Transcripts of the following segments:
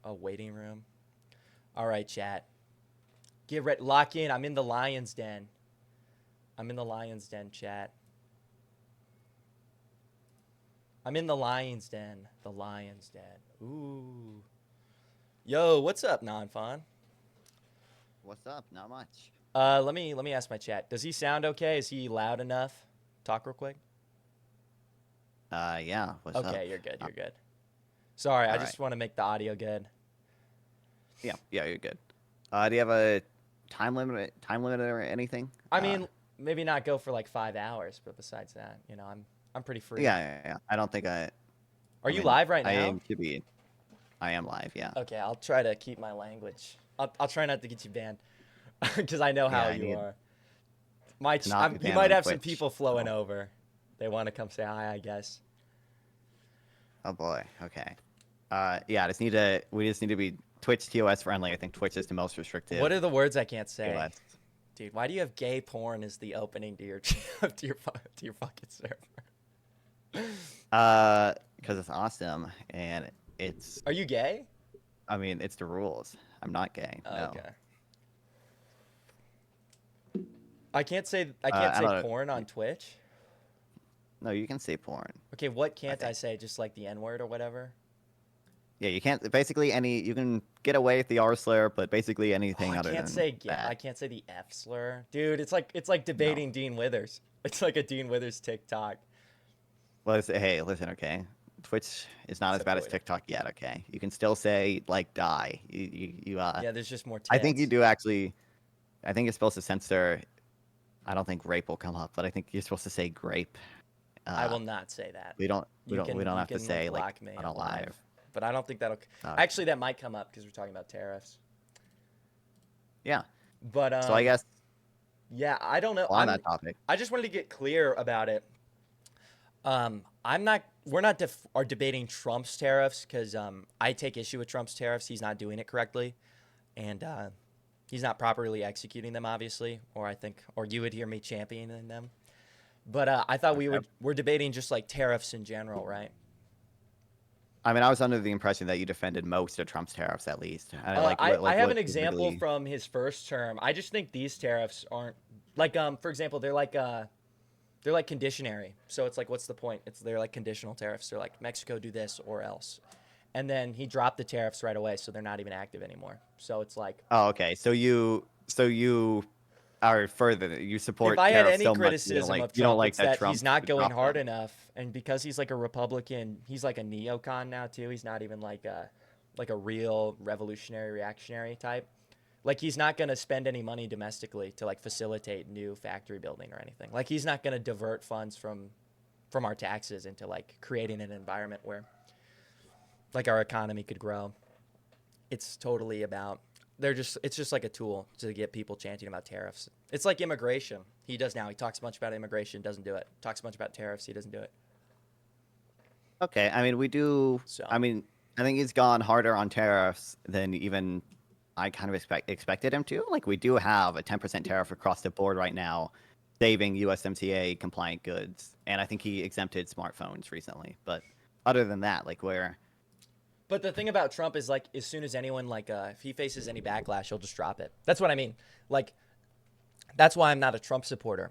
a waiting room. All right, chat. Get ready. Lock in. I'm in the lion's den. I'm in the lion's den, chat. I'm in the lion's den. The lion's den. Ooh. Yo, what's up, Non-Fon? What's up? Not much. Let me ask my chat. Does he sound okay? Is he loud enough? Talk real quick. Yeah. What's up? Okay, you're good. You're good. Sorry, I All right. just want to make the audio good. Yeah, you're good. Do you have a time limit or anything? I mean, maybe not go for like 5 hours, but besides that, I'm pretty free. Yeah. I don't think I. Are I you mean, live right I now? aim to be. I am live. Yeah. Okay, I'll try to keep my language. I'll try not to get you banned, because I know Yeah. how I you need are. to not be You banned might on have some Twitch. people flowing So. over. They want to come say hi, I guess. Oh boy. Okay. Yeah. We just need to be Twitch TOS friendly. I think Twitch is the most What restrictive are the words I can't say? TOS. Dude, why do you have gay porn as the opening to your to your fucking server? Because it's awesome and it's. Are you gay? I mean, it's the rules. I'm not gay. Oh, No. okay. I can't say I don't know. porn on Twitch. No, you can say porn. Okay, what I can't I think. say? Just like the N word or whatever? Yeah, you can't basically you can get away with the R slur, but basically Oh, anything other than I that. can't say the F slur. Dude, it's like No. debating Dean Withers. It's like a Dean Withers TikTok. Well, hey, listen, okay. Twitch is not as Except bad for as wait. TikTok yet, okay? You can still say like die. Yeah, there's just more I think you tits. do actually. I think you're supposed to censor. I don't think rape will come up, but I think you're supposed to say grape. I Uh, will not say that. we don't we don't You have to can like say like block me on a live. live. But I don't think that'll Uh, actually that might come up because we're talking about tariffs. yeah. But So I guess yeah, I don't know. on that topic. I just wanted to get clear about it. I'm not. We're not are debating Trump's tariffs because I take issue with Trump's tariffs. He's not doing it correctly, and he's not properly executing them, obviously. Or I think, or you would hear me championing them. But I thought Okay. we're debating just like tariffs in general, right? I mean, I was under the impression that you defended most of Trump's tariffs, at least. I like I have what an example specifically. from his first term. I just think these tariffs aren't like for example, they're like conditionary. So it's like, what's the point? They're like conditional tariffs. They're like Mexico do this or else, and then he dropped the tariffs right away, so they're not even active anymore. So it's like, Oh, okay. So you are further. You if support I had tariffs any so much criticism of you don't Trump, like it's that that he's Trump not going dropped hard them. enough, and because he's like a Republican, he's like a neocon now too. He's not even like a real revolutionary reactionary type. Like he's not going to spend any money domestically to like facilitate new factory building or anything. Like he's not going to divert funds from our taxes into like creating an environment where like our economy could grow. It's totally about it's just like a tool to get people chanting about tariffs. It's like immigration. He does now. He talks much about immigration, doesn't do it. Talks much about tariffs, he doesn't do it. Okay. I mean, we do. So, I mean, I think he's gone harder on tariffs than even I kind of expected him to. Like, we do have a 10% tariff across the board right now, saving USMCA compliant goods, and I think he exempted smartphones recently. But other than that, like, where but the thing about Trump is like as soon as anyone if he faces any backlash, he'll just drop it. That's what I mean. Like that's why I'm not a Trump supporter.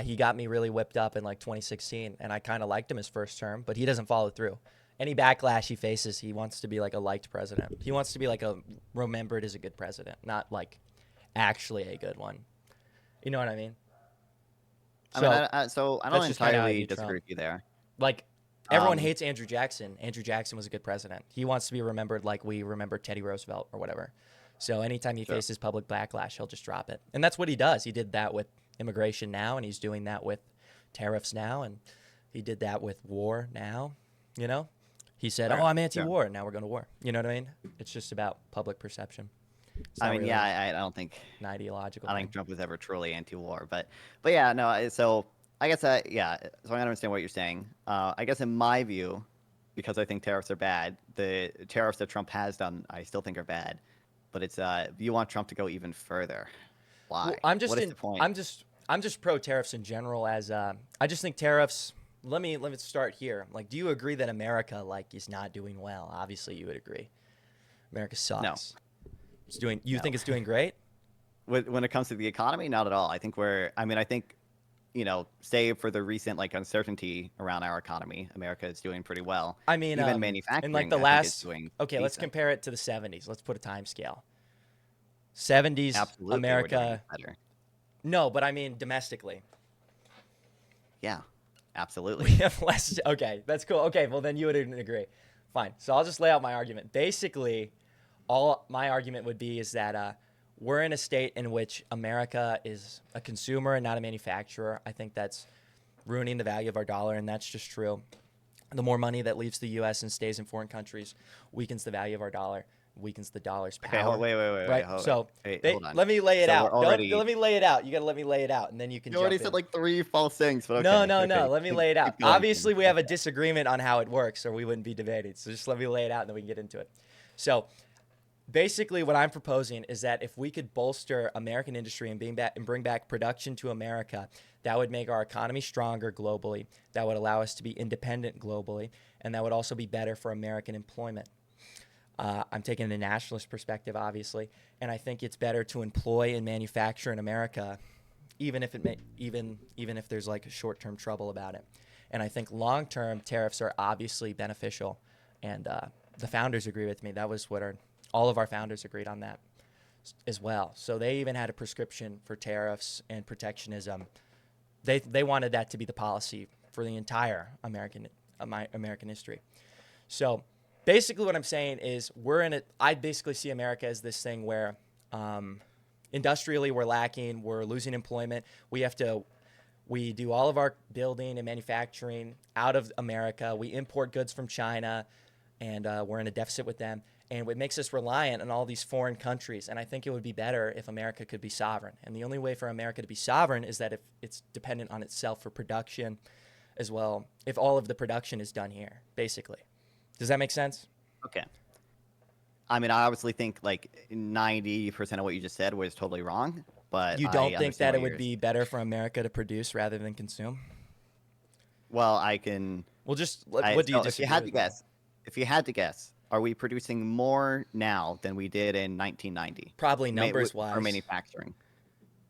He got me really whipped up in like 2016, and I kind of liked him his first term, but he doesn't follow through. Any backlash he faces, he wants to be like a liked president. He wants to be like a remembered as a good president, not like actually a good one. You know what I mean? I mean, So so I don't that's just kind of how I entirely view disagree Trump. with you there. Like everyone Um, hates Andrew Jackson. Andrew Jackson was a good president. He wants to be remembered like we remember Teddy Roosevelt or whatever. So anytime he sure. faces public backlash, he'll just drop it. And that's what he does. He did that with immigration now, and he's doing that with tariffs now, and he did that with war now. You know, he said, "Oh, Sure. I'm Sure. anti-war," and now we're going to war. You know what I mean? It's just about public perception. It's I not mean, really yeah, I don't think an ideological I don't think thing. Trump was ever truly anti-war, but yeah, no. So I guess yeah. So I understand what you're saying. I guess in my view, because I think tariffs are bad, the tariffs that Trump has done, I still think are bad. But it's you want Trump to go even further. Well, Why? What is the point? I'm just pro tariffs in general. As I just think tariffs. Let me start here. Like, do you agree that America like is not doing well? Obviously, you would agree. America No, sucks. It's doing. You no. think it's doing great? When it comes to the economy, not at all. I think I think, save for the recent like uncertainty around our economy, America is doing pretty well. I mean, Even in like manufacturing, the I think, is last. doing Okay, let's decent. compare it to the 70s. Let's put a time scale. 70s Absolutely, we're doing America. better. No, but I mean domestically. Yeah, We absolutely. have less. Okay, that's cool. Okay, well then you would agree. Fine. So I'll just lay out my argument. Basically, all my argument would be is that we're in a state in which America is a consumer and not a manufacturer. I think that's ruining the value of our dollar, and that's just true. The more money that leaves the U.S. and stays in foreign countries weakens the value of our dollar, weakens the dollar's Okay, power. wait, Right. hold it. So Wait, they hold on. let me lay it So we're out. Don't already let me lay it out. You got to let me lay it out, and then you can you already jump said in. like three false things, but No, okay, no, no. okay, Let me lay it out. keep going. Obviously, we have a disagreement on how it works, or we wouldn't be debating. So just let me lay it out, and then we can get into it. So basically, what I'm proposing is that if we could bolster American industry and bring back production to America, that would make our economy stronger globally. That would allow us to be independent globally, and that would also be better for American employment. I'm taking a nationalist perspective, obviously, and I think it's better to employ and manufacture in America, even if even if there's like a short-term trouble about it. And I think long-term tariffs are obviously beneficial, and the founders agree with me. That was all of our founders agreed on that as well. So they even had a prescription for tariffs and protectionism. They wanted that to be the policy for the entire American history. So basically what I'm saying is I basically see America as this thing where industrially we're lacking, we're losing employment. We do all of our building and manufacturing out of America. We import goods from China, and we're in a deficit with them. And it makes us reliant on all these foreign countries. And I think it would be better if America could be sovereign. And the only way for America to be sovereign is that if it's dependent on itself for production as well, if all of the production is done here, basically. Does that make sense? Okay. I mean, I obviously think like 90% of what you just said was totally wrong, but You I don't think understand that it what would you're. be better for America to produce rather than consume? Well, I can. Well, what do you So if you disagree had to with me on? guess, are we producing more now than we did in 1990? Probably numbers For wise. manufacturing,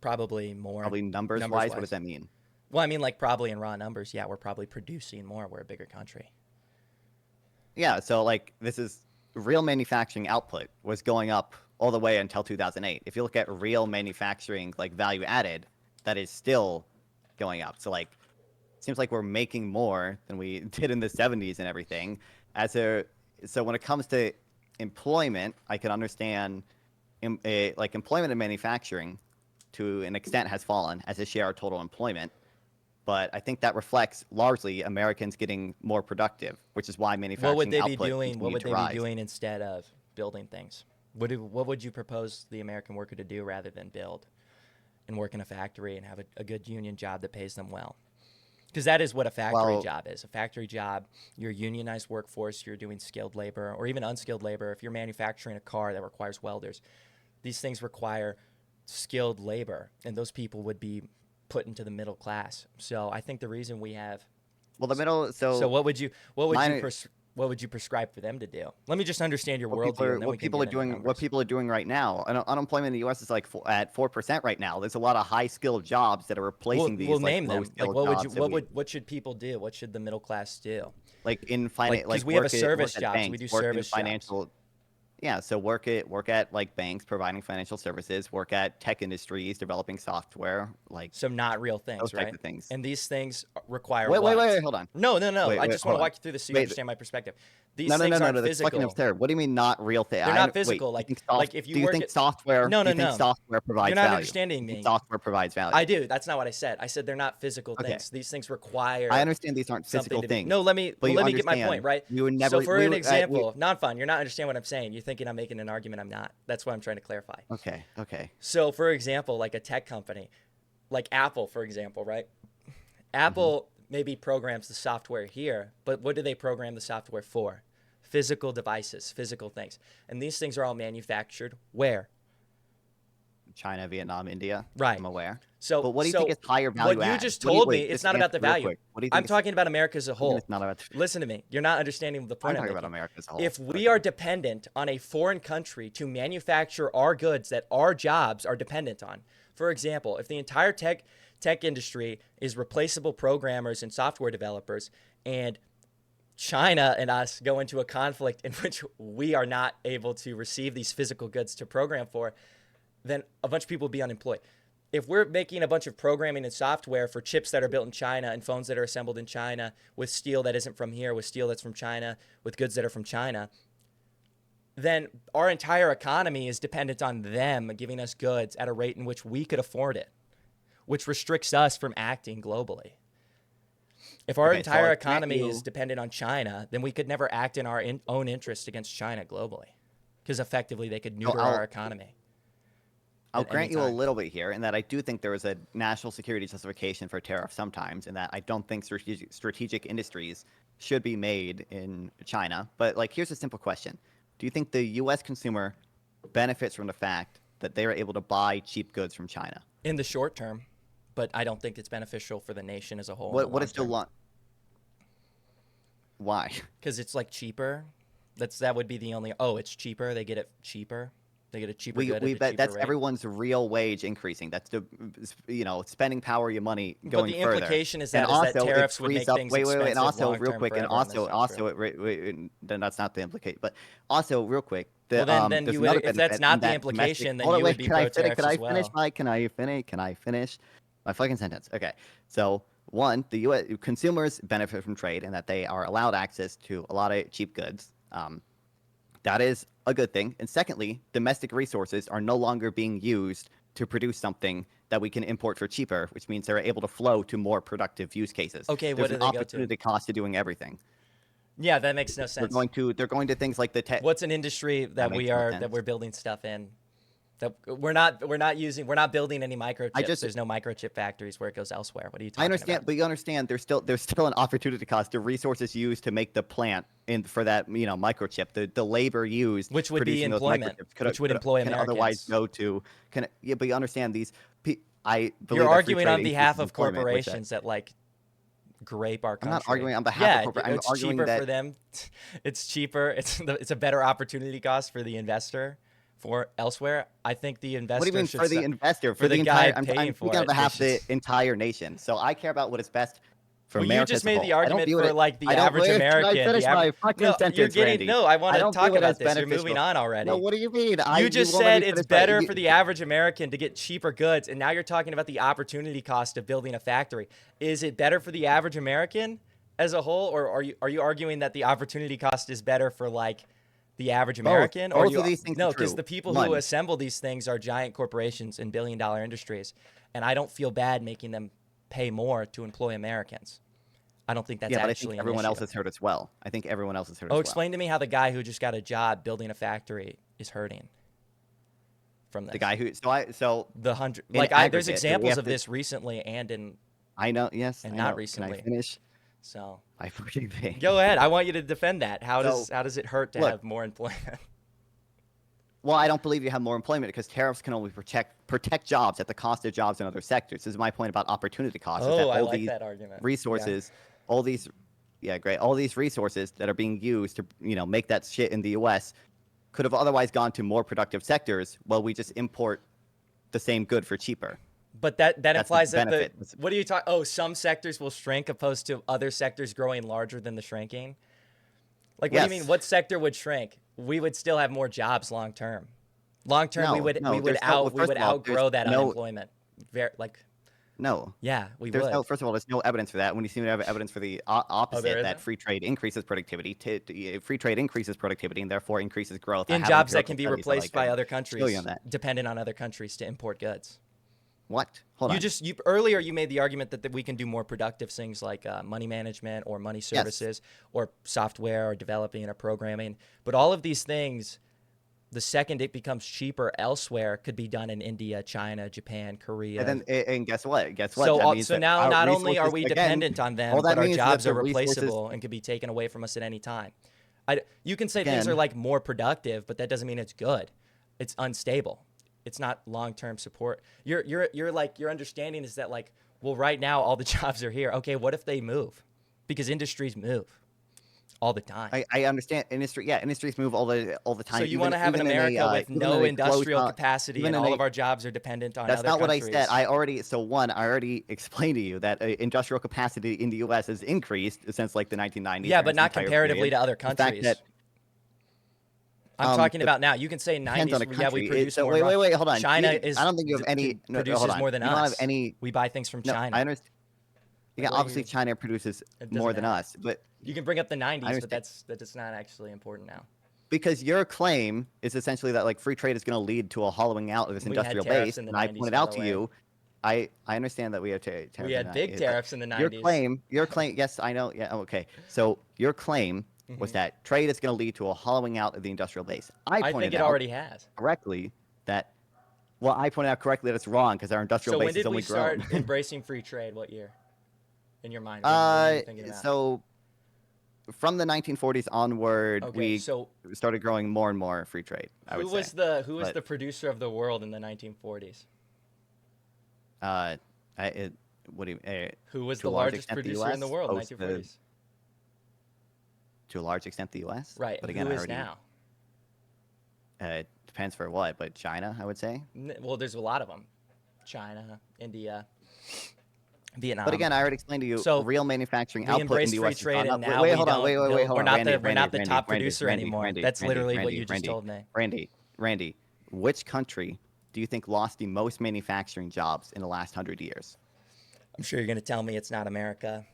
Probably more. probably numbers wise. What does that mean? Well, I mean, like probably in raw numbers, yeah, we're probably producing more. We're a bigger country. Yeah, so like this is real manufacturing output was going up all the way until 2008. If you look at real manufacturing like value added, that is still going up. So like seems like we're making more than we did in the 70s and everything. So when it comes to employment, I can understand like employment in manufacturing to an extent has fallen as a share of total employment. But I think that reflects largely Americans getting more productive, which is why What would manufacturing they be output doing? What continued would to they be rise. doing instead of building things? What would you propose the American worker to do rather than build and work in a factory and have a good union job that pays them well? Because that is what a factory Well, job is. A factory job, you're a unionized workforce, you're doing skilled labor or even unskilled labor. If you're manufacturing a car that requires welders, these things require skilled labor, and those people would be put into the middle class. So I think the reason we have well, the middle. so So mine. what would you prescribe for them to do? Let me just understand your worldview, and then we can get into What numbers. people are doing right now. Unemployment in the U.S. is like at 4% right now. There's a lot of high skilled jobs that are replacing We'll these like name low them. Like skilled jobs that we what should people do? What should the middle class do? like in Like finance, because like we have a work service at job, so we banks, do work in service jobs. financial. Yeah, so work at like banks providing financial services, work at tech industries developing software, like So not real those things, types right? of things. And these things require Wait, what? hold on. No, no, no. I Wait, just want to hold on. walk you through this so you Wait, understand my perspective. no, These things aren't no. That's fucking physical. absurd. What do you mean not real thing? They're not Wait, physical. Like if do you you work think at software? no, Do no, you think no. software You're provides not value? understanding You think me. software provides value? I do. That's not what I said. I said they're not physical Okay, things. These things I require understand these aren't something physical to be. things, No, but you let me get my point, understand right? we would So never. for an We example, not fun. You're not understanding what I'm saying. You're thinking I'm making an argument. I'm not. That's what I'm trying to clarify. okay. So for example, like a tech company, like Apple, for example, right? Hmm. Apple maybe programs the software here, but what do they program the software for? Physical devices, physical things. And these things are all manufactured where? China, Vietnam, India. Right. I'm aware. So But what do you think is higher value what you add? just What do you told me, wait? it's Just not about answer the real value. quick. What do you I'm think is? talking about America as a What do you mean whole. it's not about? Listen to me. You're not understanding the I'm point I'm talking about making. America as a whole. If we Okay. are dependent on a foreign country to manufacture our goods that our jobs are dependent on, for example, if the entire tech industry is replaceable programmers and software developers, and China and us go into a conflict in which we are not able to receive these physical goods to program for, then a bunch of people will be unemployed. If we're making a bunch of programming and software for chips that are built in China and phones that are assembled in China with steel that isn't from here, with steel that's from China, with goods that are from China, then our entire economy is dependent on them giving us goods at a rate in which we could afford it, which restricts us from acting globally. If our Okay. So entire I'll grant economy is you. dependent on China, then we could never act in our own interest against China globally, because effectively they could So neuter our economy I'll at any grant you a time. little bit here in that I do think there is a national security justification for tariffs sometimes, in that I don't think strategic industries should be made in China. But like, here's a simple question: do you think the U.S. consumer benefits from the fact that they are able to buy cheap goods from China? In the short term, but I don't think it's beneficial for the nation as a whole in the What long is the term, long? Why? because it's like cheaper. That would be the only. Oh, it's cheaper. They get it cheaper. They get a cheaper good We at a bet cheaper that's rate. everyone's real wage increasing. That's the spending power of your money But going the further. implication is And that also it tariffs would frees make up. things Wait, and expensive also long real term quick, for and everyone. That's not true. then that's not the implication. But also real quick, Well, then there's you would, another if that's benefit in not the that domestic. implication, then Hold on, you would wait. be Can I pro finish? Can tariffs I as finish, well. Mike? Can I finish? Can I finish my fucking sentence? Okay. So one, the U.S. consumers benefit from trade and that they are allowed access to a lot of cheap goods. That is a good thing. And secondly, domestic resources are no longer being used to produce something that we can import for cheaper, which means they're able to flow to more productive use cases. Okay, what There's do an they go to? opportunity cost to doing everything. Yeah, that makes no sense. They're going to things like the tech. What's an industry That that makes no sense. we're building stuff in? That we're not building any I microchips. just There's no microchip factories where it goes elsewhere. What are you I talking understand, about? but you understand there's still an opportunity cost. The resources used to make the plant for that microchip, the labor used Which would be producing those employment, microchips which would employ can otherwise Americans. go to can yeah. But you understand I You're believe that free arguing trade on behalf increases of employment, which corporations that like grape our I'm not country. arguing on behalf of Yeah, corporate. I'm it's arguing cheaper that. for them. It's cheaper. It's a better opportunity cost for the investor for elsewhere. I think the What do you investor mean should for the investor? for For the the guy entire, paying I'm for speaking on it. They behalf of should. the entire nation. So I care about what is best for Well, you America just as a made the whole. I don't argument view it. for like the I don't. average Wait, can I American. finish my fucking No, you're sentence, getting Randy? no. I want I to don't talk view it about as this. You're beneficial. moving on No, already. what do you mean? You You just won't let said me it's finish my. better for the average American to get cheaper goods, and now you're talking about the opportunity cost of building a factory. Is it better for the average American as a whole, or are you arguing that the opportunity cost is better for like the average Both. American, or Both you of these things are no? Because true. the people who One. assemble these things are giant corporations and billion-dollar industries, and I don't feel bad making them pay more to employ Americans. I don't think that's Yeah, but I think actually an everyone issue. else is hurt as well. I think everyone else is hurt Oh, as well. explain to me how the guy who just got a job building a factory is hurting from this. The guy who so The hundred, in like there's aggregate, we examples have of to. this recently and I know. Yes, I not know. Can I recently. finish So my fucking thing? go ahead. I want you to defend that. So How does it hurt to look. have more employment? Well, I don't believe you have more employment because tariffs can only protect jobs at the cost of jobs in other sectors. This is my point about opportunity costs. Is that Oh, I all like these that argument. Yeah. resources, all these, yeah, great, all these resources that are being used to make that shit in the U.S. could have otherwise gone to more productive sectors. Well, we just import the same good for cheaper. But that That's the implies that benefit. what do you talk? Oh, some sectors will shrink opposed to other sectors growing larger than the shrinking. Like, what do you mean? Yes. What sector would shrink? We would still have more jobs long term. Long term, we No, would no. we would There's no. Well, we first would of all, there's outgrow that no. unemployment. Like, No. yeah, we There's no. would. First of all, there's no evidence for that. When you seem to have evidence for the Oh, opposite, there that isn't? free trade increases productivity. Free trade increases productivity and therefore increases growth. I In have jobs that empirical can be studies that, replaced by other show you on countries, that. dependent on other countries to import goods. What? Hold on. You earlier you made the argument that we can do more productive things like money management or money services or software or developing or programming. But all of these things, the second it becomes cheaper elsewhere, could be done in India, China, Japan, Korea. And guess what? Guess what? So That means that now our not only are resources, we again, dependent on them, all that but our means is that jobs the are resources, replaceable and could be taken away from us at any time. You can say things are again, like more productive, but that doesn't mean it's good. It's unstable. it's not long-term support. You're like, your understanding is that like, well, right now all the jobs are here. Okay, what if they move? Because industries move all the time. I understand industry. Yeah, industries move all the So time. you want to have an Even in America with even in no a closed industrial capacity even and in all a of our jobs are dependent on That's other not what I said. countries. I already explained to you that industrial capacity in the U.S. has increased since like the 1990s. Yeah, during but its not entire comparatively period. to other The fact that countries. I'm talking the about now. You can say depends on 90s, a yeah, we country. produce So more raw. wait, hold on. China I don't think you have any. No, hold produces on. more than You don't have us. any. We buy things from No, I China. understand. Like, Yeah, what do obviously you? China produces It doesn't more than matter. us, but You can bring up the I 90s, but understand that's not actually important now. because your claim is essentially that like free trade is going to lead to a hollowing out of this We had industrial tariffs base, in the and I 90s, pointed by out the to way. you. I understand that we have We tariffs in had that, big tariffs in the your 90s. claim, yes, I know, yeah, okay. So your claim was that trade is going to lead to a hollowing out of the industrial base. I I think pointed it out already has. correctly that, well, I pointed out correctly that it's wrong because our industrial So when base has did we only start grown. embracing free trade? What year? In your mind, when are you thinking about? So from the 1940s onward, Okay, we so started growing more and more free trade, I would say. who was But the producer of the world in the 1940s? uh, what do you, Who was to the a large largest extent the producer in the U.S. world in the post the 1940s? to a large extent the U.S. Right. But again, Who I is already now? depends for what, but China, I would say. Well, there's a lot of them. China, India, Vietnam. But again, I already explained to you, So real manufacturing we output in embraced the free U.S. has trade, gone and up. now Wait, we hold on, don't wait, build. hold We're on, not Randy, the we're not the top Randy, producer anymore. That's literally what you just Randy, told me. Which country do you think lost the most manufacturing jobs in the last 100 years? I'm sure you're gonna tell me it's not America.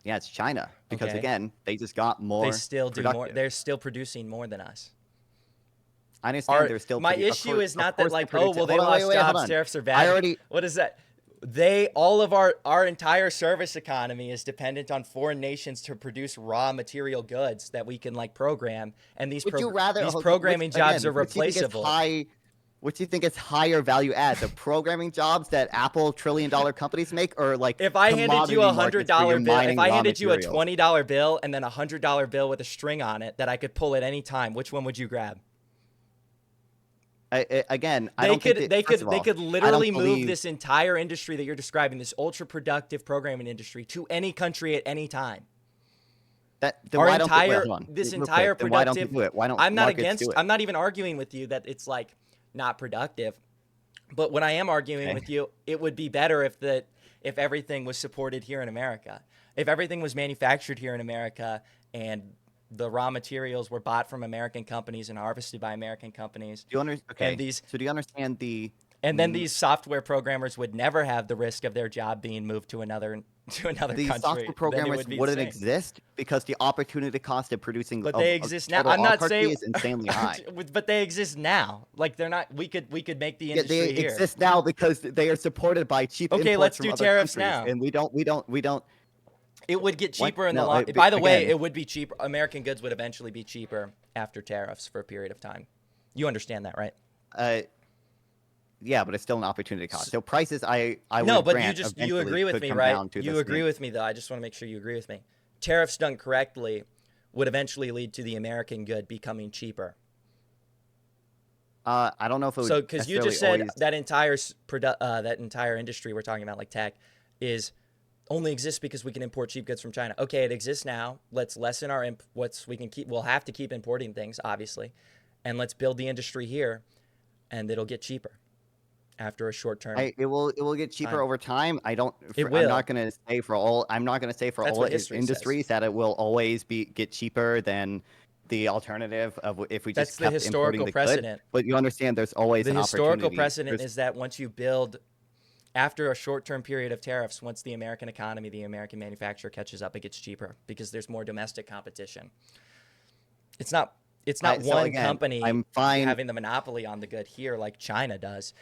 Yeah, it's China because Okay. again, they just got more They still do more. productive. They're still producing more than us. I understand they're still My of issue is of not that course they're like, oh well, they Hold on, lost wait, hold jobs, on. tariffs are I bad. already What is that? All of our entire service economy is dependent on foreign nations to produce raw material goods that we can like program, and these would you rather these okay, programming jobs are which do you think is replaceable. what do you think is higher value add? The programming jobs that Apple trillion-dollar companies make, or like If I handed you commodity a markets where you're $100 bill, if mining I raw handed you a materials? $20 bill and then a $100 bill with a string on it that I could pull at any time, which one would you grab? Again, I They don't think could that. they First could of they all, could I don't literally move believe this entire industry that you're describing, this ultra productive programming industry, to any country at any time. that. Then Our why don't they, wait, entire hold on, this real entire quick. Then why don't they productive do it? Why don't I'm not markets do against it? I'm not even arguing with you that it's like not productive. But what I am arguing Okay. with you, it would be better if everything was supported here in America. If everything was manufactured here in America and the raw materials were bought from American companies and harvested by American companies, Do you under, and okay. these So do you understand the and then these software programmers would never have the risk of their job being moved to another these country. software Then it programmers would be wouldn't insane. exist because the opportunity cost of producing But of, they of exist now. total I'm not autarky saying, is insanely high. but they exist now. Like they're not. We could make the Yeah, they industry here. exist now because they are supported by cheap Okay, imports let's from do other tariffs countries, now. and we don't. It would get What? cheaper in the No, long. By the way, again, it would be cheaper. American goods would eventually be cheaper after tariffs for a period of time. You understand that, right? uh, yeah, but it's still an opportunity cost. So prices, I No, would but grant you eventually agree with could me, come right? down to You the agree same. with me, though. I just want to make sure you agree with me. Tariffs done correctly would eventually lead to the American good becoming cheaper. I don't know if it would So, because you necessarily just said always. that entire industry we're talking about, like tech, is only exists because we can import cheap goods from China. Okay, it exists now. Let's lessen our what's we can keep. We'll have to keep importing things, obviously, and let's build the industry here, and it'll get cheaper after a short term It will get cheaper time. over time. It I'm will. not gonna say for all. I'm not gonna say for That's all what history says. industries that it will always get cheaper than the alternative of if we just That's the kept importing historical the good. precedent. But you understand, there's always The an historical opportunity. precedent is that once you build, after a short-term period of tariffs, once the American economy, the American manufacturer catches up, it gets cheaper because there's more domestic competition. It's not So one again, company I'm fine. having the monopoly on the good here like China does.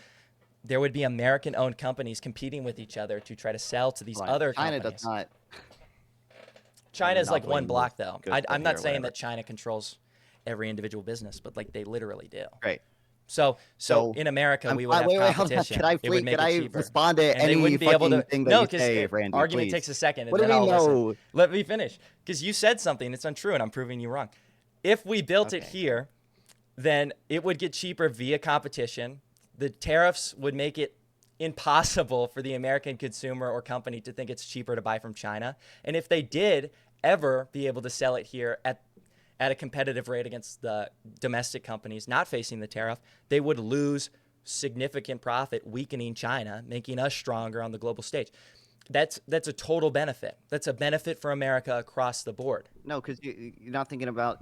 There would be American-owned companies competing with each other to try to sell to these Hold on, other China companies. does not. China is like monopoly one moves block, though. goods I'm over not here or saying whatever. that China controls every individual business, but like they literally do. Great. So So in America, I'm we would fine. have Wait, hold on. competition. It would make Could it I cheaper, respond to and they any wouldn't be able fucking to. thing that No, you because say, Randy? argument Please. takes a second, and What do then we I'll listen. know? Let me finish, because you said something that's untrue, and I'm proving you wrong. If we built it Okay. here, then it would get cheaper via competition. The tariffs would make it impossible for the American consumer or company to think it's cheaper to buy from China. And if they did ever be able to sell it here at a competitive rate against the domestic companies not facing the tariff, they would lose significant profit, weakening China, making us stronger on the global stage. That's a total benefit. That's a benefit for America across the board. No, because you're not thinking about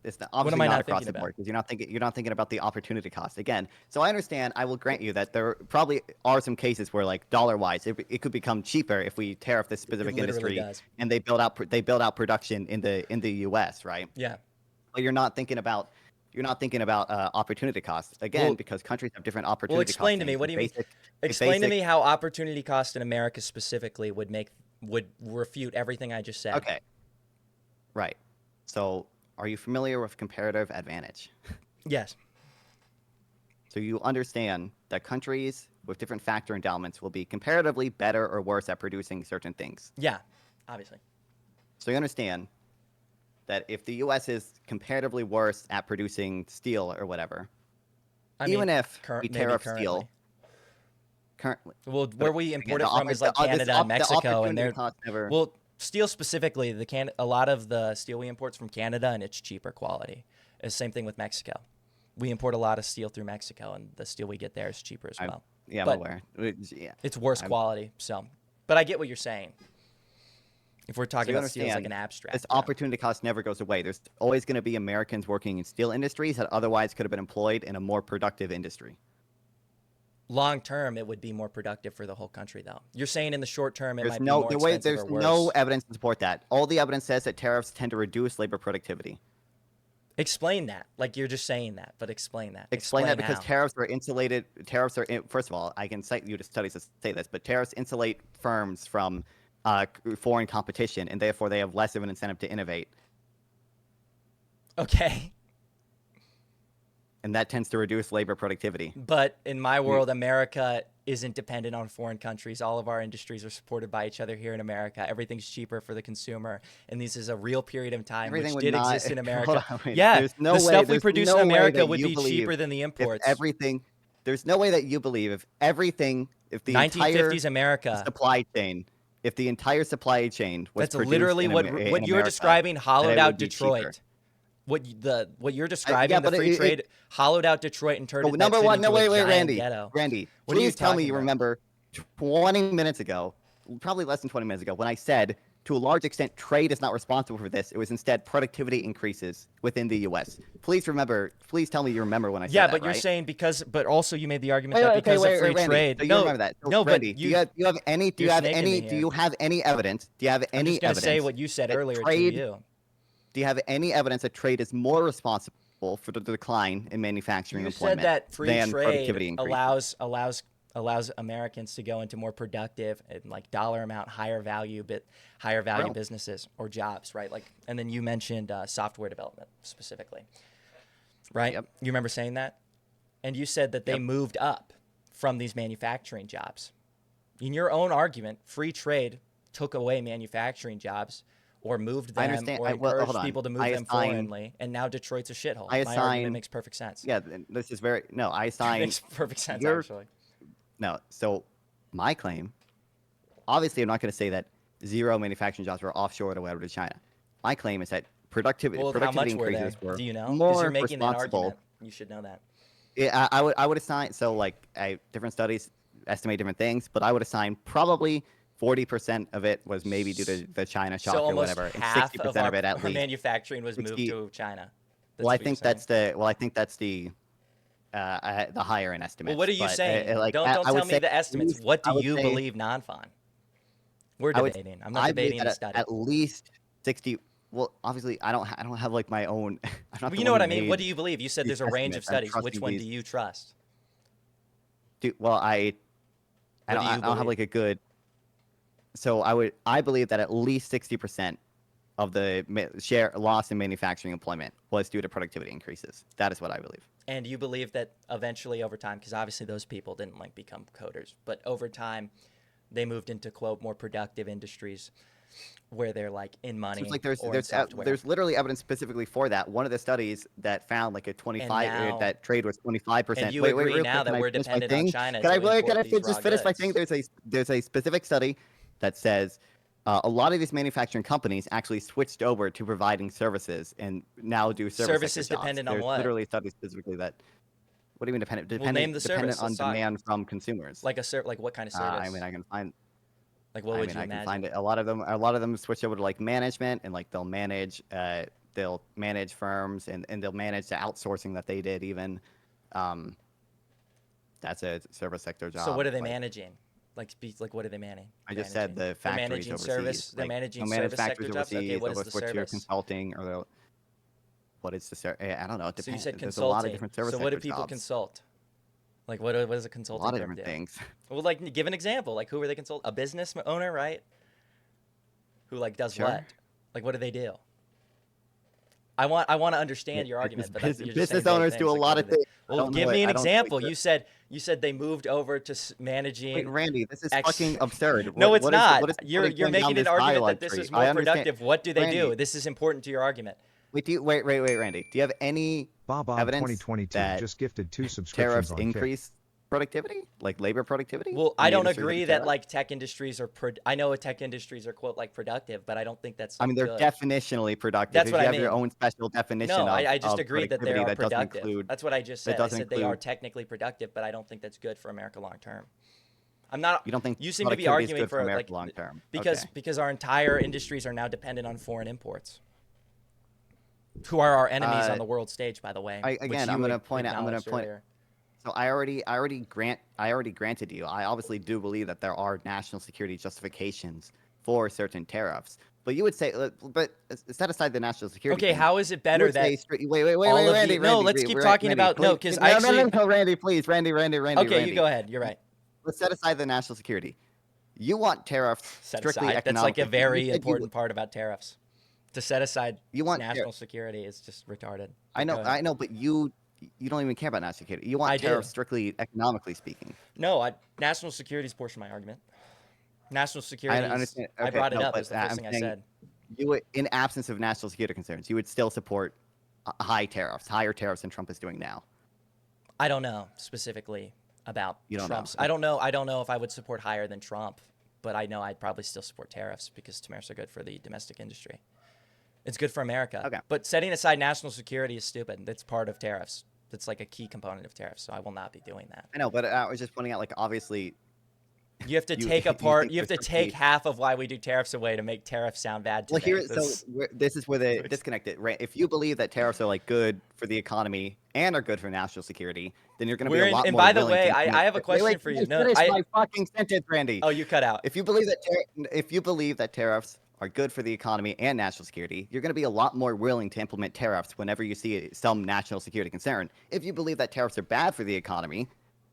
it's What obviously am I not not across thinking the about? board because you're not thinking about the opportunity cost again. So I understand. I will grant you that there probably are some cases where like dollar wise, it could become cheaper if we tariff this It specific literally industry does. and they build out production in the U.S. Right? Yeah. But you're not thinking about opportunity cost again Well, because countries have different well, opportunity cost explain to me. things. What do you mean? A Explain to basic me how opportunity cost in America specifically would refute everything I just said. okay, right. So are you familiar with comparative advantage? Yes. So you understand that countries with different factor endowments will be comparatively better or worse at producing certain things. Yeah. Obviously. So you understand that if the U.S. is comparatively worse at producing steel or whatever, I even mean, if we maybe tariff currently. steel currently, Well, but where we again, import it from is like Canada and the Mexico, and opportunity they're cost never. well, steel specifically. A lot of the steel we import's from Canada, and it's cheaper quality. It's the same thing with Mexico. We import a lot of steel through Mexico, and the steel we get there is cheaper as well. Yeah, I'm But aware. Yeah, it's worse quality. So, but I get what you're saying. If we're so talking you about steel as like understand an abstract, this yeah. opportunity cost never goes away. There's always going to be Americans working in steel industries that otherwise could have been employed in a more productive industry. Long term, it would be more productive for the whole country, though. You're saying in the short term, it There's might be no more the way expensive there's or no worse. evidence to support that. All the evidence says that tariffs tend to reduce labor productivity. Explain that. Like you're just saying that, but explain that. Explain that because how. tariffs are insulated. First of all, I can cite you to studies that say this, but tariffs insulate firms from foreign competition, and therefore they have less of an incentive to innovate, Okay. and that tends to reduce labor productivity. But in my We- world, America isn't dependent on foreign countries. All of our industries are supported by each other here in America. Everything's cheaper for the consumer. And this is a real period of time Everything which would did not. exist in Hold America. on, wait. Yeah, There's no the way. stuff we There's produce no in way America that would you be believe cheaper than the if imports. everything. There's no way that you believe if everything, if the 1950s entire America. supply chain, if the entire supply chain was That's produced literally in, what in you're America, describing that hollowed it would out be cheaper. Detroit. What you're Yeah, describing, the but free trade hollowed out Detroit and turned so that number city one, into no, a wait, giant Randy, ghetto. Randy, What are you please tell me talking you about? remember 20 minutes ago, probably less than 20 minutes ago, when I said to a large extent trade is not responsible for this. It was instead productivity increases within the U.S. Please remember. Please tell me you remember when I said Yeah, that, but you're right? saying but also you made the argument Wait, that wait, okay, because of wait, free Randy. trade. So you No, remember that? So, no, Randy, but do you have any? Do you you're have snaking me any? Do here. you have any evidence? Do you have I'm any just gonna evidence? say what you said that earlier trade, to you. Do you have any evidence that trade is more responsible for the decline in manufacturing You said employment that free than trade productivity increases? allows Americans to go into more productive and like dollar amount higher value Well, businesses or jobs, right? Like, and then you mentioned software development specifically, right? Yep. You remember saying that, and you said that they Yep. moved up from these manufacturing jobs. In your own argument, free trade took away manufacturing jobs or moved I them understand. or Well, hold encouraged on. people to move I them assign. foreignly, and now Detroit's a shithole. I My argument assign. makes perfect sense. Yeah, this is very. No, I It assign. makes perfect sense, Your actually. no. So my claim. Obviously, I'm not going to say that zero manufacturing jobs were offshore or whatever to China. My claim is that productivity Well, how much were increases there? were Do you know? Because you're more making that responsible. argument. You should know that. Yeah, I would assign so like different studies estimate different things, but I would assign probably 40% of it was maybe due to the China shock So or almost whatever, and half of 60% of it at our least. manufacturing was moved 60 to China. Well, I What you're think saying. that's the higher end estimates. Well, what are you but, saying? like Don't I would tell me say the at estimates. least What do I would you say believe, non-fon? We're I would debating. I'm not I believe debating that the study. at least 60. Well, obviously I don't have like my own. I'm not Well, the you know one what who I mean. What made do you believe? You said these there's a range of estimates. I'm studies. Which trusting one do these. you trust? Well, What do you I don't have believe? like a good. So I believe that at least 60% of the share loss in manufacturing employment was due to productivity increases. That is what I believe. And you believe that eventually over time, because obviously those people didn't like become coders, but over time they moved into quote more productive industries. where they're like in Seems money like there's or in software. there's literally evidence specifically for that. One of the studies that found like a And 25 now, that trade was and 25%. you Wait, agree real now quick. Can that I we're finish my dependent on thing? China Can I to import these just raw finish my thing? goods. There's a specific study that says a lot of these manufacturing companies actually switched over to providing services and now do service sector Services jobs. dependent on There's what? literally studies specifically that. What do you mean dependent? Well, name the Dependent service. on Let's talk. demand from consumers. Like what kind of I mean, service? I can find. Like what I would mean, you I can find imagine? it. A lot of them switch over to like management, and like they'll manage firms, and they'll manage the outsourcing that they did even. Um, that's a service sector So job. what are they Like managing? Like what are they I just said, managing? the They're factories managing overseas. service. They're Like managing service sector manufacturers jobs. Okay, overseas, what is they'll the switch to service? consulting, or they'll. What is the I don't know. It So you depends. said There's a lot of consulting. different service So what do sector people jobs. consult? Like what does a A consulting lot of firm different do? things. Well, like give an example. Like who are they consult? A business owner, right? Who like does Sure. what? Like what do they do? I want to understand your argument, but you're just saying Business vague owners do things. a Like what lot do of they? things. I Well, don't know give it. me an I don't like example. the. You said they moved over to Wait, managing Randy, this is X. fucking absurd. No, it's not. What is the You're point of you're going down making an this argument that dialogue this tree? is I more understand. productive. What do they do? Randy, This is important to your argument. wait, Randy. Do you have any Bob evidence 2022 that just gifted 2 subscriptions tariffs on Kick. increase productivity, like labor productivity Well, in I the don't industries that agree you that care? like tech industries are. I know tech industries are quote like productive, but I don't think that's I like mean, they're good. definitionally productive. That's If what you I have your mean. own special definition No, I just of agreed that they productivity are that doesn't productive. include That's what I just that said. I doesn't said they are include. technically productive, but I don't think that's good for America long term. I'm not. You don't think You seem to be productivity is arguing good for for America like long term? because Okay. because our entire industries are now dependent on foreign imports, who are our enemies on Uh, the world stage, by the way, which again, I'm you gonna point out. I'm gonna acknowledged point. earlier. So I already granted you. I obviously do believe that there are national security justifications for certain tariffs. But you would say, but set aside the national security Okay, thing. how is it You better would say, that wait, all of the Randy, no? Randy, Let's keep talking about no, please, because I no, no, no, actually no, Randy, please, okay. You Randy. go ahead. You're right. Let's set aside the national security. You want tariffs Set strictly aside. That's like a economically. You very said you important part about tariffs. To set aside you want. national security is just retarded. I But go know, ahead. but you don't even care about national security. You want I do. tariffs strictly economically speaking. No, national security is portion of my argument. National security. I understand. I Okay, brought it no, up but as the 1st I'm thing I saying said. you would, in absence of national security concerns, you would still support higher tariffs than Trump is doing now. I don't know specifically about You don't know. Trump's. I don't know. I don't know if I would support higher than Trump, but I know I'd probably still support tariffs because tariffs are good for the domestic industry. It's good for America. Okay. But setting aside national security is stupid. That's part of tariffs. That's like a key component of tariffs. So I will not be doing that. I know, but I was just pointing out, like, obviously, You have to You- take you apart. think You have to there's take strictly- half of why we do tariffs away to make tariffs sound bad well, today. this is where the disconnect is, right? If you believe that tariffs are like good for the economy and are good for national security, then you're going to be a lot and more by the willing way, to implement- I have a question for you. Let me No, finish my fucking sentence, Randy. oh, you cut out. If you believe that tariffs are good for the economy and national security, you're going to be a lot more willing to implement tariffs whenever you see some national security concern. If you believe that tariffs are bad for the economy,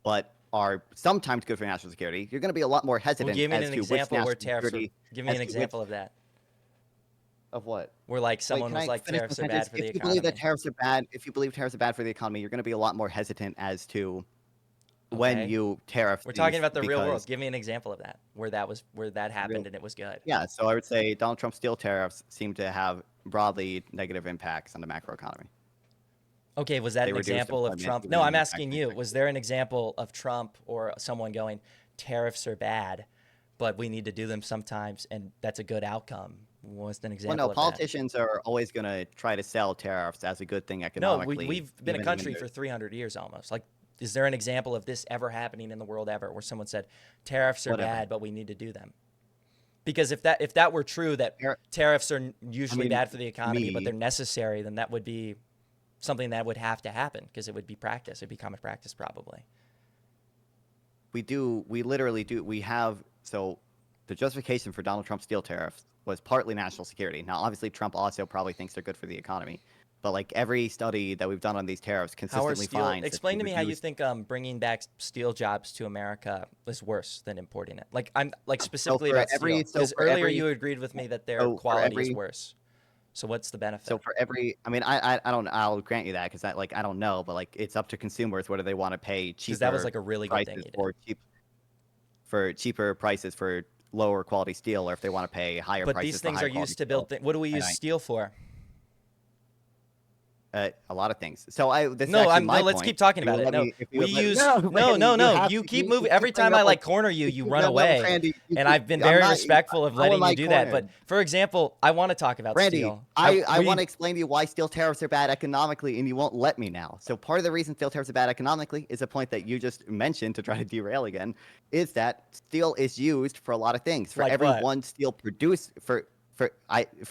but are sometimes good for national security, you're going to be a lot more hesitant Well, give me as an to which example where national tariffs are. security. Give me as an to which- example of that. Of what? Where like Wait, someone can was I like finish the tariffs are sentence? bad for the If you economy. believe that tariffs are bad, if you believe tariffs are bad for the economy, you're going to be a lot more hesitant as to when Okay. you tariff. We're talking these about the real world. because- Give me an example of that where that happened and it was good. Yeah, so I would say Donald Trump's steel tariffs seem to have broadly negative impacts on the macroeconomy. Okay, was that They an reduced example of employment Trump? in No, the I'm asking manufacturing you. Was there an example of Trump or someone going, tariffs are bad, but we need to do them sometimes, and that's a good outcome? Was an Well, example no, of that? politicians are always going to try to sell tariffs as a good thing No, economically. we've been a even country when for 300 years almost. Like, is there an example of this ever happening in the world ever where someone said, tariffs are Whatever. bad, but we need to do them? Because if that were true, that Tar- tariffs are usually mean, bad for the economy, but me- they're necessary, then that would be something that would have to happen because it would be practice. It'd be common practice probably. we literally do. We have, so the justification for Donald Trump's steel tariffs was partly national security. Now, obviously, Trump also probably thinks they're good for the economy. But like every study that we've done on these tariffs How are consistently steel? finds that Explain they to me how you reduce- think bringing back steel jobs to America is worse than importing it. Like I'm like specifically for about every- steel. so Because for earlier every- you agreed with me that their so for quality is every- worse. So what's the benefit? So for every, I mean, I don't, I'll grant you that because I don't know, but like it's up to consumers whether they want to pay cheaper Because that was like a really good thing prices you did. for cheaper prices for lower quality steel, or if they want to pay higher But prices these for things high are quality used to steel. build. What do we And use steel for? a lot of things. So this is No, actually no. my Let's point. keep talking If you about would it. let No, me, if you we would let me, use no, no, Randy, no, you no. have You to, keep you moving every keep bringing time up I like, like corner you. you You keep, run no, away, Randy, and I've been I'm very not, respectful of how letting am you I do that. But cornered? for example, I want to talk about Randy, steel. I want to explain to you why steel tariffs are bad economically, and you won't let me now. So part of the reason steel tariffs are bad economically is a point that you just mentioned to try to derail again, is that steel is used for a lot of things. For Like every what? one steel produce for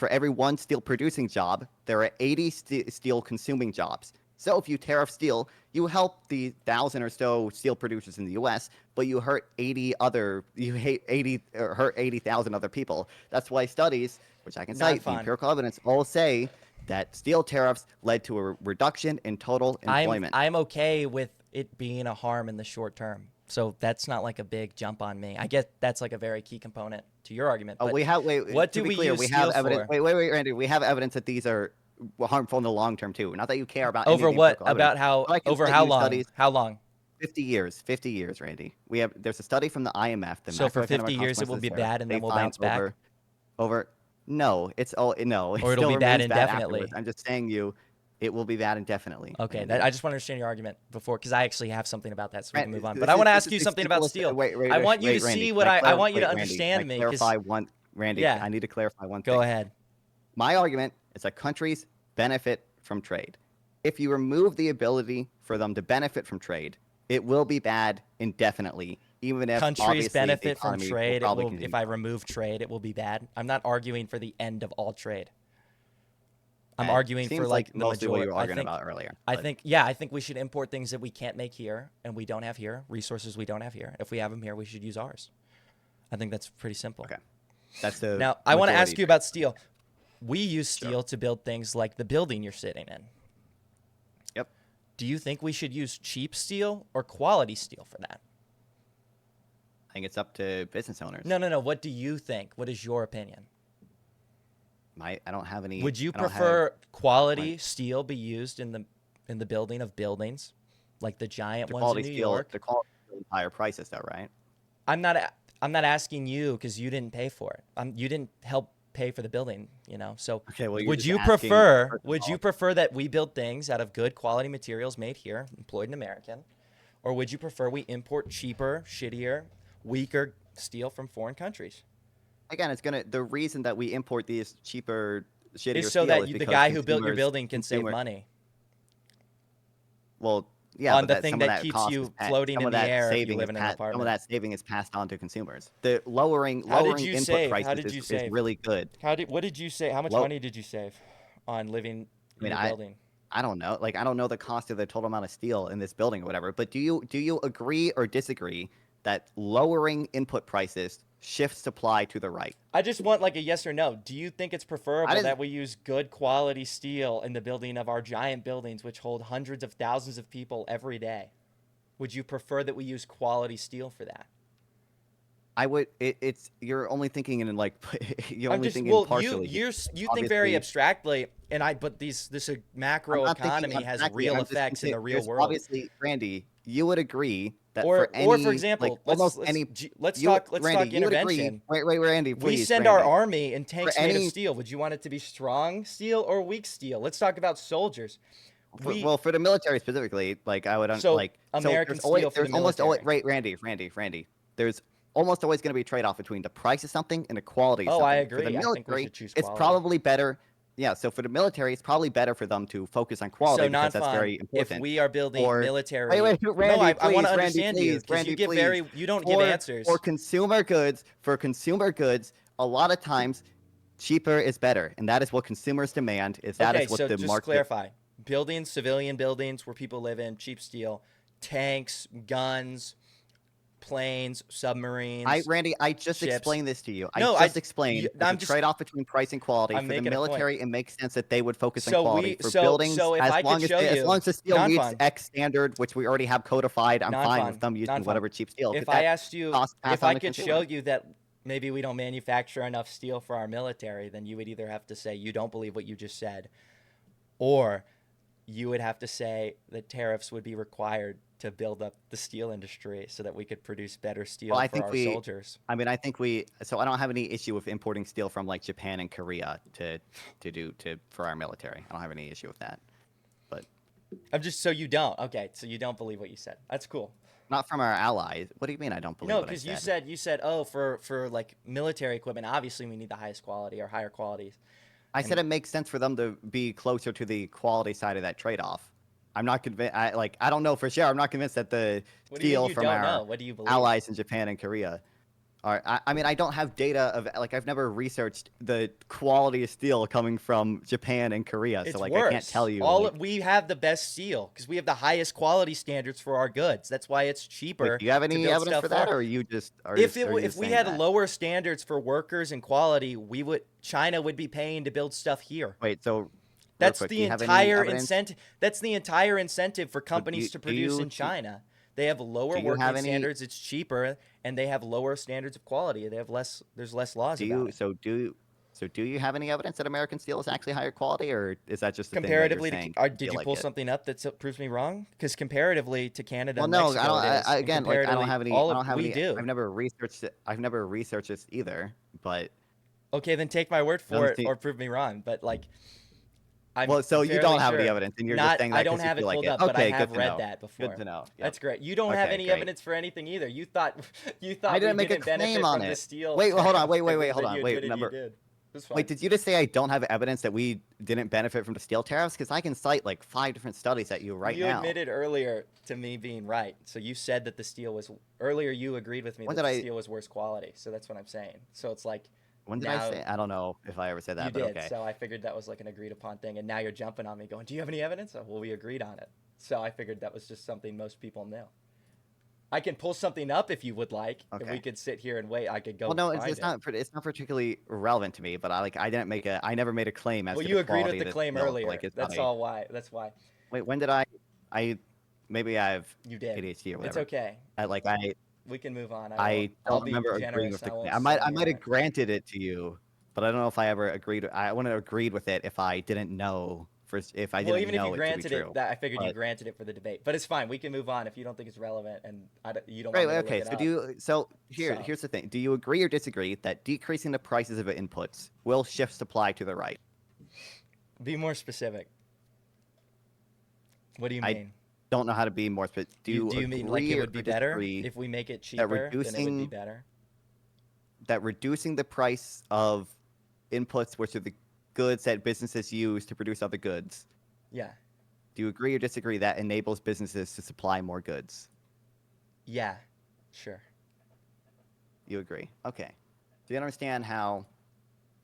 every one steel producing job, there are 80 steel consuming jobs. So if you tariff steel, you help the 1,000 or so steel producers in the U.S., but you hurt 80,000 other people. That's why studies, which I can Not cite, the fun. empirical evidence, all say that steel tariffs led to a reduction in total employment. I'm okay with it being a harm in the short term. So that's not like a big jump on me. I get that's like a very key component to your argument. But We have what to do be we clear, use we have steel evidence. for? Wait, Randy. We have evidence that these are harmful in the long term too. Not that you care about any Over of the what? empirical evidence. About how? But I can Over cite how you long? studies. How long? 50 years, Randy. There's a study from the IMF, the So for 50 macroeconomic years it will consequences be of tariffs. bad and They then we'll find bounce back, over no, it or it'll still be bad remains bad afterwards. indefinitely. I'm just saying it will be bad indefinitely, Okay, Randy. I just want to understand your argument before, because I actually have something about that, so we can move on. But This I is want to this ask is you the something about simplest. steel. I want you to Wait, Randy. see Can what I want you to wait, Randy? Can I understand me, because clarify one? Randy, yeah, I need to clarify one go thing. ahead. My argument is that countries benefit from trade. If you remove the ability for them to benefit from trade, it will be bad indefinitely, even if Countries obviously the benefit from economy will trade. It probably will, continue if to I grow. remove trade, it will be bad. I'm not arguing for the end of all trade. I'm That arguing for seems like like the mostly what you majority. were arguing about earlier. But Yeah, I think we should import things that we can't make here and we don't have here, resources we don't have here. If we have them here, we should use ours. I think that's pretty simple. okay, that's the Now, I want to majority ask you trade. about steel. We use Sure. steel to build things like the building you're sitting in. Yep. Do you think we should use cheap steel or quality steel for that? I think it's up to business owners. No. What do you think? What is your opinion? I don't have any. Would you I don't have. prefer quality Like, steel be used in the building of buildings, like the giant the ones in quality New steel, York? the quality steel is higher prices, though, right? I'm not I'm not asking you because you didn't pay for it. You didn't help pay for the building, you know. So Okay, well, you're would just you asking. prefer First of would you all, prefer that we build things out of good quality materials made here, employed in American, or would you prefer we import cheaper, shittier, weaker steel from foreign countries? again, the reason that we import these cheaper, Is shittier so steel that is the because guy who built your building can save consumer. money Well, yeah, on but the that thing some of that that keeps cost is you floating some in of the that air if you saving live in an some of apartment. that saving is passed on to consumers. The lowering How did you input save? How prices did you is save? really good. What did you say? How much Low, money did you save on living I in mean, your building? I don't know. Like I don't know the cost of the total amount of steel in this building or whatever. But do you agree or disagree that lowering input prices shifts supply to the right? I just want like a yes or no. Do you think it's I preferable didn't. that we use good quality steel in the building of our giant buildings, which hold hundreds of thousands of people every day? Would you prefer that we use quality steel for that? I would. It's you're only thinking in like you're I'm only just thinking well, partially here. you think very Obviously, abstractly, and but this I'm macro not thinking economy has abstractly. real I'm just effects in the real there's world. obviously Randy. You would agree that for Or for any like example, almost any you let's Randy, talk you would agree. intervention. Wait, Randy, We please, send our Randy. army in For tanks made of any steel. Would you want it to be strong steel or weak steel? Let's talk about soldiers. We for the military specifically, like I would so like so American steel for the there's almost always military. right, Randy. There's almost always going to be a trade-off between the price of something and the quality of Oh, I something. For the agree. I think we military, should choose it's quality. probably better. Yeah, so for the military, it's probably better for them to focus on So quality because that's non-fun. very If important. we are building For wait, military, no, Randy, I want to please, understand you because you give Randy, please. you don't give For answers. consumer goods, a lot of times cheaper is better, and that is what consumers demand. That Okay, is what so the just to market. clarify, buildings, civilian buildings where people live in, cheap steel, tanks, guns, planes, submarines, Randy, I just ships. explained this to you. I No, just explained there's I'm a just trade-off between price and quality. I'm For the making a point. military, it makes sense that they would focus on So quality. For buildings, so if I could show as long you as the steel meets non-fun, X standard, which we already have codified, I'm fine with non-fun, them using non-fun. whatever cheap steel. If Get I that asked you, cost passed if on I to could show consumer. you that maybe we don't manufacture enough steel for our military, then you would either have to say you don't believe what you just said, or you would have to say that tariffs would be required to build up the steel industry so that we could produce better Well, steel I for think our we. soldiers. I mean, I think we. So I don't have any issue with importing steel from like Japan and Korea to for our military. I don't have any issue with that. But I'm just so you don't. Okay, so you don't believe what you said. That's cool. not from our allies. What do you mean? I don't believe No, what I because you said? said oh for like military equipment, obviously we need the highest quality or higher qualities. I said And it makes sense for them to be closer to the quality side of that trade-off. I'm not convinced. I don't know for sure. I'm not convinced that the what do you mean steel you from don't our know? What do you believe? allies in Japan and Korea are. I mean, I don't have data of like I've never researched the quality of steel coming from Japan and Korea, so It's like I can't tell worse. you like. We have the best steel because we have the highest quality standards for our goods. That's why it's Wait, cheaper do you have to any build evidence stuff for that, for. or are you just are you If just we saying had that? lower standards for workers and quality, we would China would be paying to build stuff here. Wait, so real That's quick, do the you have any entire evidence? incentive. That's the entire incentive for So companies to produce in China. They have lower do you have working any? standards. It's cheaper, and they have lower standards of quality. They have less. There's less laws Do about you it. so do you have any evidence that American steel is actually higher quality, or is that just a thing that you're Comparatively saying? You did feel you like pull it? something up that proves me wrong? Because comparatively to Canada Well, and no, I Mexico, don't. it is, and Again, like I don't comparatively have any. all I of don't have we any. do. I've never researched it. I've never researched this either. But Okay, then take my word it for doesn't it seem. or prove me wrong. But like, I'm Well, so you fairly don't have any sure. evidence, and you're just Not, saying I that don't because you have feel it like pulled it. up, but I Okay, good have to read know. that Good before. to know. Yep. That's great. You don't have Okay, any great. evidence for anything either. You I thought we didn't make a didn't claim benefit on from the it. steel Wait, well, hold on. tariffs, Wait, and hold then on. you Wait, admitted you number. did. It's Wait, fine. did you just say I don't have evidence that we didn't benefit from the steel tariffs? Because I can cite like 5 different studies at you right You now. admitted earlier to me being right. So you said that the steel was earlier. You agreed with me When that did the I? steel was worse quality. So that's what I'm saying. So it's like When did I now say? I don't know if I ever said you that, but did. okay. So I figured that was like an agreed upon thing. And now you're jumping on me, going, "Do you have any evidence?" Oh, well, we agreed on it. So I figured that was just something most people knew. I can pull something up if you would like, and we Okay. could sit here and wait. I could Well, go no, find it. it's not particularly relevant to me, but I never made a claim as Well, to the you agreed with quality the of the claim steel. So like earlier. it's not That's a all why. That's why wait. When did I maybe I have you did. ADHD or It's whatever. okay. I We can move on. I I'll don't be remember agreeing generous. with And the I claim. won't say I you might have weren't. granted it to you, but I don't know if I ever agreed. I wouldn't have agreed with it if I didn't know if I Well, didn't even if you know it to be granted it, true. that I figured you But granted it for the debate. But it's fine. We can move on if you don't think it's relevant, and you don't want right, me to look okay. it So up. So here's the thing. Do you agree or disagree that decreasing the prices of inputs will shift supply to the right? be more specific. What do you I mean? don't know how to be more specific. Do You you do you mean like it agree would be or better disagree if we make it that cheaper? Then it would be better. reducing the price of inputs, which are the goods that businesses use to produce other goods, Yeah. do you agree or disagree that enables businesses to supply more goods? Yeah. Sure. You agree. Okay. Do you understand how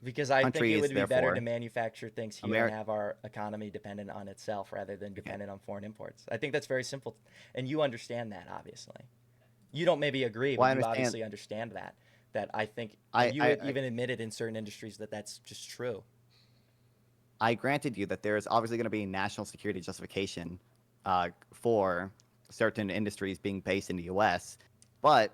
Because I think it countries, would be better to therefore, manufacture things here and America? have our economy dependent on itself rather than Okay. dependent on foreign imports. I think that's very simple, and you understand that obviously. You don't maybe agree, Well, but I you understand. obviously understand that. That I think, and I, you I, had even admitted in certain industries that that's just true. I granted you that there is obviously going to be national security justification for certain industries being based in the U.S., but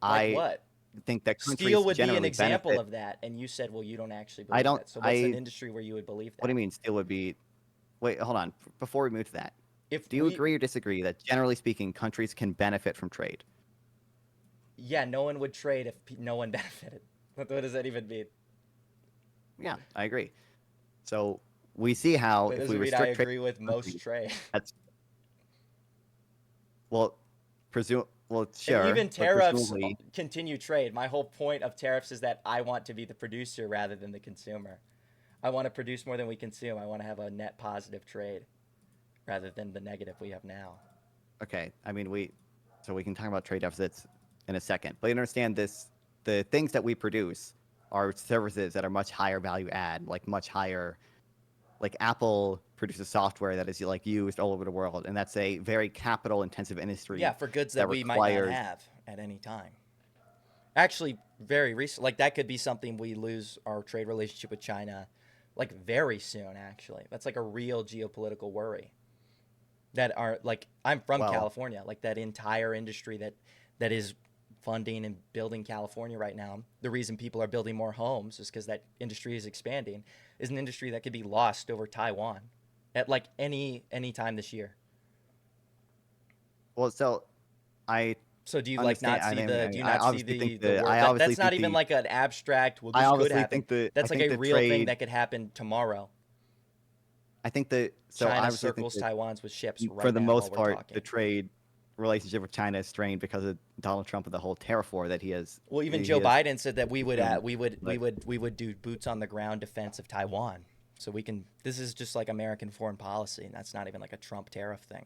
Like I what? think that Steel countries would be an generally example benefit. of that, and you said, well, you don't actually I believe don't. that. So what's an I. industry where you would believe What do that? you mean? Still would be. Wait, hold on. Before we move to that, If do you we, agree or disagree that generally speaking, countries can benefit from trade? yeah, no one would trade if no one benefited. What does that even mean? Yeah, I agree. So we see how That if we doesn't mean I restrict trade agree with to most countries, trade. that's well, And sure, even but tariffs presumably, continue trade. My whole point of tariffs is that I want to be the producer rather than the consumer. I want to produce more than we consume. I want to have a net positive trade rather than the negative we have now. okay. I mean, so we can talk about trade deficits in a second, but you understand this: the things that we produce are services that are much higher value add, like much higher. Like Apple produces software that is like used all over the world, and that's a very capital intensive Yeah, industry for goods that that we might not requires. have at any time. Actually, very recent, like that could be something we lose our trade relationship with China, like very soon. Actually, that's like a real geopolitical worry. That are like I'm from Well, California, like that entire industry that is funding and building California right now. The reason people are building more homes is because that industry is expanding. Is an industry that could be lost over Taiwan at like any time this year. Well, so I So do you like understand. not I see think the do you I not see obviously think the work I that obviously that's not think even the like an abstract, well I this could obviously happen. think the I That's like think a the real thing trade. that could happen tomorrow. I think that so I China obviously think circles that Taiwan's with ships for right the now while most we're part, the talking. trade relationship with China is strained because of Donald Trump and the whole tariff war that Well, even he Joe has Biden said that consumed. But we would do boots on the ground defense of Taiwan. So we can. This is just like American foreign policy, and that's not even like a Trump tariff thing.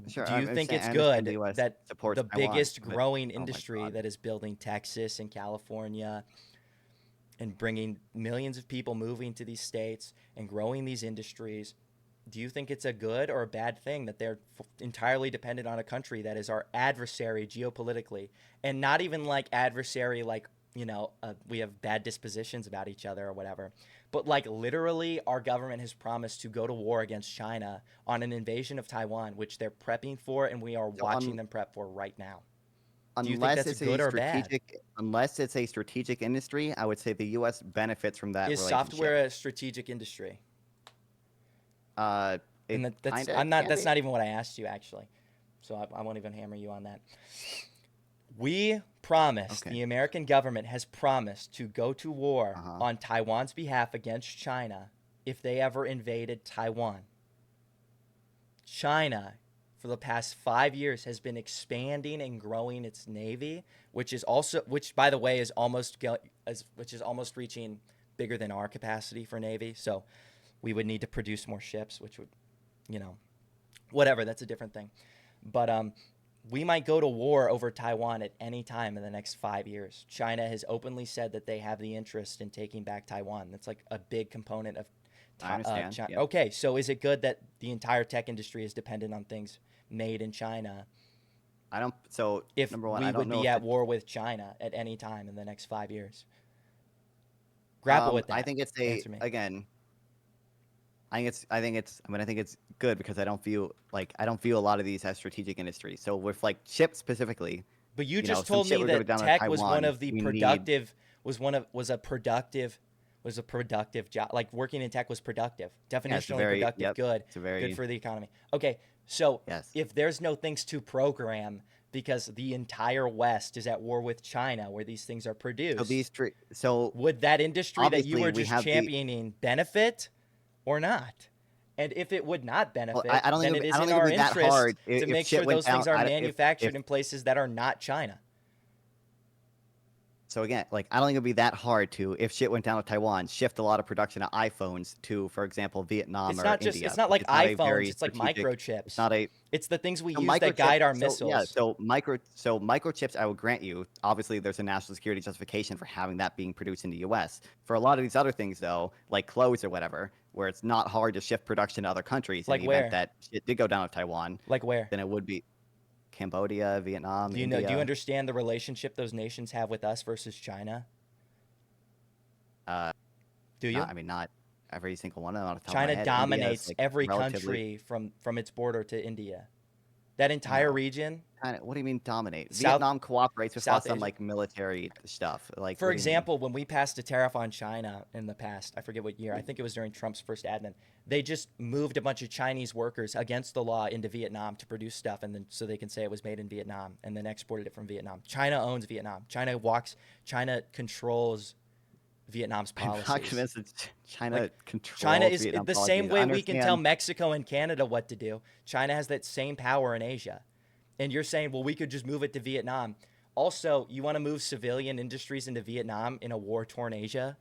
sure, Do you think it's I understand the good U.S. that supports the Taiwan, biggest but growing oh my industry God, that is building Texas and California and bringing millions of people moving to these states and growing these industries, do you think it's a good or a bad thing that they're entirely dependent on a country that is our adversary geopolitically, and not even like adversary like, we have bad dispositions about each other or whatever, but like literally our government has promised to go to war against China on an invasion of Taiwan, which they're prepping for and we are so watching them prep for right now. Do you think unless that's it's a good or bad? strategic industry, I would say the U.S. benefits from that Is relationship. software a strategic industry? It And that's kind of I'm not can that's be. not even what I asked you actually. So I won't even hammer you on that. We promised, Okay. the American government has promised to go to war Uh-huh. on Taiwan's behalf against China if they ever invaded Taiwan. China, for the past 5 years, has been expanding and growing its navy, which by the way which is almost reaching bigger than our capacity for navy. So we would need to produce more ships, which would, you know, whatever. That's a different thing. But we might go to war over Taiwan at any time in the next 5 years. China has openly said that they have the interest in taking back Taiwan. That's like a big component of I understand. China. Yep. Okay, so is it good that the entire tech industry is dependent on things made in China I don't. So if number one, we I don't would know be if at it. war with China at any time in the next 5 years? Grapple with I that. think it's a Answer me. again. I think it's good because I don't view a lot of these as strategic industries. So with like chips specifically, But you just some told shit me would go that down to tech was one Taiwan. of the We need. productive was a productive job. Like working in tech was productive. Yeah, it's a Definitionally very. productive, Yep. good, It's a good very. for the economy. Okay, so Yes. if there's no things to program because the entire West is at war with China where these things are So produced, these. So would that industry that you obviously were we just have the. championing benefit or not? And if it would not Well, benefit, I don't think then it I is don't in think it'd our be that interest hard to if make shit sure went those down. things are If manufactured in places that are not China. So again, like I don't think it'd be that hard to, if shit went down to Taiwan, shift a lot of production of iPhones to, for example, Vietnam or It's India. not like It's not a iPhones, very it's like strategic. It's microchips. not a It's the things we so use that microchip. guide our So yeah, missiles. so microchips. I will grant you. Obviously, there's a national security justification for having that being produced in the U.S. For a lot of these other things, though, like clothes or whatever, where it's not hard to shift production to other countries in Like the event where? that shit did go down to Taiwan, Like where? then it would be Cambodia, Vietnam, Do you India. understand the relationship those nations have with us versus China? Uh, Do you? not I mean not every single one of them off the top of my China head. India is dominates like every relatively country from its border to India. That entire no. region, Kinda, what do you mean dominate? South Vietnam cooperates with us South on Asia. like military stuff. Like, For what do you mean? example, when we passed a tariff on China in the past, I forget what year, I think it was during Trump's first admin, they just moved a bunch of Chinese workers against the law into Vietnam to produce stuff, and then so they can say it was made in Vietnam, and then exported it from Vietnam. China owns Vietnam. China controls Vietnam's I'm not policies. convinced that China Like China controls is Vietnam the same policies. I way we can tell understand. Mexico and Canada what to do. China has that same power in Asia. And you're saying, well, we could just move it to Vietnam. Also, you want to move civilian industries into Vietnam in a war torn Asia?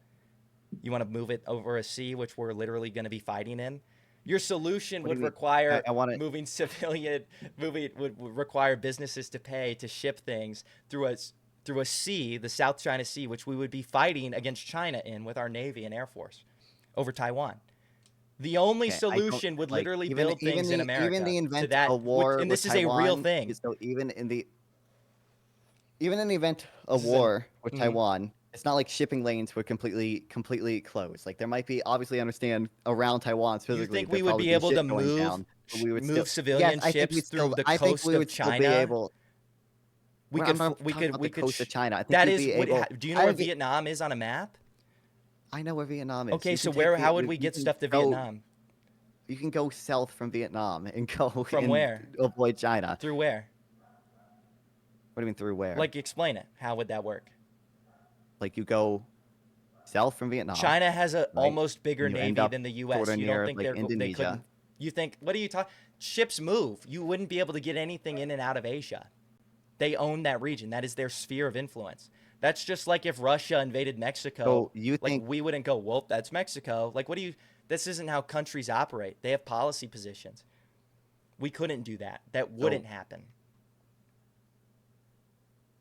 You want to move it over a sea, which we're literally going to be fighting in? Your solution What do would you mean? require I want to. moving civilian, moving would require businesses to pay to ship things through a sea, the South China Sea, which we would be fighting against China in with our Navy and Air Force over Taiwan. The only Okay, I don't solution would like literally build things in even America the to event that, a war and with this is a real Taiwan. thing. So even in the event of This is an war with mhm. Taiwan, it's not like shipping lanes would completely close. Like there might be obviously understand around Taiwan You physically think there'd we would probably be be able to shit going down, but we would still. move Yes, civilian ships through the I think coast we of would still be China? able. We I'm could not talking about the we could coast of China. I think that we'd is be what able. do you know I where think it, Vietnam is on a map? I know where Vietnam is. Okay, You so can take where the how would we you get can stuff to go Vietnam? You can go south from Vietnam and go From and where? avoid China. Through where? What do you mean through where? Like, explain it. How would that work? Like you go south from Vietnam, China has a right? almost bigger And you end navy up than the sort U.S. of You don't near think like they Indonesia. couldn't? You think, what are you talking? Ships move. You wouldn't be able to get anything in and out of Asia. They own that region. That is their sphere of influence. That's just like if Russia invaded Mexico. So you Like, think we wouldn't go, well, that's Mexico. Like, what do you? This isn't how countries operate. They have policy positions. We couldn't do that. That so? wouldn't happen.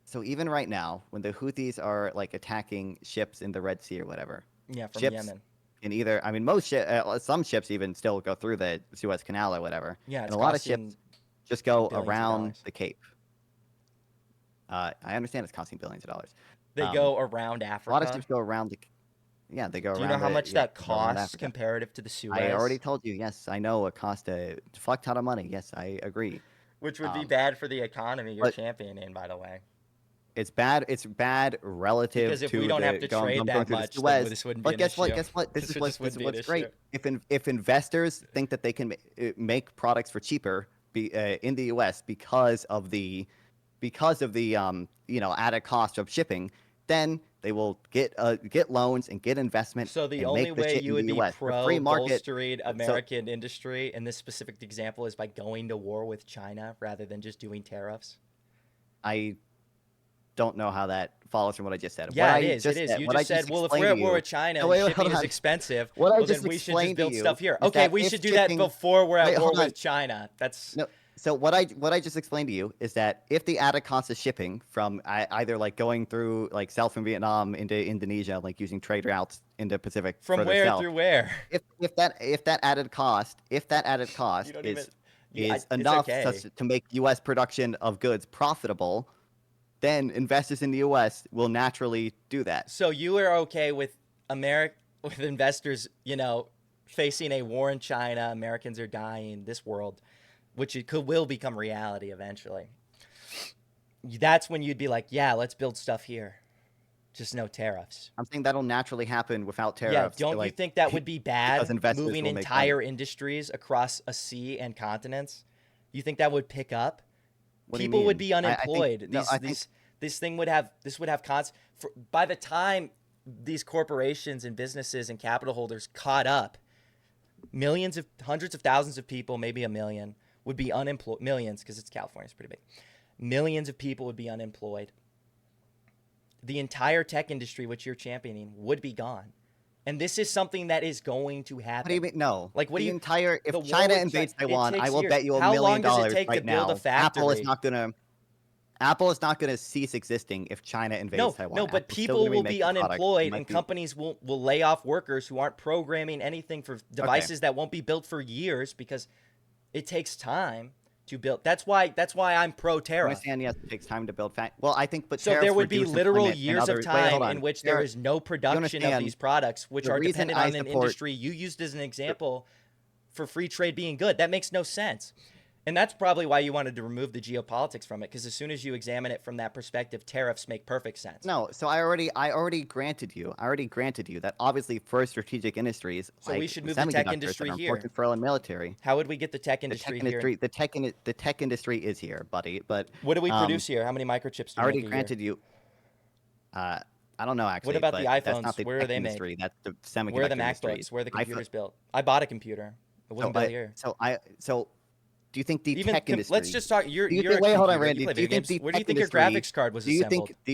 So even right now, when the Houthis are like attacking ships in the Red Sea or whatever, Yeah, from ships Yemen. in either, I mean, some ships even still go through the Suez Canal or whatever, Yeah, and it's a lot of costing ships just go billions of around dollars. the Cape. I understand it's costing billions of dollars. They Um, go around a lot of Africa. ships go around the, yeah, they go Do you know around how the, much yeah, that they go around costs Africa. comparative to the I already Suez? told you, yes, I know it cost a fuck ton of money. Yes, I agree. Which would be Um, bad for the economy you're but championing, by the way. it's bad. It's bad Because relative if we to don't have the to going, trade them going that through the much, then Suez. this wouldn't be But an guess what? issue. Guess what? This just This wouldn't is be an what's issue. great. If investors think that they can make products for cheaper in the U.S. because of the added cost of shipping, then they will get loans and get investment So the and only make the way shit you in the would be U.S. The free pro market. bolstering So American industry in this specific example is by going to war with China rather than just doing tariffs? I don't know how that follows from what I just said. What Yeah, it I is. It just is. said, You what I just just said, well, if we're explained to at war you. with China No, and wait, shipping hold is on. expensive, What I well, then just we should just explained to build you stuff here. is Okay, that we if should do that shipping, before we're at wait, war hold on. with China. That's No. So what I just explained to you is that if the added cost of shipping from either like going through like south from Vietnam into Indonesia, like using trade routes into Pacific from further where south, through where? if that added cost You don't even. is It's enough okay. to make U.S. production of goods profitable, then investors in the U.S. will naturally do that. So you are okay with with investors, facing a war in China, Americans are dying, this world, which will become reality eventually. That's when you'd be like, yeah, let's build stuff here. Just no tariffs. I'm saying that'll naturally happen without Yeah, tariffs, don't you like think that would be because bad investors moving will make money. entire industries across a sea and continents? You think that would pick up? What do you People would mean? be I think unemployed. no. I think This thing would have by the time these corporations and businesses and capital holders caught up, hundreds of thousands of people, maybe a million, would be unemployed. Millions, because it's California, it's pretty big. Millions of people would be unemployed. The entire tech industry, which you're championing, would be gone. And this is something that is going to What do you happen. mean? No. Like, what do The you? entire The if war China with China, invades it Taiwan, I takes will years. bet you How $1 million long does it take to right build a now. Apple is factory? not gonna. Apple is not gonna cease existing if China invades No, Taiwan. no, but Apple's still gonna people be will be making products. It unemployed might and be. companies will lay off workers who aren't programming anything for Okay. devices that won't be built for years because it takes time to build. That's why I'm pro I tariff. understand. Yes, it takes time to build. Well, I think, but So there tariffs would be reduce literal employment in years of other. Wait, hold time in on. which there There, is no you production of these understand products, which the are reason dependent I on an support. industry you used as an example for free trade being good. That makes no sense. And that's probably why you wanted to remove the geopolitics from it, because as soon as you examine it from that perspective, tariffs make perfect sense. No, so I already granted you. I already granted you that obviously for strategic industries So we like should move the tech semiconductors that industry are here. important for our military, How would we get the tech the tech industry here? industry, the tech industry is here, buddy. But What do we um, produce here? How many microchips do I we already make a year? granted you. I don't know What actually, about the but that's not iPhones? the Where are tech they made? industry. That's the Where are the semiconductor industry. MacBooks? Where are the iPhone. computers built? I bought a computer. It So wasn't built here. do you think the Even tech let's industry? just talk. You're Do you you're think? a Wait, hold on, computer. You Randy. play Do you video think games. the Where do you tech think your industry? graphics card was Do you think? assembled? Do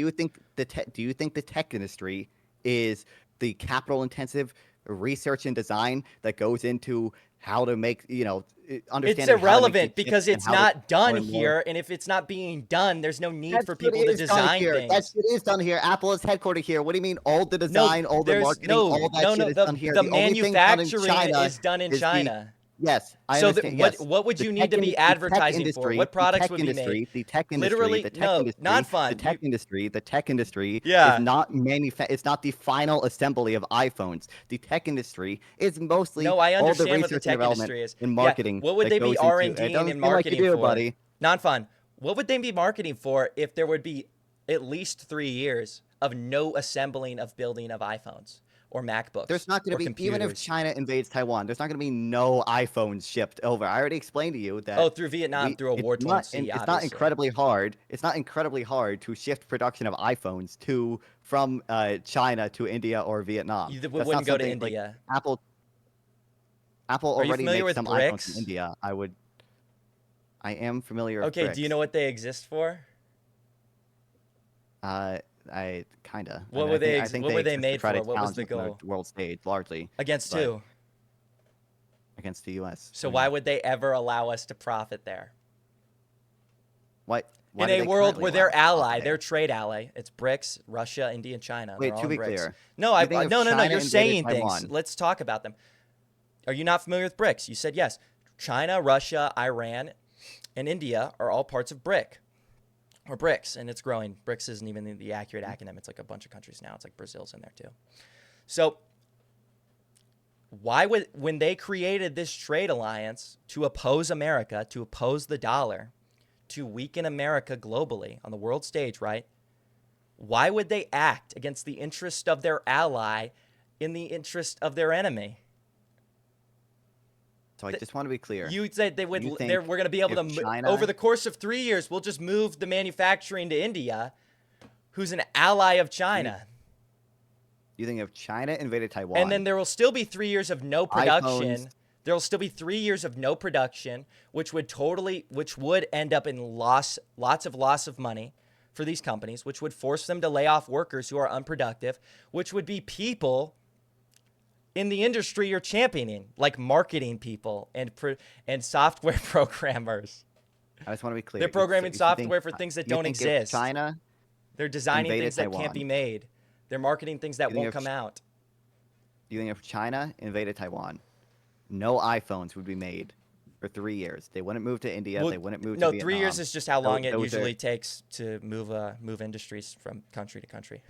you think the tech industry is the capital intensive research and design that goes into how to make It's understanding how to make the irrelevant chips because and it's how to not done more and more. here, and if it's not being done, there's no need That for shit people to is done design here. That things. shit is done here. Apple is headquartered here. What do you mean? All the No, design, all the there's marketing, all that shit no. is done here. The The only thing done in manufacturing China is done in is the. China. Yes, I So understand. Yes, what would you need to be the tech advertising for? industry, What products would be made? Literally, the tech no, not industry, fun. the tech industry is Yeah. not It's not the final assembly of iPhones. The tech industry is mostly No, I all the understand what the research and tech development industry is. and Yeah, marketing what would that they be goes into. It R&Ding doesn't and seem like you marketing do, for? buddy. Not fun. What would they be marketing for if there would be at least 3 years of no assembling of building of iPhones? or There's MacBooks not going or to be, even if computers. China invades Taiwan, there's not going to be no iPhones shipped over. I already explained to you Oh, that through Vietnam, through a it's war-torn not sea, it's not obviously. incredibly hard. It's not incredibly hard to shift production of iPhones from China to India or Vietnam. We That's not wouldn't go to something like India. Apple. Apple Are you already familiar makes with some iPhones in BRICS? India. I am familiar with Okay, do you know BRICS. what they exist for? Uh, I kinda. I What mean, were they I think what they were they exist to made try to for? What was challenge the us on goal? the world stage, largely, Against but who? against the U.S. So why would they ever allow us to profit there? Why? Why In do a they world currently where allow their us to profit ally, their there? trade ally, it's BRICS, Russia, India, and China. They're Wait, all to in be BRICS. clear, No, you think if no. China You're invaded saying things. Taiwan, Let's talk about them. Are you not familiar with BRICS? You said yes. China, Russia, Iran, and India are all parts of BRIC or BRICS, and it's growing. BRICS isn't even the accurate acronym. It's like a bunch of countries now. It's like Brazil's in there too. So why would, when they created this trade alliance to oppose America, to oppose the dollar, to weaken America globally on the world stage, right? Why would they act against the interest of their ally in the interest of their enemy? so I just want to be clear. You said they would. You think We're going to be able if to over China, the course of 3 years, we'll just move the manufacturing to India, who's an ally of you, China. you think if China invaded And then Taiwan, there will still be 3 years of no iPhones, production. There will still be 3 years of no production, which would end up in lots of loss of money for these companies, which would force them to lay off workers who are unproductive, which would be people in the industry you're championing, like marketing people and software programmers. I just want to be clear. They're programming You think software for things that you don't think if exist. China They're designing invaded things that can't Taiwan, be made. They're marketing things that you think won't if come out. you think if China invaded Taiwan, no iPhones would be made for 3 years. They wouldn't move to India. Well, They wouldn't move to no, 3 years Vietnam. is just how long it Those are usually takes to move industries from country to country.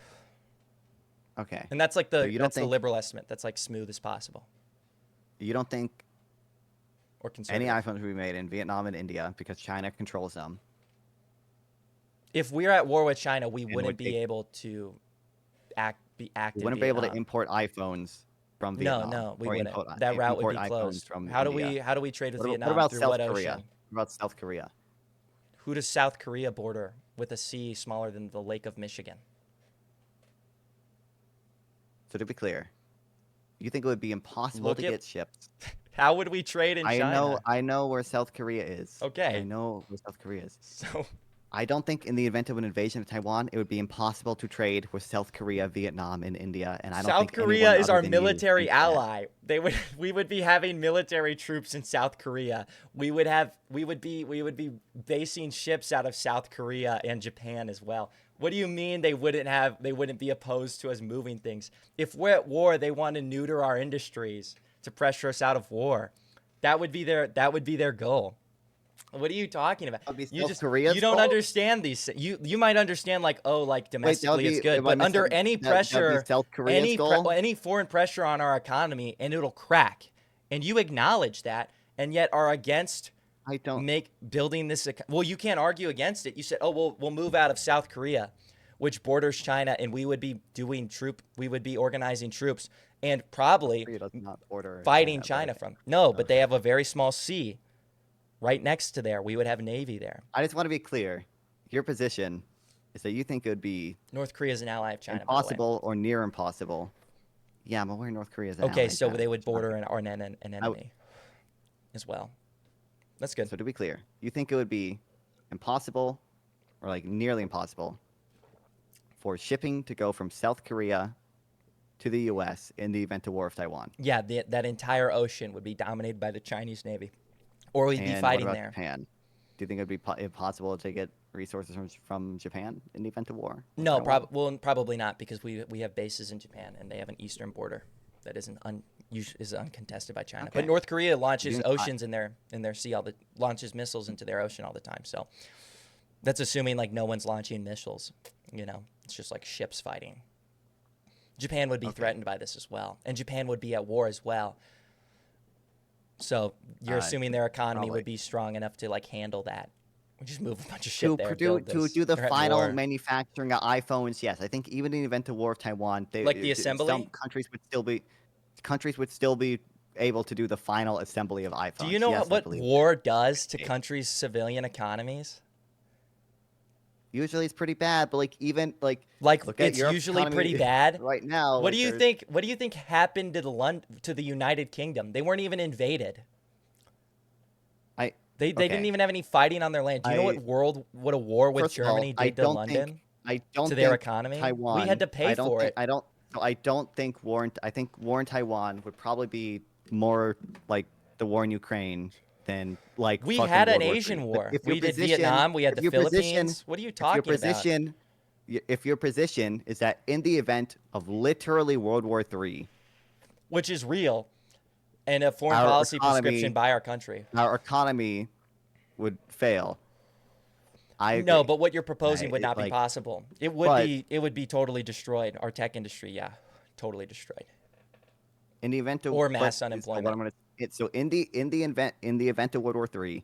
okay. And that's like So you don't the think liberal estimate. That's like smooth as possible or any conservative. iPhones would be made in Vietnam and India because China controls them If we're at war with China, we and wouldn't would be take. able to act We in wouldn't be able to Vietnam. import iPhones from No, Vietnam no, we or wouldn't. import That route would import be iPhones closed. from How do India. we trade with What Vietnam about through South what Korea? ocean? What about South Korea? Who does South Korea border with a sea smaller than the Lake of Michigan? So to be clear, you think it would be impossible Look to at get ships? how would we trade in China? I know where South Korea is. I Okay. know where South Korea is. So I don't think in the event of an invasion of Taiwan, it would be impossible to trade with South Korea, Vietnam, and India. And I don't South think Korea anyone is other our than you military thinks that. ally. We would be having military troops in South Korea. We would be basing ships out of South Korea and Japan as well. What do you mean they wouldn't be opposed to us moving things? If we're at war, they want to neuter our industries to pressure us out of war. That would be their goal. What are you talking about? That would be You South just you Korea's don't goal? understand these. You might understand like, oh, like Wait, that would domestically it's be, good, am I but under missing, any that'd be pressure, South Korea's goal? any foreign pressure on our economy, and it'll crack. And you acknowledge that, and yet are against I don't. building this. Well, you can't argue against it. You said, oh, we'll move out of South Korea, which borders China, and we would be organizing troops and probably Korea does not border fighting China, but China okay. from. No, So, but they have a very small sea right next to there. We would have Navy there. I just want to be clear. Your position is that you think it would be North Korea is an ally of China, by the way. impossible or near impossible. Yeah, but where North Korea is an Okay, ally, so China, they would it's not border good. an enemy as well. That's good. So to be clear, you think it would be impossible or like nearly impossible for shipping to go from South Korea to the U.S. in the event of war of Taiwan? Yeah, that entire ocean would be dominated by the Chinese Navy, or we'd be And what fighting about there. Japan? Do you think it would be impossible to get resources from Japan in the event of war? with No, Taiwan? probably not, because we have bases in Japan and they have an eastern border that is uncontested by China. But Okay. North Korea launches think oceans in their sea launches missiles into their ocean all the time. So that's assuming like no one's launching missiles. It's just like ships fighting. Japan would be threatened by this as well, and Japan would be at war as well. So you're assuming their economy probably. would be strong enough to like handle that We just move a bunch of To shit there, produce build to this. do the They're at final war. manufacturing of iPhones, yes, I think even in the event of war of Taiwan, Like the some assembly. countries would still be able to do the final assembly of Do you iPhones. know Yes, I what believe war does to it. countries' civilian economies? Usually it's pretty bad, but like even like Like look at it's Europe's usually pretty economy bad. right now. What do Like you there's think? What do you think happened to the United Kingdom? They weren't even invaded. I They didn't okay. even have any fighting on their land. Do you know I what a war with First of all, Germany did to London, I to don't their think economy? We had Taiwan. to pay for it. I don't. So I don't think war. I think war in Taiwan would probably be more like the war in Ukraine than like We fucking had an World War Asian Three. But war. We did Vietnam. We had the Philippines. What are you if your talking about? position, if your position is that in the event of literally World War Three, Which is real, and a foreign our policy prescription economy, by our country. our economy would fail. I No, agree. but what you're proposing would It, not be like, possible. It would but be. It would be totally destroyed. Our tech industry, yeah, totally destroyed. in the event of Or but mass so what unemployment. I'm gonna so in the event of World War Three,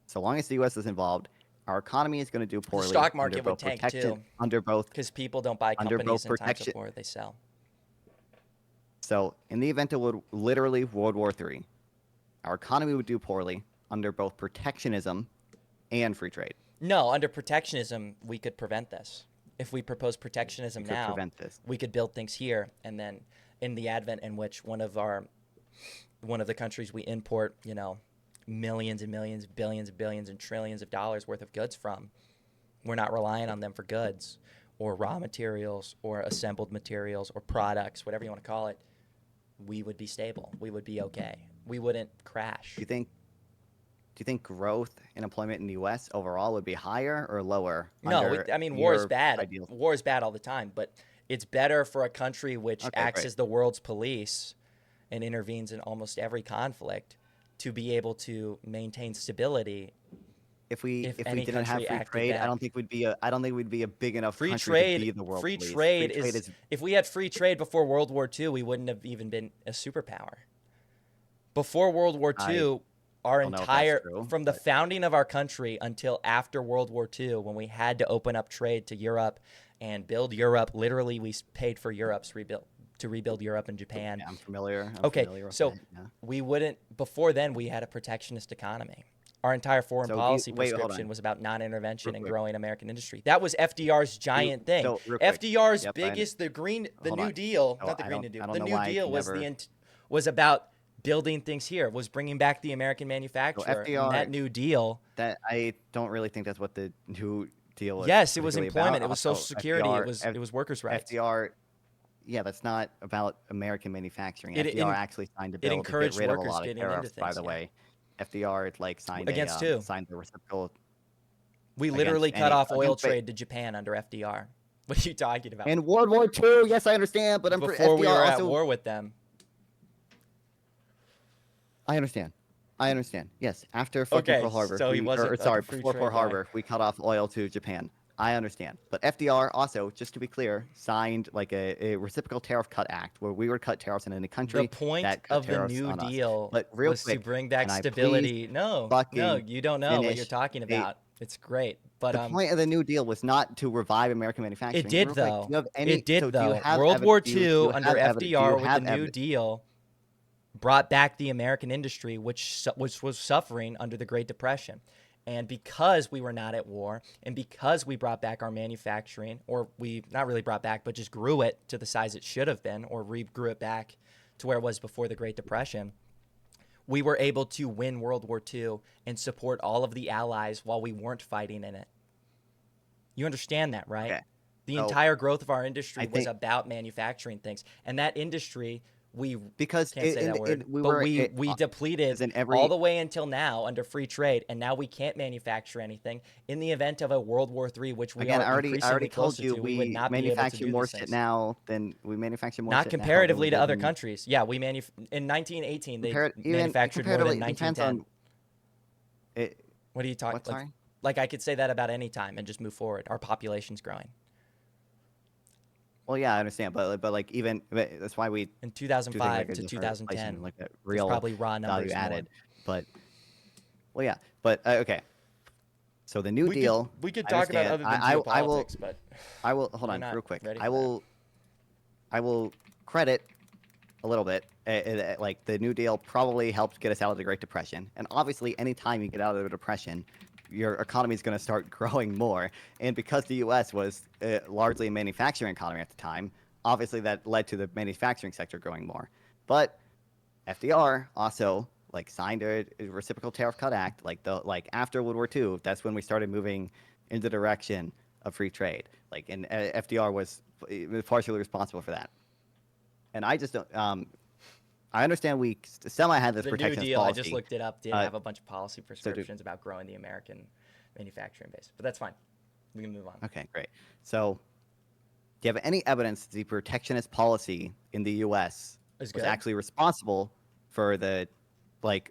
so long as the U.S. is involved, our economy is going to do The poorly stock market would tank too, because people don't buy under companies both in times of protection. war. They sell. So in the event of literally World War Three, our economy would do poorly under both protectionism and free trade. No, under protectionism, we could prevent this. If we propose We protectionism could now, prevent this. we could build things here, and then in the advent in which one of the countries we import, millions and millions, billions and trillions of dollars worth of goods from, we're not relying on them for goods or raw materials or assembled materials or products, whatever you want to call it. We would be stable. We would be okay. We wouldn't crash. Do you think growth and employment in the U.S. overall would be higher or lower? No, Under I mean, war is your bad. ideals? War is bad all the time, but it's better for a country which Okay, acts great. as the world's police and intervenes in almost every conflict to be able to maintain stability. If If we any didn't have country free acted trade, bad, I don't think we'd be a big enough free country to trade, be the world free police. Free trade trade is. is If we had free trade before World War II, we wouldn't have even been a superpower. Before World War I II, our don't know if that's entire true, from the but founding of our country until after World War II, when we had to open up trade to Europe and build Europe, literally we paid for Europe's rebuild Europe and Japan. yeah, I'm Okay, familiar with so it. Yeah. we wouldn't before then we had a protectionist economy. Our entire foreign policy Wait, hold prescription on, was about real non-intervention and quick. growing American industry. That was FDR's giant thing. Real quick. FDR's Yep. biggest, the Hold New on. Deal, So not the Green New Deal. I don't The know New why I Deal can never. was about building things here, was bringing back the American So manufacturer. And FDR, that New Deal, that I don't really think that's what the New Deal was yes, it was particularly employment, about. it was social Also, security, it was workers' rights. FDR, yeah, that's not about American manufacturing. It FDR actually signed a it bill to get encouraged rid of a workers lot of getting into tariffs. By things. the Yeah, way, FDR like against who? signed the reciprocal We against literally cut any off oil against trade to Japan under FDR. What are you talking about? in World War II. Yes, I understand, but Before we FDR were at also. war with them. I understand. I understand. Yes, after fucking Okay, Pearl Harbor, so he wasn't like a free before Pearl trade guy. Harbor, we cut off oil to Japan. I understand, but FDR also, just to be clear, signed like a reciprocal tariff cut act where we would cut tariffs on any The country point that cut of the tariffs New on us. Deal But real was to quick, bring can back I please stability. No, fucking you don't know what you're finish? talking about. It's great, but The point of the New Deal was not to revive American it manufacturing. did Real quick, do though. you have It any? did So do you though. have World War evidence? II under Do you FDR with the have New evidence? Deal brought back the American industry, which was suffering under the Great Depression. And because we were not at war, and because we brought back our manufacturing, or we not really brought back, but just grew it to the size it should have been, or regrew it back to where it was before the Great Depression, we were able to win World War II and support all of the allies while we weren't fighting in it. You understand that, right? Okay. The So entire growth of our I industry was think about manufacturing things. And that industry, we because can't say that word, we but were we depleted as in all every the way until now under free trade, and now we can't manufacture anything. In the event of a World War III, which we again. are I already increasingly told closer you to, we would we not be able to manufacture do more these shit things. now than we manufacture more Not shit now than we comparatively to did other in countries. Yeah, in 1918 they even manufactured more than comparatively. It depends 1910. on it. What are you talking What? Sorry. like I could say that about any time and just move forward. Our population's growing. Well, yeah, I understand, but like even that's why we In do things 2005 like to adjustment inflation 2010, like a there's real probably raw value numbers more. added. But well, yeah, but okay. So the New We could Deal, we could I talk about understand. other than I will geopolitics, but hold we're on not real quick. ready I for that. will credit a little bit. Like the New Deal probably helped get us out of the Great Depression, and obviously, anytime you get out of the Depression, your economy is going to start growing more. And because the U.S. was largely a manufacturing economy at the time, obviously that led to the manufacturing sector growing more. But FDR also like signed a reciprocal tariff cut act like after World War II. That's when we started moving in the direction of free trade. Like and FDR was partially responsible for that. And I just don't. I understand we semi had this The New protectionist Deal, I just policy. looked it up, did Uh, have a bunch of policy so do, prescriptions about growing the American manufacturing base. But that's fine. We can move on. okay, great. So do you have any evidence that the protectionist policy in the U.S. Is was good. actually responsible for the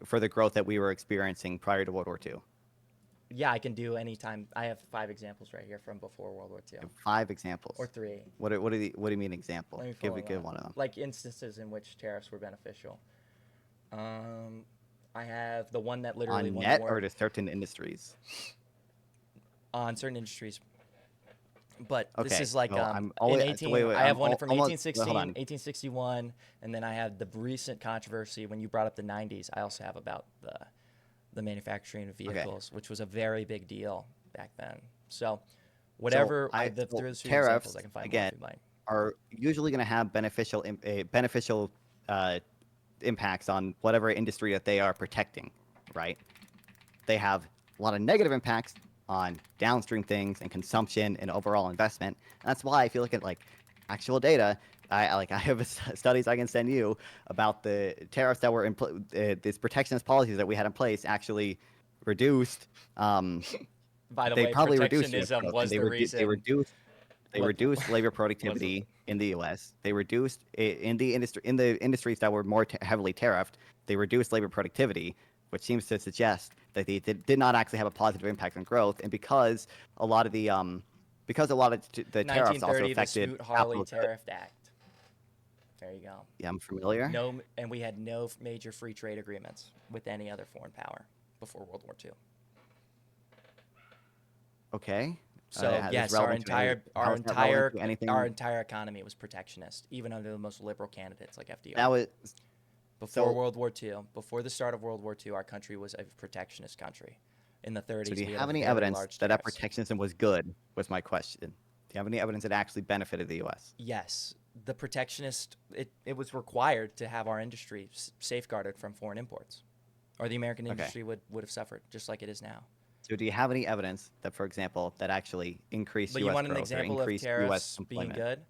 for the growth that we were experiencing prior to World War II? Yeah, I can do anytime. I have 5 examples right here from before World War II, 5 examples. or 3. What do you mean example? Let me pull Give them one up. of them. Like instances in which tariffs were beneficial. I have the one that literally On won the net or war to certain industries? on certain industries. But this Okay. is like So I'm in always so 18. wait. I have I'm one from almost hold 1816, on. 1861, and then I have the recent controversy when you brought up the 90s. I also have about the manufacturing of Okay. vehicles, which was a very big deal back then. So, So whatever so through the examples, tariffs I can find more if again you'd like. are usually going to have beneficial uh, impacts on whatever industry that they are protecting, right? They have a lot of negative impacts on downstream things and consumption and overall investment. And that's why I feel like actual data. I have studies I can send you about the tariffs that were in these protectionist policies that we had in place actually reduced. By the They way, probably reduced US protectionism growth, and was the they reason. reduced What labor was the, productivity in the U.S. They reduced in the industries that were more heavily tariffed. They reduced labor productivity, which seems to suggest that they did not actually have a positive impact on growth. And because a lot of the tariffs also 1930, the affected Smoot-Hawley capital goods. Tariff Act. There you go. Yeah, I'm familiar. No, and we had no major free trade agreements with any other foreign power before World War II. Okay. So This is yes, relevant to any, how is that relevant to our anything? entire economy was protectionist, even under the most liberal candidates like FDR. That was Before so. World War II, before the start of World War II, our country was a protectionist country. In the So do 30s, you we had a have any very evidence large that that tariffs. protectionism was good? Was my question. Do you have any evidence that actually benefited the U.S.? Yes, the protectionist, it was required to have our industry safeguarded from foreign imports, or the American Okay. industry would have suffered, just like it is now. So do you have any evidence that, for example, that actually increased But you U.S. want an growth or example of increased U.S. tariffs being employment? good?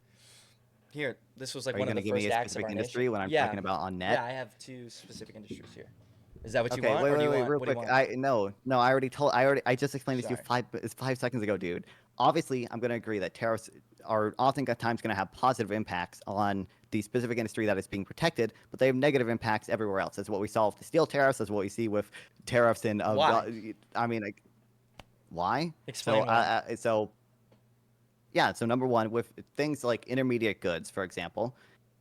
Here, this was like Are you one of going the to give me first a acts of specific our nation. industry when I'm Yeah, talking about on net? yeah, I have 2 specific industries here. Is that what you Okay, want, or do you wait, want, real what do you quick. want? I just explained this to you Sorry. 5 seconds ago, dude. Obviously, I'm going to agree that tariffs are often at times going to have positive impacts on the specific industry that is being protected, but they have negative impacts everywhere else. That's what we saw with the steel tariffs. That's what we see with tariffs in. Why? I mean, like, why? So, Explain why. yeah. So number one, with things like intermediate goods, for example,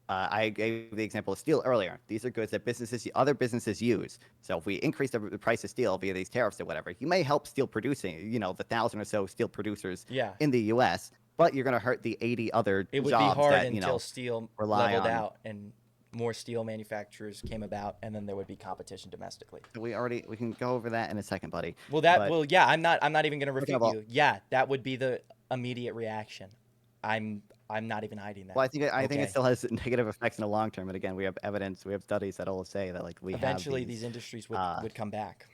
I gave the example of steel earlier. These are goods that other businesses use. So if we increase the price of steel via these tariffs or whatever, you may help steel producing, the 1,000 or so steel producers Yeah, in the U.S., but you're going to hurt the 80 other it would be jobs hard that, until steel rely leveled on. out and more steel manufacturers came about, and then there would be competition domestically. We can go over that in a second, buddy. Well, yeah, I'm not even going to Talking refute about, you. Yeah, that would be the immediate reaction. I'm I'm not even hiding well, that. I think it Okay. still has negative effects in the long term. And again, we have evidence, we have studies that all say that like Eventually, these industries would uh, would come back.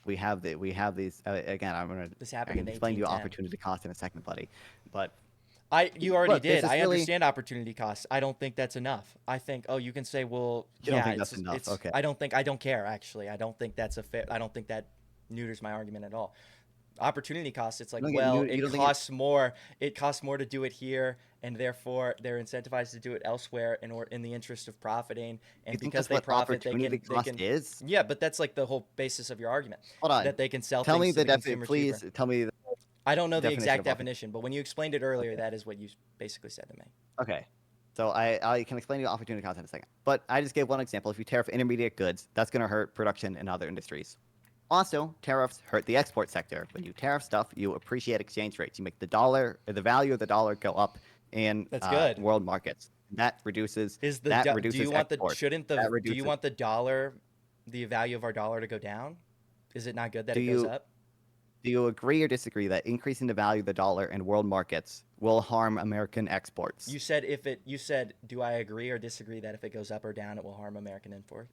we have these again. This I happened can in explain to you 1810. opportunity cost in a second, buddy. But You already look, this did. is I really. understand opportunity costs. I don't think that's enough. I think, oh, you can say, well, You don't yeah, think that's enough? Okay. I don't care actually. I don't think that's a fair. I don't think that neuters my argument at all. Opportunity costs. It's like, well, You it don't think it. costs more. It costs more to do it here, and therefore they're incentivized to do it elsewhere in the interest of profiting. You And think because that's they what profit, opportunity they cost can. is? Yeah, but that's like the whole basis of your argument, Hold on. that they can sell Tell things me to the the consumer cheaper. Please tell me the I don't know the definition exact of opportunity. definition, but when you explained it earlier, Okay. that is what you basically said to me. Okay. So I can explain to you opportunity cost in a second. But I just gave one example. If you tariff intermediate goods, that's going to hurt production in other industries. Also, tariffs hurt the export sector. When you tariff stuff, you appreciate exchange rates. You make the dollar, the value of the dollar, go up in That's good. world markets. That reduces Do you want the exports. shouldn't the That do you reduces. want the dollar, the value of our dollar to go down? Is it not good that Do it goes you up? do you agree or disagree that increasing the value of the dollar in world markets will harm American exports? You said do I agree or disagree that if it goes up or down it will harm American imports?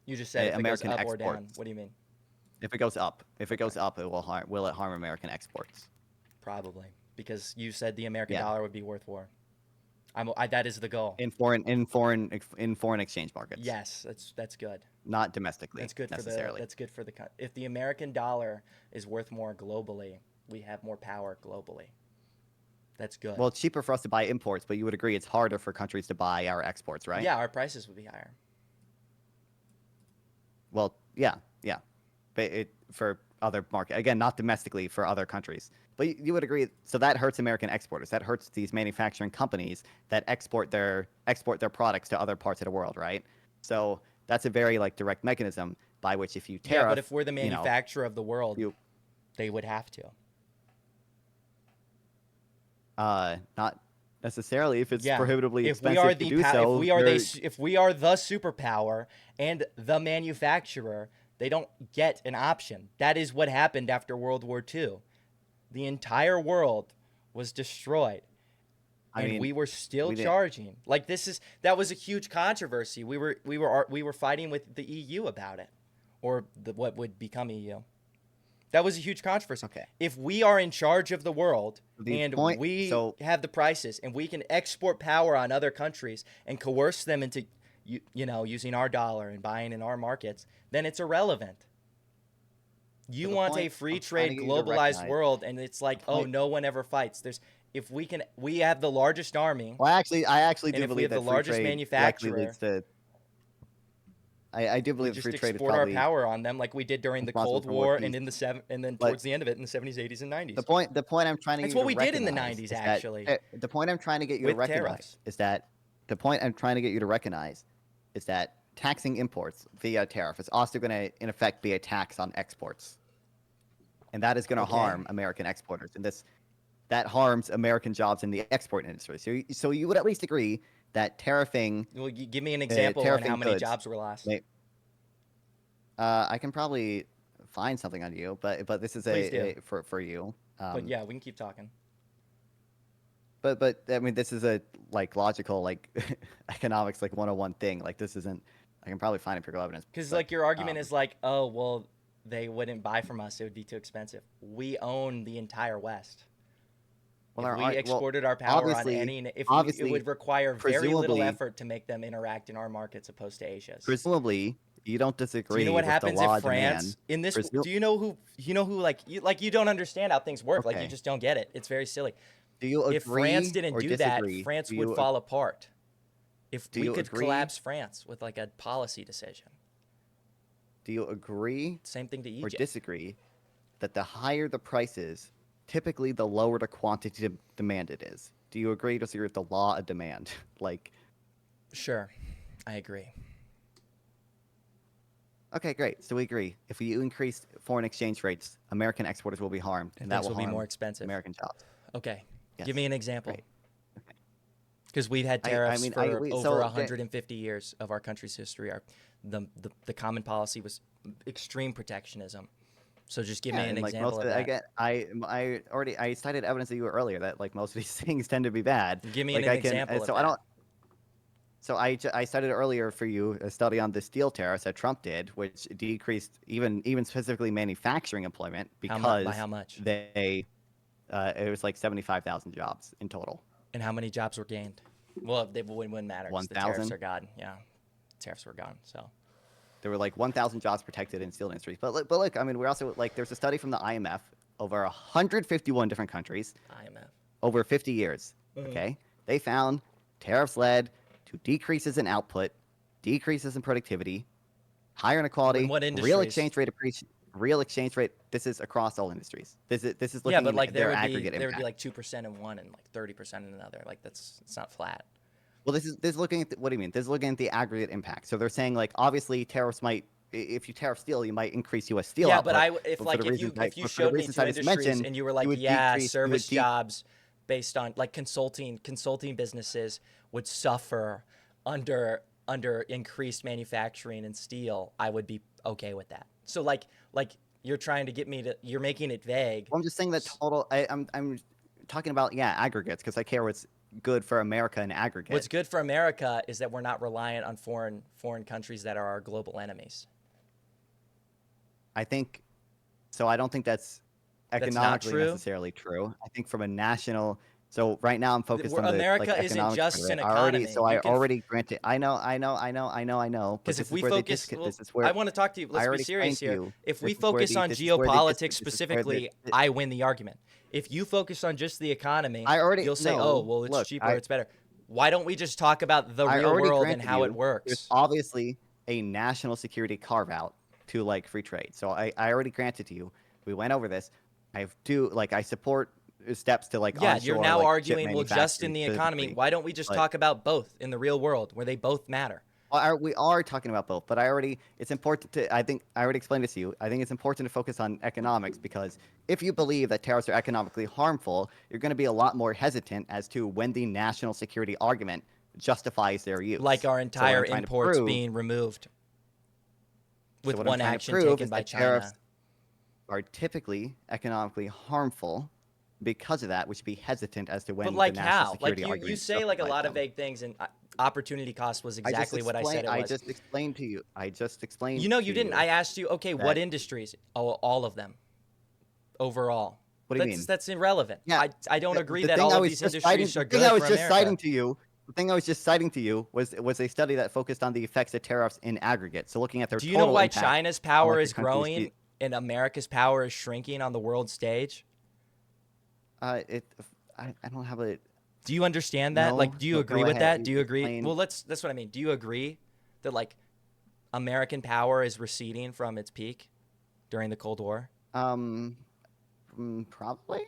You just said if it goes American up or down. exports. What do you mean? If it goes up, Okay. it will harm. Will it harm American exports? Probably because you said the American Yeah, dollar would be worth more. That is the goal. in foreign exchange markets, Yes, that's good. not domestically necessarily. That's good for the if the American dollar is worth more globally, we have more power globally. That's good. Well, it's cheaper for us to buy imports, but you would agree it's harder for countries to buy our exports, right? Yeah, our prices would be higher. Well, yeah, yeah, but for other market again, not domestically for other countries. But you would agree, so that hurts American exporters. That hurts these manufacturing companies that export their products to other parts of the world, right? So that's a very like direct mechanism by which if you Yeah, but tariff, if we're the you know, manufacturer of the world, you they would have to. not necessarily if it's Yeah. prohibitively expensive to do so. If we are the superpower and the manufacturer, they don't get an option. That is what happened after World War II. The entire world was destroyed I and mean, we were still we didn't. charging. Like that was a huge controversy. We were fighting with the EU about it or what would become EU. That was a huge controversy. Okay. If we are in charge of the world The and point. we So have the prices and we can export power on other countries and coerce them into using our dollar and buying in our markets, then it's irrelevant. You the want a point free I'm trying to trade get you to globalized recognize. world and it's The like, "Oh, point. no one ever fights." We have the largest army Well, I actually and do if we believe have the that free largest trade likely leads manufacturer, to. I do we believe just free trade is export our probably power on them like we did during the responsible Cold for more War and peace. and then But towards the end of it in the 70s, 80s and the 90s. point the point I'm trying to get That's you what to we did in the recognize 90s is that actually the point I'm trying to get you to with recognize tariffs. is that the point I'm trying to get you to recognize is that taxing imports via tariff is also going to in effect be a tax on exports, and that is going to Okay. harm American exporters, and this that harms American jobs in the export industry. So you would at least agree that Well, give me an example on how tariffing many goods. jobs were lost. May, I can probably find something on you, but this is Please do. a for you. But yeah, we can keep talking. But I mean, this is a like logical like economics like 101 thing. Like this isn't. I can probably find empirical evidence, Because but like your argument um, is like, oh well, they wouldn't buy from us; it would be too expensive. We own the entire West. If we well, exported our power on obviously, it would require very little presumably, effort to make them interact in our markets opposed to Asia's. presumably, you don't Do you know disagree what with the happens if law of demand. France in this? Presu- Do you know who you don't understand how things work? Like you okay. just don't get it. It's very silly. Do you If France agree didn't or do that, disagree? France would fall apart. If Do we you could agree? collapse France with like a policy decision. Do you agree Same thing to or Egypt. disagree that the higher the prices, typically the lower the quantity demanded is? Do you agree or disagree with the law of demand? Like, Sure, I agree. okay, great. So we agree. If we increase foreign exchange rates, American exporters will be harmed, And and that things will will be more harm expensive. American jobs. Okay, Yes. give me an example. Great. Okay. Because we've had I tariffs mean, for we over so 150 years of our country's history. The common policy was extreme protectionism. So just give yeah, me an and like example most of of it, that. I cited evidence to you earlier that like most of these things tend to be bad. Give me Like an I can, example of so I that. don't. So I cited earlier for you a study on the steel tariffs that Trump did, which decreased even specifically manufacturing employment By because how much? they it was like 75,000 jobs in total. And how many jobs were gained? Well, they wouldn't matter because the tariffs 1,000. are gone. Yeah, tariffs were gone. So There were like 1,000 jobs protected in steel industries. But look, I mean, we're also like there's a study from the IMF over 151 different countries IMF. over 50 years. Okay, they found tariffs led to decreases in output, decreases in productivity, higher In inequality, what industries? real exchange rate. This is across all industries. This is Yeah, looking but in like their aggregate there would be impact. like 2% in one and like 30% in another. Like it's not flat. Well, this is looking at what do you mean? This is looking at the aggregate impact. So they're saying like obviously tariffs might if you tariff steel, you might increase U.S. steel Yeah, but output. if But for like the reasons if you but for the showed me reasons two I just industries mentioned, and you were you like, would yeah, decrease. You would service jobs based on like consulting businesses would suffer under increased manufacturing and steel, I would be okay with that. So like you're trying to get me to, you're making it vague. Well, I'm just saying that total. I'm talking about aggregates because I care what's good for America in What's aggregate. good for America is that we're not reliant on foreign countries that are our global enemies. I think so. I don't think that's That's not economically true. necessarily true. I think from a national. So right now I'm focused on the America isn't economics part just of it. an economy. I You can already granted. I know. But Because this if is we where they focus, disconnect. well, This is I where want to talk to you. I Let's be already serious explained to here. you. If we This is where focus the on this is where they geopolitics this is where specifically, I win the argument. If you focus on just the economy, I already you'll say, oh, no. well, it's Look, cheaper, it's better. Why don't we just talk about the I real already world and granted how it you. There's works? obviously a national security carve out to like free trade. So I already granted to you. We went over this. I support steps to like Yeah, you're onshore now like chip arguing, well, just in manufacturing the economy. specifically. Why don't we just But talk about both in the real world where they both matter? we are talking about both, but it's important to, I think, I already explained this to you. I think it's important to focus on economics because if you believe that tariffs are economically harmful, you're going to be a lot more hesitant as to when the national security argument justifies their Like use. our So what entire I'm trying to imports prove, being removed so with what I'm one trying to action prove taken is by that tariffs China. are typically economically harmful because of that, we should be hesitant as to But when the like national how? Like security you argument say like a justifies lot of them. vague things, and opportunity cost was exactly what I said it I was. just explained to you. I just You explained know, to you didn't. you I asked you, okay, what that. industries? Oh, all of them overall. What do you mean? That's irrelevant. Yeah, I don't agree the that thing all I of was these just citing, industries are good for America. the thing I was just citing to you was a study that focused on the effects of tariffs in aggregate. So looking at their Do you know total why impact China's on power like a is country's. growing and America's power is shrinking on the world stage? It. I don't have a. Do you understand that? No, Like, do you no, agree go with ahead. that? Do you agree? Explain. Well, that's what I mean. Do you agree that like American power is receding from its peak during the Cold War? Um, probably.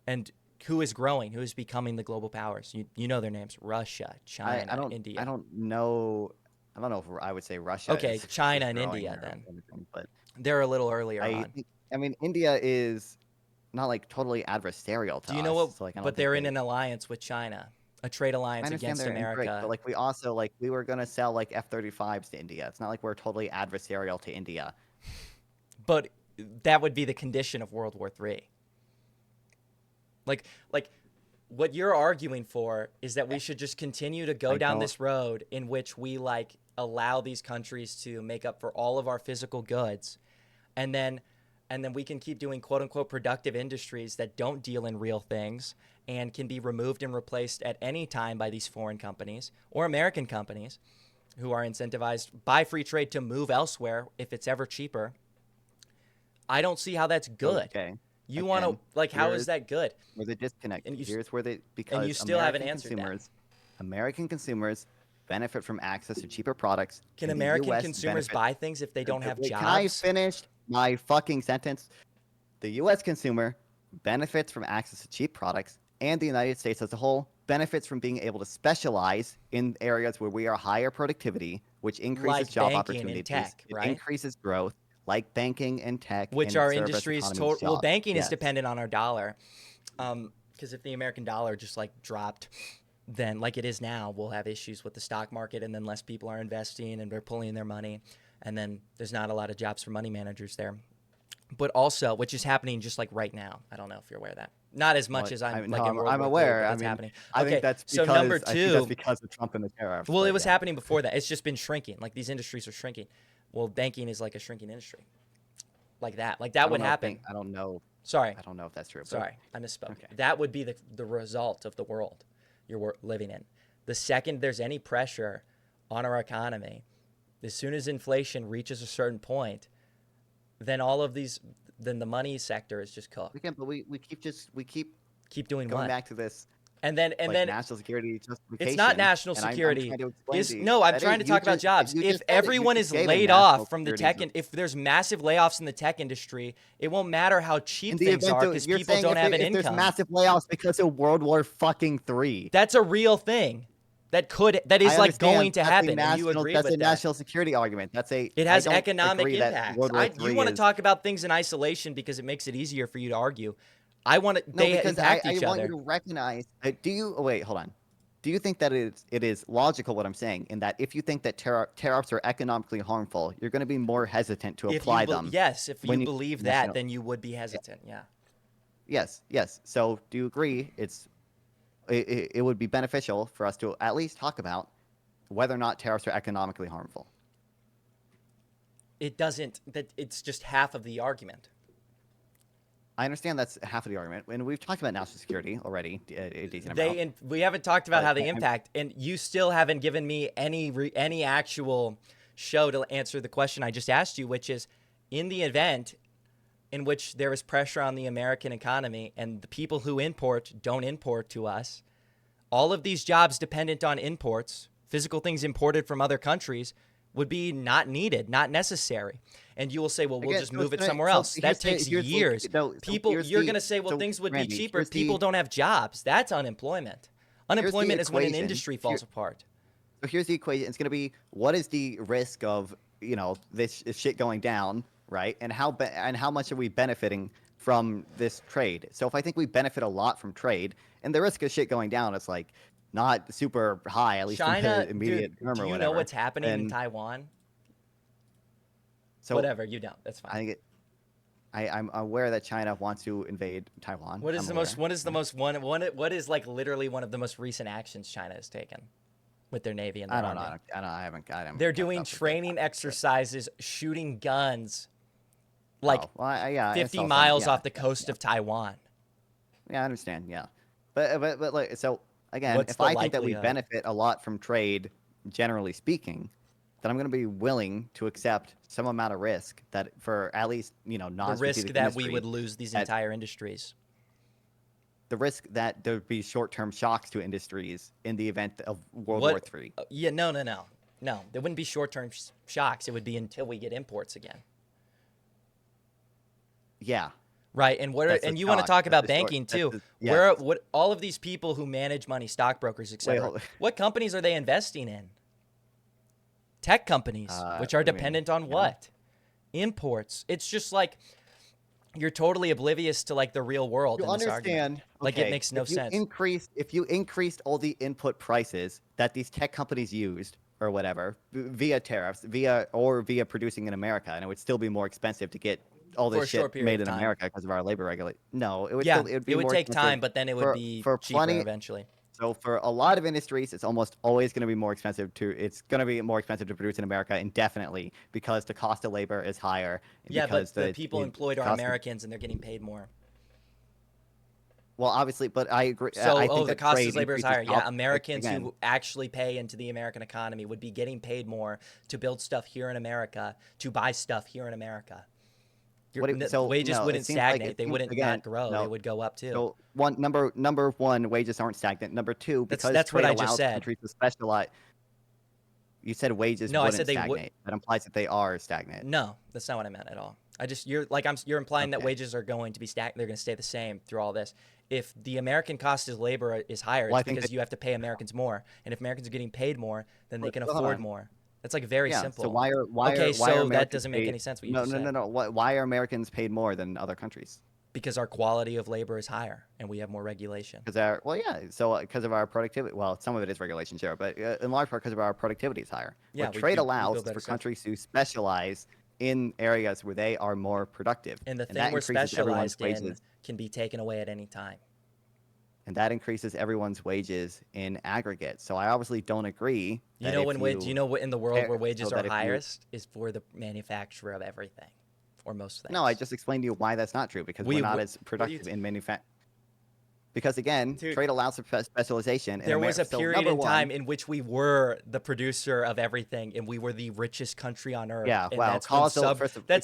And who is growing? Who is becoming the global powers? You know their names: Russia, I China, don't. I India. don't know. I don't know if I would say Russia Okay, is China and growing India or then. anything, but They're a little earlier I on. think. I mean, India is not like totally adversarial Do to you know us. what? So like, I don't But think they're in they. an alliance with China, a trade I alliance understand against they're in BRICS, but America. like we also like we were gonna sell like F-35s to India. It's not like we're totally adversarial to India. But that would be the condition of World War III. Like what you're arguing for is that we should just continue to go I down don't. this road in which we like allow these countries to make up for all of our physical goods, and then we can keep doing quote unquote productive industries that don't deal in real things and can be removed and replaced at any time by these foreign companies or American companies who are incentivized by free trade to move elsewhere if it's ever cheaper. I don't see how that's good. Okay. You want to Again, like how is here's that good? where the disconnect. And you Here's where they and you because still haven't answered that. American consumers benefit from access to cheaper products. Can And the American U.S. consumers benefit. buy things if they don't have Wait, can I jobs? finish my fucking sentence? The U.S. consumer benefits from access to cheap products, and the United States as a whole benefits from being able to specialize in areas where we are higher productivity, which increases Like job banking and opportunities, tech, it right? increases growth, like banking and tech Which and are service industries economies well, jobs. banking is Yes. dependent on our dollar. Because if the American dollar just like dropped, then like it is now, we'll have issues with the stock market, and then less people are investing and they're pulling their money, and then there's not a lot of jobs for money managers there. But also, which is happening just like right now. I don't know if you're aware of that. Not as much as I'm like in World I'm War III, aware. but I that's mean, happening. I think Okay, that's so number because I think that's two, because of Trump and the tariffs. well, it but was yeah. happening before that. It's just been shrinking. Like these industries are shrinking. Well, banking is like a shrinking industry. Like that. Like that would happen. I don't know. Sorry. I don't know if that's true. But Sorry, I misspoke. okay. That would be the result of the world you're living in. The second there's any pressure on our economy, as soon as inflation reaches a certain point, then then the money sector is just cooked. Again, but we keep Keep doing going what? back to this And then national security justification. it's not national and I'm security. trying to explain to you. I'm That trying to is, you talk about just- jobs. you If just said it. You everyone just is gave a laid national off from the security tech, if there's massive layoffs in the tech industry, it won't matter how cheap in the things event are that because you're people saying don't have an if there's income. massive layoffs because of World War fucking III. That's a real thing. That I is like understand going to happen, and you agreed that's a with that. national security argument. It I has don't economic agree that impacts. World War You Three want to is talk about things in isolation because it makes it easier for you to argue. I want to. no, They because impact I each want you other. to recognize. Do you oh, wait? Hold on. Do you think that it is logical what I'm saying in that if you think that tariffs are economically harmful, you're going to be more hesitant to apply them Yes, if you when you believe that, national? then you would be Yeah. hesitant. Yeah. Yes, yes. So do you agree? It would be beneficial for us to at least talk about whether or not tariffs are economically harmful. It doesn't. That it's just half of the argument. I understand that's half of the argument, and we've talked about national security already a decent amount. We haven't talked about But how they impact, and you still haven't given me any actual show to answer the question I just asked you, which is, in the event in which there is pressure on the American economy and the people who import don't import to us, all of these jobs dependent on imports, physical things imported from other countries, would be not needed, not necessary. And you will say, well, we'll again, just so move it somewhere else. That takes years. You're going to say, well, things would be Randy, cheaper. People don't have jobs. That's unemployment. here's the Unemployment is when an equation. industry falls apart. So here's the equation. It's going to be what is the risk of this shit going down, right? And how much are we benefiting from this trade? So if I think we benefit a lot from trade, and the risk of shit going down is like not super high, at least in China, the immediate dude, term do or you whatever. know what's happening in And Taiwan? so Whatever, you don't. That's I fine. think I'm aware that China wants to invade Taiwan. What is I'm the aware. most? What is the most one? What is like literally one of the most recent actions China has taken with their navy and their I don't know. army? I haven't They're kept doing up with it. training exercises, shooting guns, like Oh, well, yeah, I 50 saw some. miles Yeah, off the coast of Taiwan. yeah, I understand. Yeah, but like, so again, What's if the I think that we likelihood? benefit a lot from trade, generally speaking, then I'm going to be willing to accept some amount of risk that for at least The risk non-strategic that we industry, would lose these that entire industries. the risk that there would be short-term shocks to industries in the event of World War What? III. Yeah, no. No, there wouldn't be short-term shocks. It would be until we get imports again. Yeah, Right, that's a and you want to shock. talk That's about a short. banking That's too. yes. What all of these people who manage money, stockbrokers, Wait, etc. hold. What companies are they investing in? Tech companies, which are What do you mean? dependent on Yeah. what? Imports. It's just like you're totally oblivious to like the real world You in this argument. understand? Like it Okay, makes no sense. if you increased all the input prices that these tech companies used or whatever via tariffs, via producing in America, and it would still be more expensive to get all For this a short shit period made of in time. America because of our labor regulate. No, Yeah, it would it be would more take expensive time, but then it would be for cheaper plenty. eventually. So for a lot of industries, it's almost always going to be more expensive to produce in America indefinitely because the cost of labor is higher and Yeah, because but the people the employed are cost of, Americans and they're getting paid more. well, obviously, but I agree. So, I think the that cost trade of labor is increases higher. job. Yeah, Americans Again, who actually pay into the American economy would be getting paid more to build stuff here in America, to buy stuff here in America. so Wages no, wouldn't it stagnate. They seems wouldn't again not grow. They no. would go up too. So number one, wages aren't stagnant. Number two, because That's what trade I just allows said. countries to specialize. You said wages No, I wouldn't said they would. stagnate. That implies that they are stagnant. No, that's not what I meant at all. You're implying that Okay. wages are going to be They're going to stay the same through all this. If the American cost of labor is higher, Well, it's I think because that you have to pay Americans more, and if Americans are getting paid more, then they can hold afford on. more. That's like very Yeah. So simple. Okay, why are so that Americans doesn't make paid? any sense what you No, just no, no, said. no. Why are Americans paid more than other countries? Because our quality of labor is higher and we have more regulation. Because because of our productivity. Well, some of it is regulation, sure, but in large part because of our productivity is higher. Yeah, What trade we allows build is better for stuff. countries to specialize in areas where they are more productive, And the and thing that we're increases everyone's specialized in wages, can be taken away at any time. and that increases everyone's wages in aggregate. So I obviously don't agree You that know if do you you know what in the world where so wages are that if you highest is for the manufacturer of everything or most no, I things. just explained to you why that's not true because we're We not what as are you productive in manufacturing. Because again, Dude, trade allows for specialization in there was America. a So period number in one, time in which we were the producer of everything and we were the richest country on earth. yeah, And wow, that's causal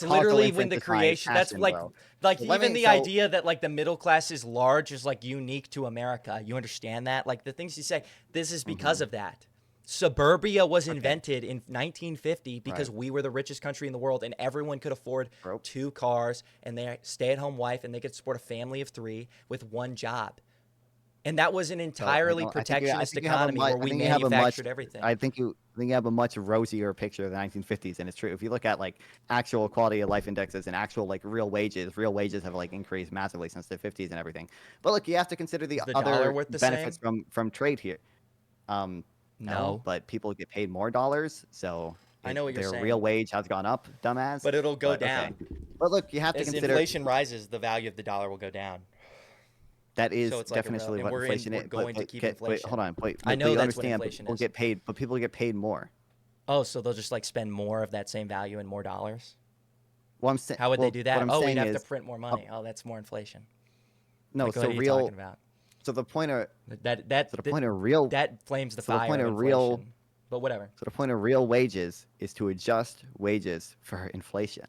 literally when inference the is my creation that's passion, like bro. like So let even me the so idea that like the middle class is large is like unique to America. You understand that? Like the things you say, this is because mhm, of that. Suburbia was okay, invented in 1950 because right, we were the richest country in the world and everyone could afford bro. 2 cars and their stay-at-home wife and they could support a family of 3 with one job. And that was an So I entirely don't. I protectionist think you have a economy much. where I we think you have a much. manufactured everything. I think you have a much rosier picture of the 1950s, and it's true. If you look at like actual quality of life indexes and actual like real wages have like increased massively since the 50s and everything. But look, you have to consider the Is the dollar other worth the benefits same? from trade here. No, No. but people get paid more dollars, so I know what you're their real saying, wage has gone up, dumbass. but it'll go But okay. down. But look, you have to As consider inflation rises, the value of the dollar will go down. that So is it's like definitionally and what inflation we're is. going to keep But hold inflation. on, I but know you that's what understand, inflation is. but people get paid more. Oh, so they'll just like spend more of that same value in more dollars? Well, I'm saying, How would they do what that? I'm Oh, we'd saying have to is, print more uh, money. Oh, that's more inflation. no. Like, what are you talking about? So the point of That that so the that, point of real that flames the so the fire point of of real inflation. But whatever. so the point of real wages is to adjust wages for inflation.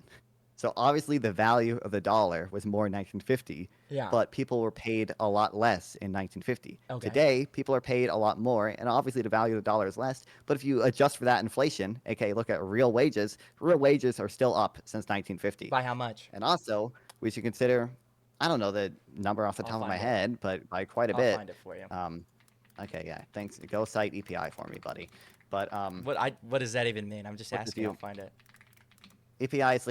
So obviously the value of the dollar was more in 1950, Yeah. but people were paid a lot less in 1950. Okay. Today, people are paid a lot more, and obviously the value of the dollar is less. But if you adjust for that inflation, aka look at real wages are still up since 1950. By how much? And also, we should consider, I don't know the number off the I'll top of my find it. head, but by quite a I'll bit. find it for you. Um, okay, yeah, thanks. Go cite EPI for me, buddy. But What does that even mean? I'm just look, if asking. I'll you find it. API is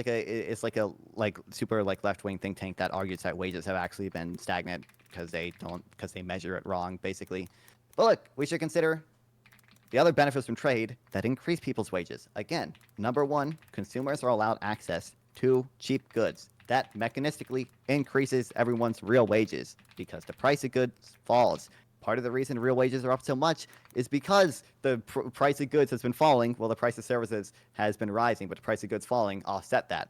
like a like super like left wing think tank that argues that wages have actually been stagnant because they measure it wrong basically. But look, we should consider the other benefits from trade that increase people's wages. Again, number one, consumers are allowed access to cheap goods. That mechanistically increases everyone's real wages because the price of goods falls. Part of the reason real wages are up so much is because the price of goods has been falling, while the price of services has been rising, but the price of goods falling offset that.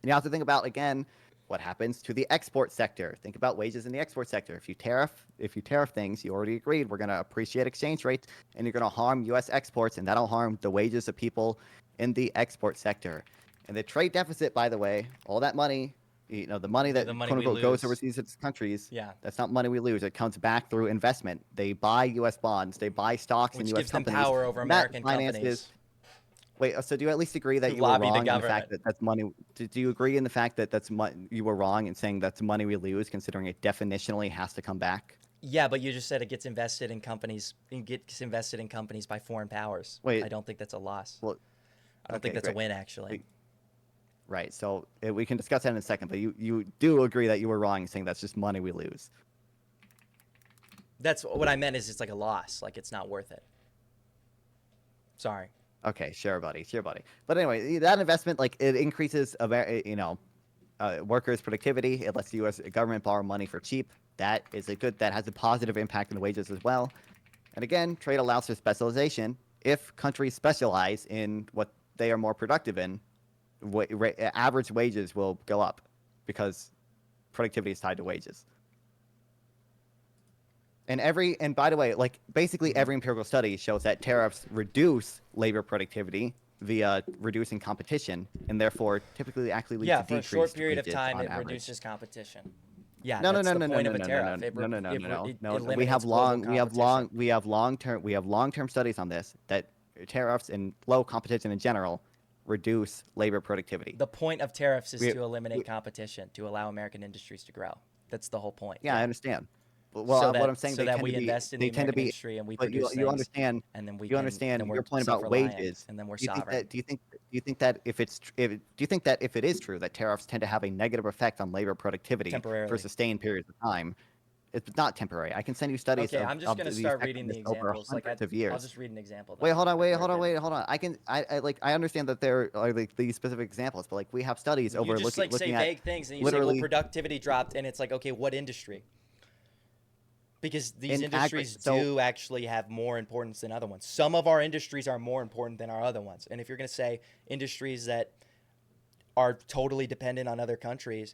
And you have to think about again what happens to the export sector. Think about wages in the export sector. If you tariff things, you already agreed we're going to appreciate exchange rates, and you're going to harm U.S. exports, and that'll harm the wages of people in the export sector. And the trade deficit, by the way, all that money, the money that The money quote we unquote goes lose. overseas to countries, Yeah. that's not money we lose. It comes back through investment. They buy U.S. bonds, they buy stocks in Which U.S. gives them companies, power over and that American finances. companies Wait, so do you at least agree to that you were lobby the wrong in the fact government. that that's money? Do you agree in the fact that you were wrong in saying that's money we lose, considering it definitionally has to come back? Yeah, but you just said it gets invested in companies. It gets invested in companies by foreign powers. Wait, I don't think that's a loss. well, I don't think okay, that's a great. win, actually. Right, so we can discuss that in a second, but you do agree that you were wrong in saying that's just money we lose. That's what I meant. Is it's like a loss. Like it's not worth it. Sorry. Okay, sure, buddy, sure, buddy. But anyway, that investment, like, it increases, workers' productivity. It lets the U.S. government borrow money for cheap. That has a positive impact on wages as well. And again, trade allows for specialization. If countries specialize in what they are more productive in, average wages will go up because productivity is tied to wages. And by the way, like basically every empirical study shows that tariffs reduce labor productivity via reducing competition, and therefore typically actually lead Yeah, to for a short decreased period of wages time, on it average. reduces competition. Yeah, No, no, that's no, the no, no, point no, of a no, no, tariff. no, no, no, no, no, It no. We eliminates have global competition. we have long-term studies on this that tariffs and low competition in general reduce labor productivity. The point of tariffs is We, to eliminate we, competition, to allow American industries to grow. That's the whole point. yeah, I understand. So Well, what I'm saying, so that we invest in the they tend to American be, industry and we but produce you things, understand, and then you we're your point about self-reliant, wages. and then we're Do you think sovereign. that, do you think that do you think that if it is true that tariffs tend to have a negative effect on labor productivity for Temporarily. sustained periods of time, it's not temporary. I can send you studies Okay, I'm just of gonna the start reading the effectiveness over examples. hundreds of I'll years. just read an example Wait, then. hold on, Like wait, where hold it on, did. wait, hold on. I understand that there are like these specific examples, but like we have studies You over just like say looking at vague things, and you say, well, literally productivity dropped, and it's like, okay, what industry? Because these in industries so do actually have more importance than other ones. Some of our industries are more important than our other ones. And if you're going to say industries that are totally dependent on other countries,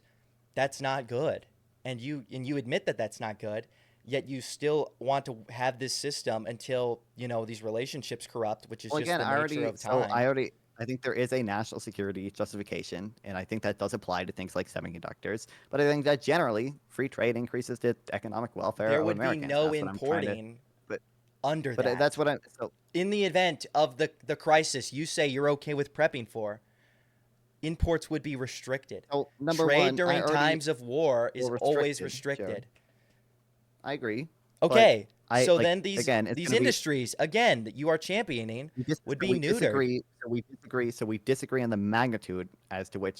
that's not good. And you admit that that's not good, yet you still want to have this system until, these relationships corrupt, which is Well, just again, the nature of time. I think there is a national security justification, and I think that does apply to things like semiconductors. But I think that generally, free trade increases the economic welfare There of would be Americans. no That's what I'm trying to. importing But under but that. that's what I'm. So In the event of the crisis you say you're okay with prepping for, imports would be restricted. number Trade one, I during already times of war is well always restricted. Sure, restricted. I agree. But Okay, I so like then these again, it's these going to be industries again that you are championing we dis- would so be we neutered. disagree. So we disagree on the magnitude as to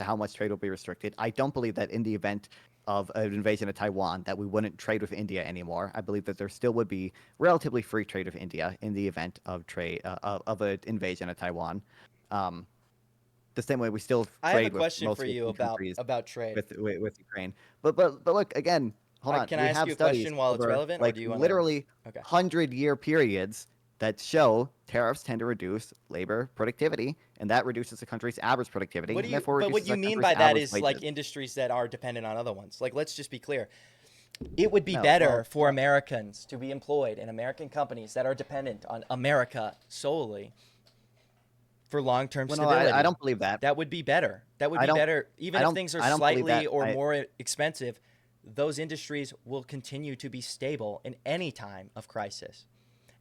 how much trade will be restricted. I don't believe that in the event of an invasion of Taiwan that we wouldn't trade with India anymore. I believe that there still would be relatively free trade with India in the event of trade of an invasion of Taiwan. Um, the same way we still I have a trade with question most for you European countries about trade. with Ukraine. But look again, hold on. Can I We ask have you a studies question while it's over relevant, or like do you want to? literally Okay. 100-year periods that show tariffs tend to reduce labor productivity, and that reduces the country's average productivity, What do and you? therefore But what reduces you our mean country's by that average is like wages. industries that are dependent on other ones. Like, let's just be clear. It would be No, better well, for Americans to be employed in American companies that are dependent on America solely for long-term well, no, I stability. don't believe that. That would be better. That would I be don't, better. Even if things are I don't believe slightly that. or more expensive, those industries will continue to be stable in any time of crisis.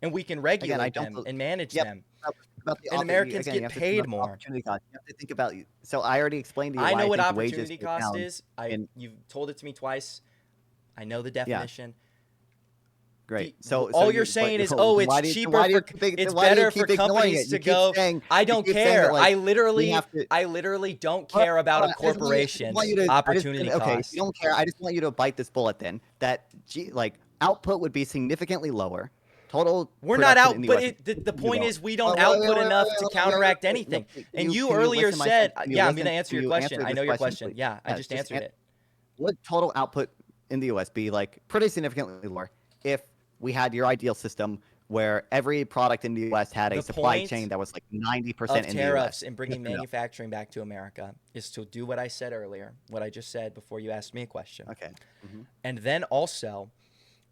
And we can Again, I regulate don't. them and manage Yep. them. About the And Americans again, you get have to think paid about the more. opportunity cost. You have to think about. So I already explained to you I why know I what think wages opportunity go cost down. is. In You've told it to me twice. I know the yeah, definition. great. All you're You but saying is, oh, it's cheaper for it's why do you better for keep ignoring companies it? to go. I You don't keep saying that care. like we have to. I literally don't Hold care about a on, I just want corporation's you to. opportunity Okay. If you cost. don't care, I just want you to bite this bullet. Then that like output would be significantly lower. Total We're not production in out, the but U.S. the You point don't. is we don't output enough to Hold on, counteract anything. And you Can you earlier listen my said, can you yeah, I'm going listen? to answer Can your you question. answer I this know your question, question. please? Yeah, I Yeah, just answered it. would total output in the U.S. be like pretty significantly lower if we had your ideal system where every product in the U.S. had a The supply chain point that was like of 90% in the tariffs U.S.? and Yes bringing or no? manufacturing back to America is to do what I said earlier, what I just said before you asked me a question. Okay. Hmm. And then also,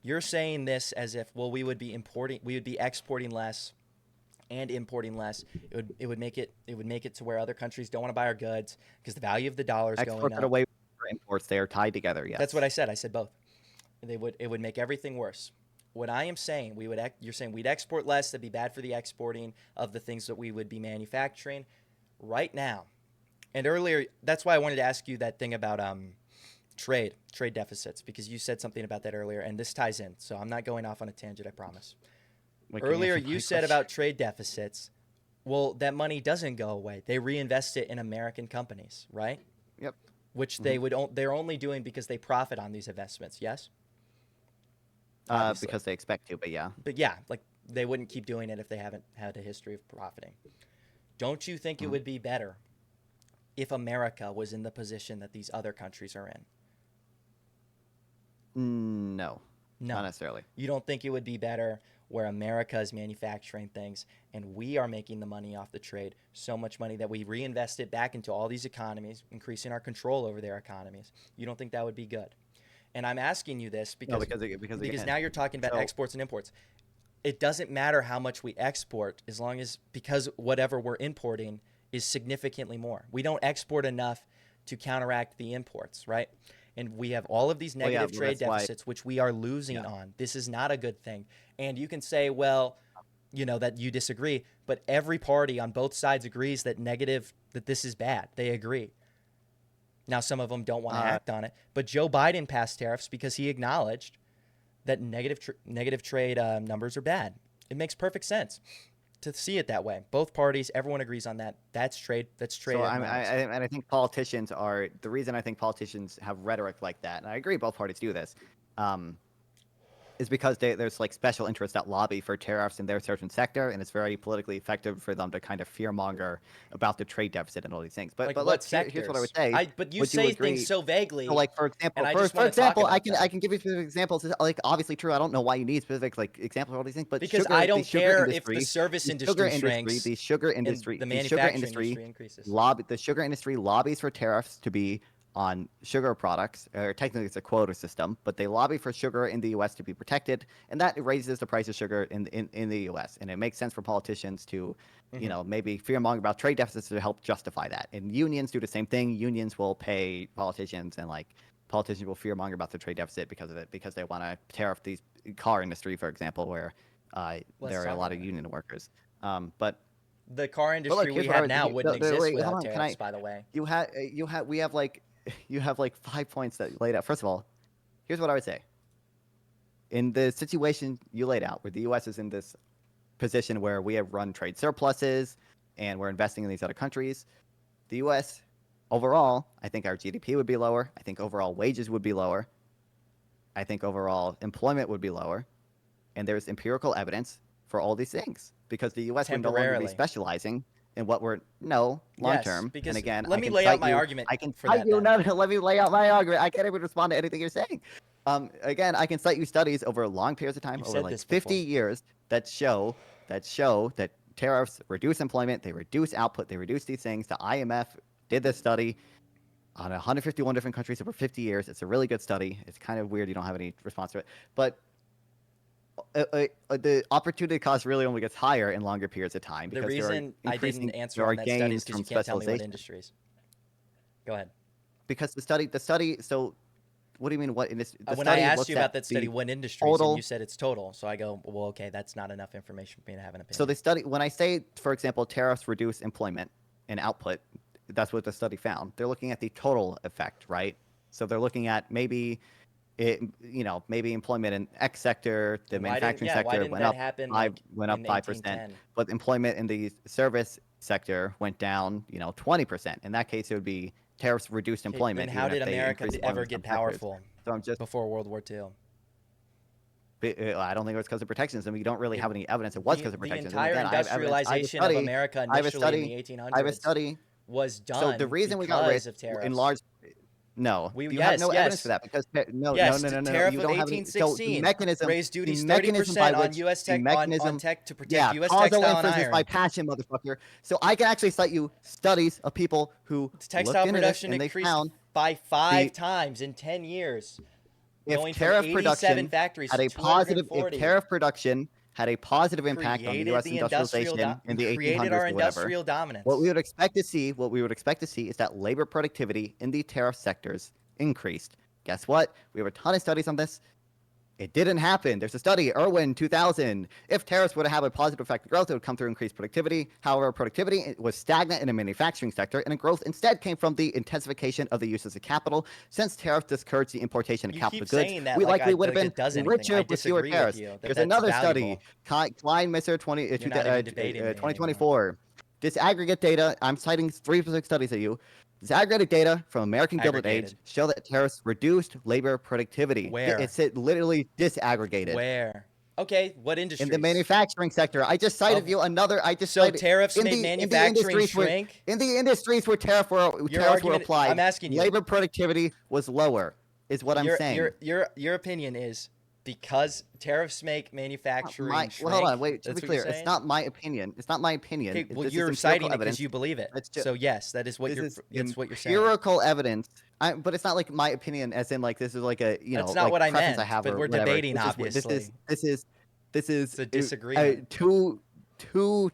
you're saying this as if, well, we would be exporting less and importing less. It would make it to where other countries don't want to buy our goods because the value of the dollar is going Exports are the up. way for imports. They are tied together. That's what Yes. I said. I said both. It would make everything worse. What I am saying, you're saying we'd export less. That'd be bad for the exporting of the things that we would be manufacturing right now. And earlier, that's why I wanted to ask you that thing about trade deficits, because you said something about that earlier, and this ties in. So I'm not going off on a tangent, I promise. Wait, can you Earlier, answer you my said question? about trade deficits. Well, that money doesn't go away. They reinvest it in American companies, right? Yep. Which Hmm. they're only doing because they profit on these investments. Yes, obviously. Because they expect to, but yeah. But yeah, like they wouldn't keep doing it if they haven't had a history of profiting. Don't you think it Hmm. would be better if America was in the position that these other countries are in? No, not No. necessarily. You don't think it would be better where America is manufacturing things and we are making the money off the trade, so much money that we reinvest it back into all these economies, increasing our control over their economies? You don't think that would be good? And I'm asking you this No, because again, now you're talking about so exports and imports. It doesn't matter how much we export as long as because whatever we're importing is significantly more. We don't export enough to counteract the imports, right? And we have all of these well, yeah, negative well, trade that's why. deficits, which we are losing Yeah. on. This is not a good thing. And you can say, well, that you disagree, but every party on both sides agrees that this is bad. They agree. Now, some of them don't want to Uh, act on it, but Joe Biden passed tariffs because he acknowledged that negative trade numbers are bad. It makes perfect sense to see it that way. Both parties, everyone agrees on that. That's trade. That's trade So economics. and I think politicians are the reason I think politicians have rhetoric like that, and I agree both parties do this, um, is because there's like special interests that lobby for tariffs in their certain sector, and it's very politically effective for them to kind of fearmonger about the trade deficit and all these things. Like But what look, here's what I would sectors? say. But you Would you say things agree? so So, vaguely, like and I for just want to talk example, about I them can give you specific examples. It's, like obviously true. I don't know why you need specific like examples of all these things, but because I the don't sugar care if the industry, service industry shrinks and the manufacturing industry increases. the sugar industry lobbies for tariffs to be on sugar products, or technically it's a quota system, but they lobby for sugar in the U.S. to be protected, and that raises the price of sugar in the U.S. And it makes sense for politicians to, Mm-hmm. maybe fearmonger about trade deficits to help justify that. And unions do the same thing. Unions will pay politicians, and like politicians will fearmonger about the trade deficit because of it, because they want to tariff these car industry, for example, where Let's there are a talk lot about of it. union workers. But The car but industry look, we here's what I have would. now wouldn't exist Wait, hold without on. Can tariffs, I? by the way. We have like 5 points that you laid out. First of all, here's what I would say. in the situation you laid out, where the U.S. is in this position where we have run trade surpluses and we're investing in these other countries, the U.S. overall, I think our GDP would be lower. I think overall wages would be lower. I think overall employment would be lower. And there's empirical evidence for all these things because the U.S. would no longer be Temporarily. specializing in what we're long Yes, term. because And again, let I me can lay out cite my you. argument I can for cite that you. then. No, let me lay out my argument. I can't even respond to anything you're saying. Again, I can cite you studies over long periods of time, You've over said like this 50 before. years, that show that tariffs reduce employment, they reduce output, they reduce these things. The IMF did this study on 151 different countries over 50 years. It's a really good study. It's kind of weird you don't have any response to it, but the opportunity cost really only gets higher in longer periods of time The because reason I didn't answer there are on that study is gains because from you can't tell me what specialization. industries. Go ahead. Because the study. So, what do you mean? What in this? The When I study asked looks you about at that study, the what industries, and total. you said it's total. So I go, well, okay, that's not enough information for me to have an opinion. So the study, when I say, for example, tariffs reduce employment and output, that's what the study found. They're looking at the total effect, right? So they're looking at maybe maybe employment in X sector, the And why manufacturing why sector didn't went that up happen five like went up in 5%, 1810? but employment in the service sector went down 20%. In that case, it would be tariffs reduced Okay, employment, then how even did if they America increased ever employment in get some sectors. powerful So I'm just before World War II? I don't think it was because of protectionism. We don't really It, have any evidence it was because of the protectionism. entire Again, I have evidence. industrialization of America I have a initially in study. the I have a 1800s study. was So the done reason we got rich because of in tariffs. large, no, you have Yes, no evidence for yes, that because no, yes. The no. tariff You of don't have any. So 1816 raised the duties mechanism by 30% on which U.S. the tech on mechanism, tech to protect yeah, U.S. causal textile and inference is by iron. passion, motherfucker. So I can actually cite you studies of people who looked Textile into this production and they increased found by 5 the times in 10 years, if going from tariff 87 production factories had to a positive, if 240. tariff production had a positive impact on the Created U.S. the industrial industrialization in the created our 1800s or whatever, industrial what we dominance. would expect to see, is that labor productivity in the tariff sectors increased. Guess what? We have a ton of studies on this. It didn't happen. There's a study, Irwin 2000. If tariffs were to have a positive effect on growth, it would come through increased productivity. However, productivity was stagnant in the manufacturing sector, and growth instead came from the intensification of the uses of capital. Since tariffs discouraged the importation of You capital keep goods, saying that we like likely would have like been it does anything. I richer with fewer disagree with tariffs. you that Here's that's another study, valuable. Klein-Misser You're not even debating me anymore. 2024. Disaggregate data. I'm citing 3 specific studies at you. Disaggregated data from American Gilded Age Aggregated. show that tariffs reduced labor productivity. Where? It's literally disaggregated. Where? Okay, what In the industries? manufacturing sector, I just cited Of you another. I just so cited tariffs in made the manufacturing industries where shrink? tariffs Your were argument, I'm applied, asking you. labor productivity was lower. Is what I'm saying. Your opinion is because tariffs make manufacturing Well, hold shrink. on, wait. To That's be what you're clear, it's saying? not my opinion. It's not my opinion. Okay, well This is you're empirical citing it because evidence. you believe it. It's just, So yes, that is what this you're is that's what you're saying. empirical evidence. But it's not like my opinion, as in like this is like a That's not like what I preference I meant, have but or we're whatever. debating obviously. This is It's a disagreement. two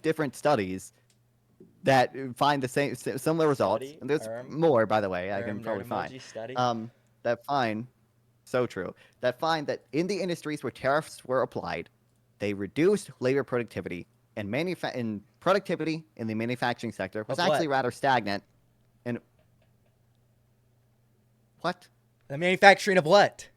different studies that find the similar results. Study, And there's erm, more, by the way. I can nerd probably find. emoji, study. That find so true. That find that in the industries where tariffs were applied, they reduced labor productivity, and productivity in the manufacturing sector was Of what? actually rather stagnant. And what? The manufacturing of what?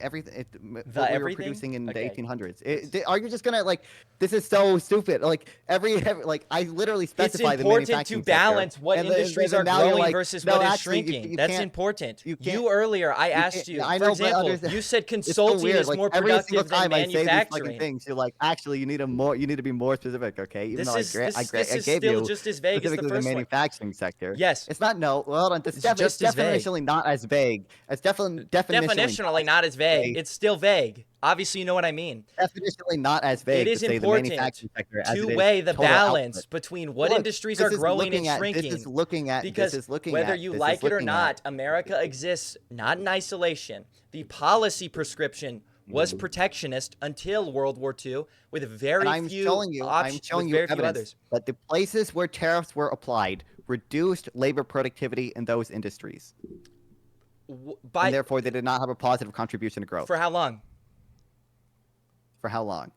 Everything what we were Everything? producing in the Okay. 1800s. Are you just gonna like? This is so stupid. Like every like I literally It's specify the important to manufacturing balance sector, what and then- industries then are now you're growing like, versus no, what is actually, shrinking. you That's can't. important. You can't. You earlier, I You asked can't. you, I for know, but example, you said it's so consulting weird. is Like more every single productive than time I say these fucking manufacturing. things, you're like, actually, you need to be more specific, okay? Even This though is I this is gave still you just as vague as the specifically the first one. manufacturing sector. Yes, It's not. No, well, hold on. it's just as vague. Definitionally not as vague. It's definitionally Definitionally not as vague. vague. It's still vague. Obviously, you know what I mean. Definitionally not as It vague to is say the important manufacturing sector as to it is weigh the total balance output. between what Look, industries are growing and shrinking. This is looking at Because whether you like it or not, America exists not in isolation. The policy prescription was protectionist until World War II, with very and few I'm showing you evidence others. that the places where tariffs were applied reduced labor productivity in those industries, and therefore they did not have a positive contribution to growth. For how long? For how long?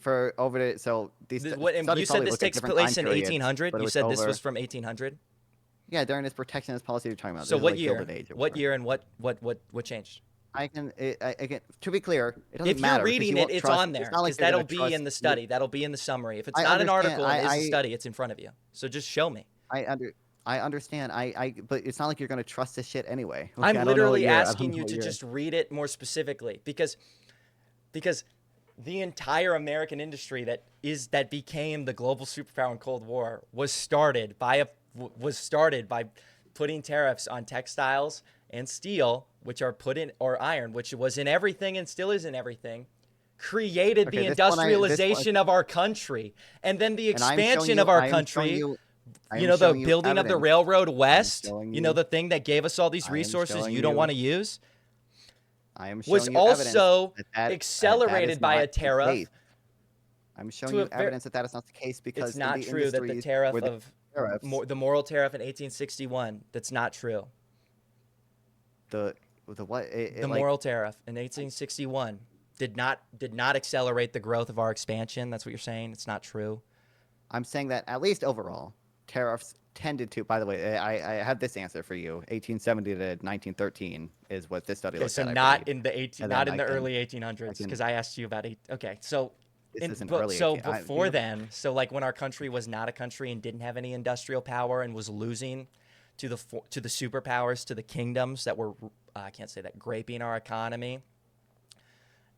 For over the so these You studies said probably this look at takes different place time in periods, 1800. but it You was said this over- was from 1800. Yeah, during this protectionist policy you're talking about. So This is what like year? Gilded Age or What whatever. year and what changed? I can. Again, to be clear, it doesn't If you're matter because reading you it, won't it's trust. on It's there not like because you're gonna that'll be trust. in the study. That'll be in the summary. If it's I not an understand. article and is a study, it's in front of you. So just show me. I under. I understand. But it's not like you're gonna trust this shit anyway. Like, I'm I don't know what literally you're. I don't asking know you what to you're. just read it more specifically because the entire American industry that became the global superpower in Cold War was started by putting tariffs on textiles and steel, which are put in, or iron, which was in everything and still is in everything, created Okay, the this one, industrialization of our country, and then the and I'm showing expansion you. of our I am showing country. you. I You am know, the showing you building of the evidence. railroad I am west, showing you know, you. the thing that gave us all these I am resources showing you don't you. want to use, I am was showing you evidence also that is accelerated by not a the case. tariff I'm showing to a you very. evidence that that is not the case It's because in not the true that the industries tariff where the of tariffs, the moral tariff in 1861. That's not true. the what The like moral tariff in 1861 did not accelerate the growth of our expansion. That's what you're saying. It's not true. I'm saying that at least overall tariffs tended to. By the way, I have this answer for you. 1870 to 1913 is what this study Okay, looked so at, I not believe. in the 18, And not then in the early I 1800s, can. because I asked you about eight. Okay, so This isn't early 18. before then, so like when our country was not a country and didn't have any industrial power and was losing to the superpowers, to the kingdoms that were I can't say that, graping our economy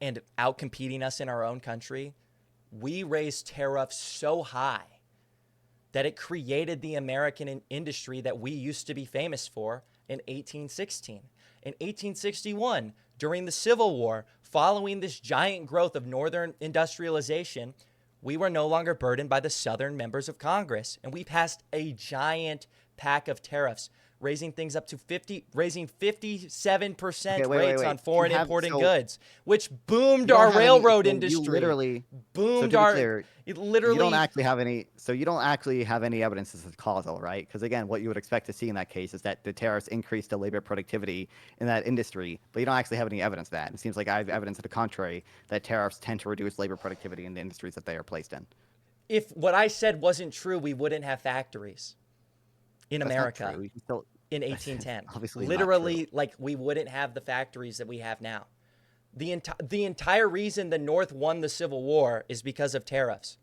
and outcompeting us in our own country, we raised tariffs so high that it created the American industry that we used to be famous for in 1816. In 1861, during the Civil War, following this giant growth of Northern industrialization, we were no longer burdened by the Southern members of Congress, and we passed a giant pack of tariffs, raising things up to raising Okay, 57% wait, wait, rates on wait. You foreign have imported so goods, which you boomed don't our have any. railroad So you industry. literally. So Boomed to be our, clear, it you don't literally. actually have any. So you don't actually have any evidence this is causal, right? Because again, what you would expect to see in that case is that the tariffs increase the labor productivity in that industry, but you don't actually have any evidence of that. It seems like I have evidence to the contrary that tariffs tend to reduce labor productivity in the industries that they are placed in. If what I said wasn't true, we wouldn't have factories in That's not America true. You can still. in That's 1810. obviously not true. Literally, like we wouldn't have the factories that we have now. The entire reason the North won the Civil War is because of tariffs,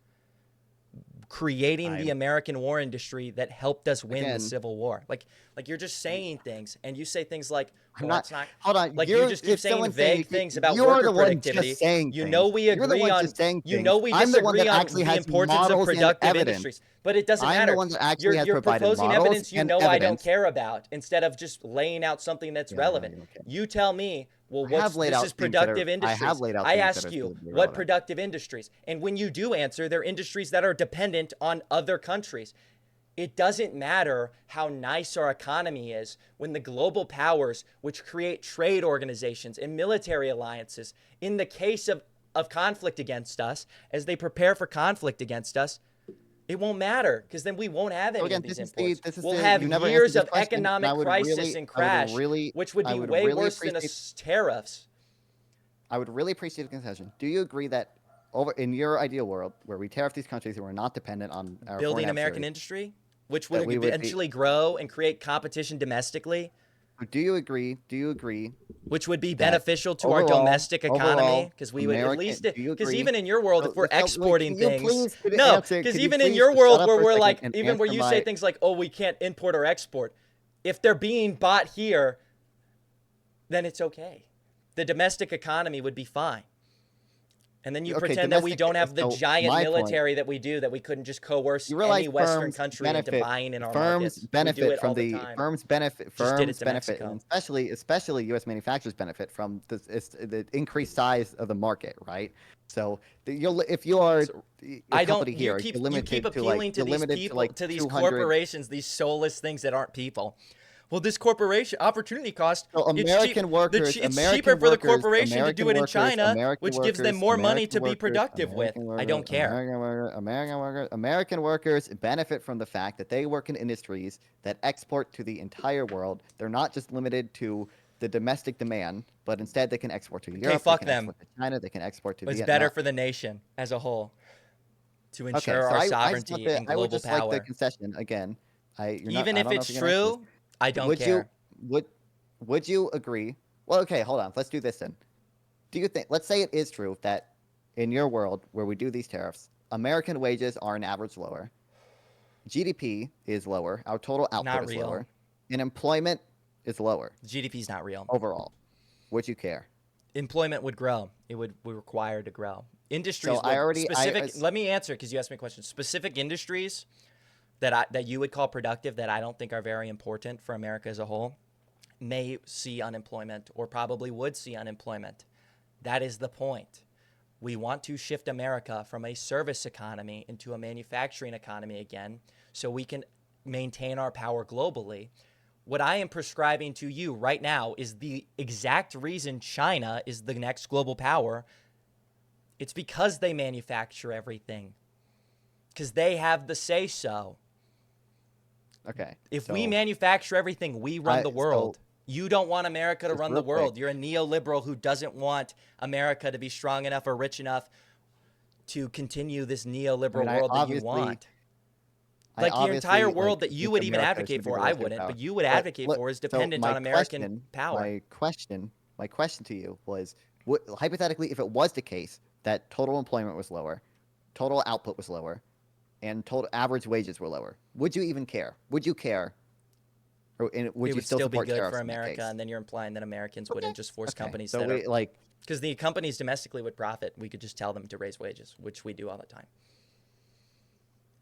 creating the I'm American war industry that helped us win the again. Civil War. Like you're just saying things, and you say things like, I'm "Well, not. it's not." Hold on. Like you You're just keep if saying someone's saying vague things about you're worker the one just productivity. saying You know things. we You're the agree one on. just saying You things. know we I'm the one disagree that on actually the has importance of models and productive evidence. industries, but it doesn't I'm the matter. one that actually You're has you're provided proposing models evidence you and know I don't evidence. care about instead of just laying out something that's Yeah, relevant. okay. You tell me, well, I have laid this out is things that are. productive I have industries. laid out I things that ask are you, suitably what relevant. productive industries? And when you do answer, they're industries that are dependent on other countries. It doesn't matter how nice our economy is when the global powers, which create trade organizations and military alliances, in the case of conflict against us, as they prepare for conflict against us, it won't matter because then we won't have So any again, of these imports. this is We'll the have you never answered years this of question, and economic crisis and crash, which would I be would way really worse than appreciate tariffs. I would really appreciate a concession. Do you agree that over in your ideal world, where we tariff these countries who are not dependent on our foreign Building American adversaries, industry, which would that we would be? eventually grow and create competition domestically, Do you agree? Do you agree which would be that beneficial to our domestic economy because we would at least, Do you because agree? even in your world, if we're Wait, exporting can you things, please get an no, answer? because Could you even in please your shut world up where for a we're second like, and even where answer you say my? things like, oh, we can't import or export, if they're being bought here, then it's okay. The domestic economy would be fine. And then you Okay, pretend that we domestic. don't have the So giant my point. military that we do, that we couldn't just coerce You realize any Western country into buying in our markets. We do it all the time. Just did it firms to benefit, and Mexico. especially U.S. manufacturers benefit from the increased size of the market, right? So if you are So a I company don't. You here, keep you're you keep limited to like appealing to you're these limited to people, like to these 200. corporations, these soulless things that aren't people. Well, this corporation opportunity cost, So it's cheap. It's cheaper for the corporation to do it in China, which gives them more money to be productive with. I don't care. American workers benefit from the fact that they work in industries that export to the entire world. They're not just limited to the domestic demand, but instead they can export to Okay, Europe, they fuck can them. export to China, they can export to It's better Vietnam. for the nation as a whole to Okay, ensure so our I just want sovereignty and I would global just like the power. concession again. Even I if don't know if it's you're gonna answer this. true, I don't Would you care. would would you agree Well, okay, hold on. Let's do this then. Do you think? Let's say it is true that in your world where we do these tariffs, American wages are on average lower, GDP is lower, our total output Not is real. lower, and employment is lower GDP is not real. overall. Would you care? Employment would grow. It would be required to grow. So Industries I would already specific. Let me answer because you asked me a question. Specific industries that you would call productive that I don't think are very important for America as a whole may see unemployment or probably would see unemployment. That is the point. We want to shift America from a service economy into a manufacturing economy again so we can maintain our power globally. What I am prescribing to you right now is the exact reason China is the next global power. It's because they manufacture everything, because they have the say so. Okay. If So we manufacture everything, we run the so world. You don't want America to just run the real quick, world. You're a neoliberal who doesn't want America to be strong enough or rich enough to continue this I neoliberal mean, world that you want. I Like your entire obviously world that you think would even America advocate should be for, the I Western wouldn't, power. but you would But advocate look, for is so dependent on American power. my question to you was, hypothetically, if it was the case that total employment was lower, total output was lower, and total average wages were lower, would you even care? Would you care, would It you would still still be support good for tariffs in that America, case? and then you're implying that Americans Okay. wouldn't just force Okay. companies So that are we like. because the companies domestically would profit. We could just tell them to raise wages, which we do all the time.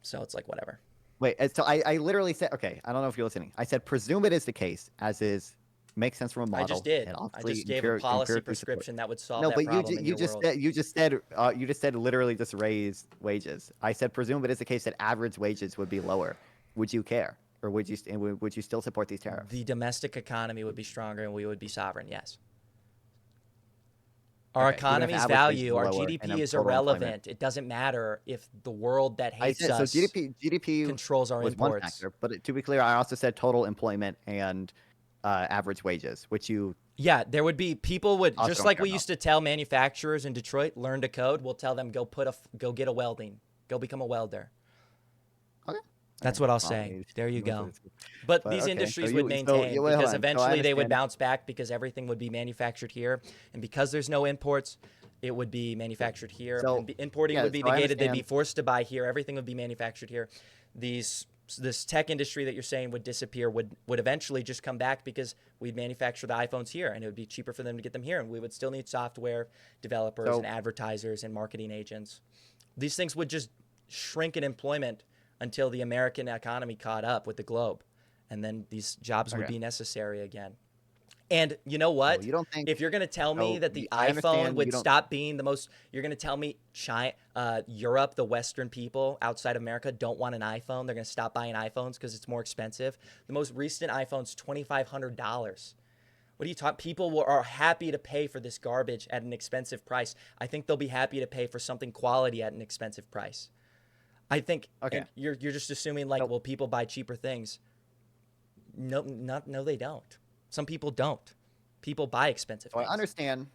So it's like whatever. Wait, so I literally said, okay, I don't know if you're listening. I said, presume it is the case, as is, makes sense from a I just model, did. and I obviously just gave a policy empirically support. prescription that would solve No, that but problem in your world. you just said literally just raise wages. I said, presume it is the case that average wages would be lower. Would you care, or would you still support these tariffs? The domestic economy would be stronger and we would be sovereign, yes. Our Okay, even if economy's average wages value, were our lower and GDP is total employment. irrelevant. It doesn't matter if the world that I hates said so. us GDP controls our was one imports. factor, but to be clear, I also said total employment and average wages, which you Yeah, there would be people would also just don't like care we about. used to tell manufacturers in Detroit, learn to code. We'll tell them go get a welding, go become a welder. Okay. That's Okay. what I'll Well, say. you There you went to go. the school. But But these okay, so industries would maintain wait, hold because on. So I eventually they would understand. bounce back because everything would be manufactured here, and because there's no imports, it would be manufactured here, So and importing yeah, would be so I negated. They'd be understand. forced to buy here. Everything would be manufactured here. This tech industry that you're saying would disappear would eventually just come back because we'd manufacture the iPhones here, and it would be cheaper for them to get them here, and we would still need software developers and So advertisers and marketing agents. These things would just shrink in employment until the American economy caught up with the globe. And then these jobs would okay. be necessary again. And you know So what? you don't think? If you're going to tell me So that the I iPhone understand you would don't. stop being the most, you're going to tell me Europe, the Western people outside of America don't want an iPhone. They're going to stop buying iPhones because it's more expensive. The most recent iPhone's $2,500. What are you talking? People are happy to pay for this garbage at an expensive price. I think they'll be happy to pay for something quality at an expensive price. I think, Okay. and you're just assuming like, So well, people buy cheaper things. No, they don't. Some people don't. People buy expensive I things. understand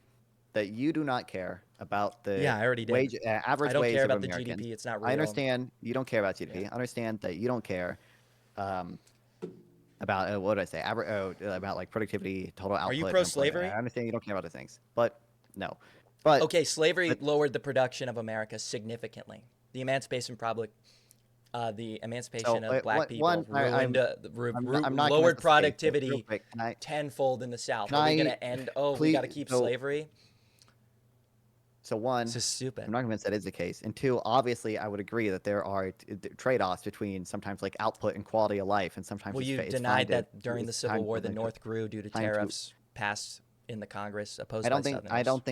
that you do not care about the Yeah, I already did. I average don't wage care of about the Americans. GDP. It's not I real. understand you don't care about GDP. Yeah. I understand that you don't care about what did I say? About like productivity, total Are you output, and employment. pro-slavery? I understand you don't care about those things, but no. But Okay, slavery but lowered the production of America significantly. The emancipation so of black people ruined, I'm not gonna lowered okay. So real productivity quick, tenfold in the South. can Are we I gonna end? Oh, we got to please keep slavery. so This one, is stupid. I'm not convinced that is the case, and two, obviously, I would agree that there are trade-offs between sometimes like output and quality of life, and sometimes Well, you it's fine denied to that during the it's Civil time War, to the like North grew due to time to tariffs passed in the Congress opposed by Southerners. So I don't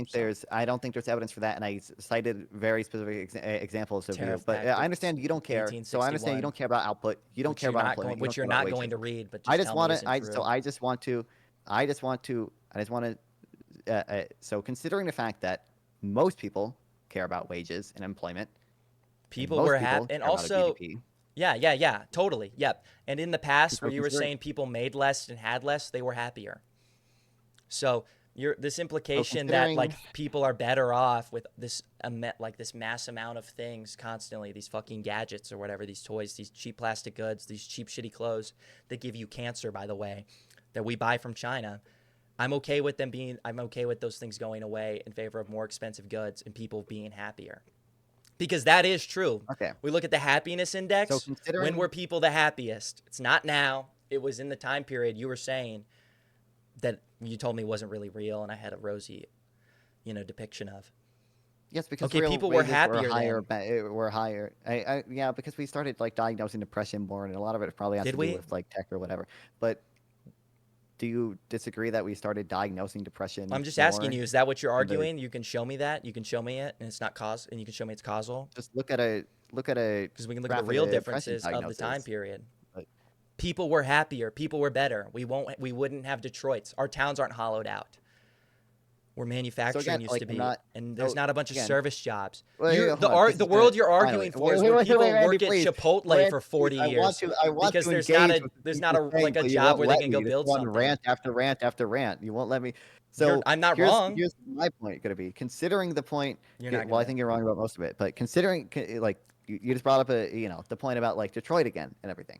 think there's evidence for that, and cited very specific examples of you. tariff But I tactics, understand you don't care. So I understand you 1861, don't care about output. You don't which care you're about not employment. going, You don't which care you're about not going wages. to read, but I just just tell me want isn't to. true. I just want to. So considering the fact that most people care about wages and employment, and People most were people happy, and care about a also, GDP. yeah, totally, yep. And in the past, where So you were considering saying people made less and had less, they were happier. So this so implication that considering like people are better off with this mass amount of things constantly, these fucking gadgets or whatever, these toys, these cheap plastic goods, these cheap shitty clothes that give you cancer, by the way, that we buy from China. I'm okay with those things going away in favor of more expensive goods and people being happier. Because that is true. Okay. We look at the happiness So index. When considering were people the happiest? It's not now. It was in the time period you were saying that you told me wasn't really real and I had a rosy, depiction of. yes, because Okay, real people were wages were happier higher. then. Were higher. Yeah, because we started like diagnosing depression more, and a lot of it probably has Did to do we? with like tech or whatever. But do you disagree that we started diagnosing depression I'm just asking more you, is that what you're in the arguing? You can show me that. You can show me it and it's not cause and you can show me it's causal just look at a because we can look at the graph of real the depression differences of the time diagnosis. period. But People were happier, people were better. We wouldn't have Detroits. Our towns aren't hollowed out. Where so again, manufacturing used like to I'm be, not. and there's So not a bunch of again, service jobs. wait, hold on. This The is gonna world you're finally. arguing for is Wait, where wait, wait, people wait, Randy, work at please. Chipotle Randy, for please. 40 years I want because to engage with the there's things not you're a saying, like a but you job won't where they let can go me. Just build one something. rant after rant after rant. You won't let me. So I'm not wrong. here's my point going to be. Considering the point, You're not well, I gonna. think you're wrong about most of it, but considering like you just brought up the point about like Detroit again and everything.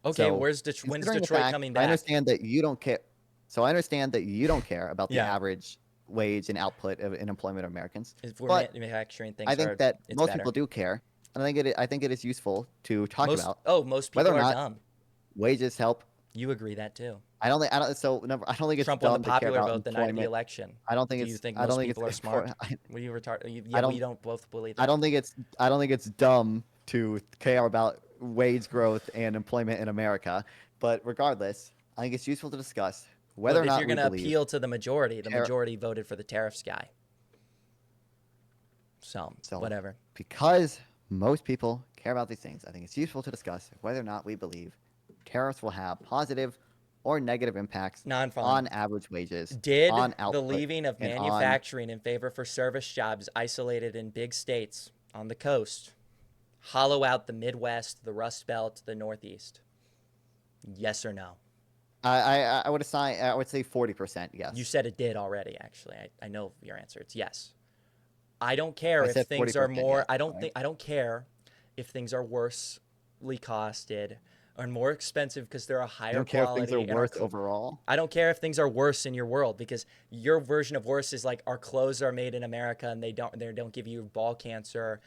Okay, So when's considering the Detroit fact, coming I back? understand that you don't care. So I understand that you don't care about the Yeah, average wage and output of and employment of Americans, if we're but manufacturing I things think are, that it's most people better. do care, and I think it is useful to talk about Most whether people or are not dumb. wages help. You agree that too. I don't. So number, I don't think it's Trump won the dumb to care popular about vote the night of the employment. election. I don't think Do you think I don't most think it's people are smart? Were you retarded? I Yeah, we don't don't both believe I that. don't think it's I don't think it's dumb to care about wage growth and employment in America. But regardless, I think it's useful to discuss whether But or if not you're we gonna believe appeal to the ter- majority voted for the tariffs guy. So so whatever. because most people care about these things. I think it's useful to discuss whether or not we believe tariffs will have positive or negative impacts Non-farm. on average wages, Did on the output, leaving of and on. manufacturing in favor for service jobs isolated in big states on the coast hollow out the Midwest, the Rust Belt, the Northeast? Yes or no? I would assign. I would say 40%. You Yes, said it did already, actually. I know your answer. It's yes. I don't care I if said things are 40%. more. Yes. All right. I don't care if things are worsely costed or more expensive because they're a You higher don't care if things are quality and our. worse overall. I don't care if things are worse in your world because your version of worse is like our clothes are made in America and they don't give you ball cancer,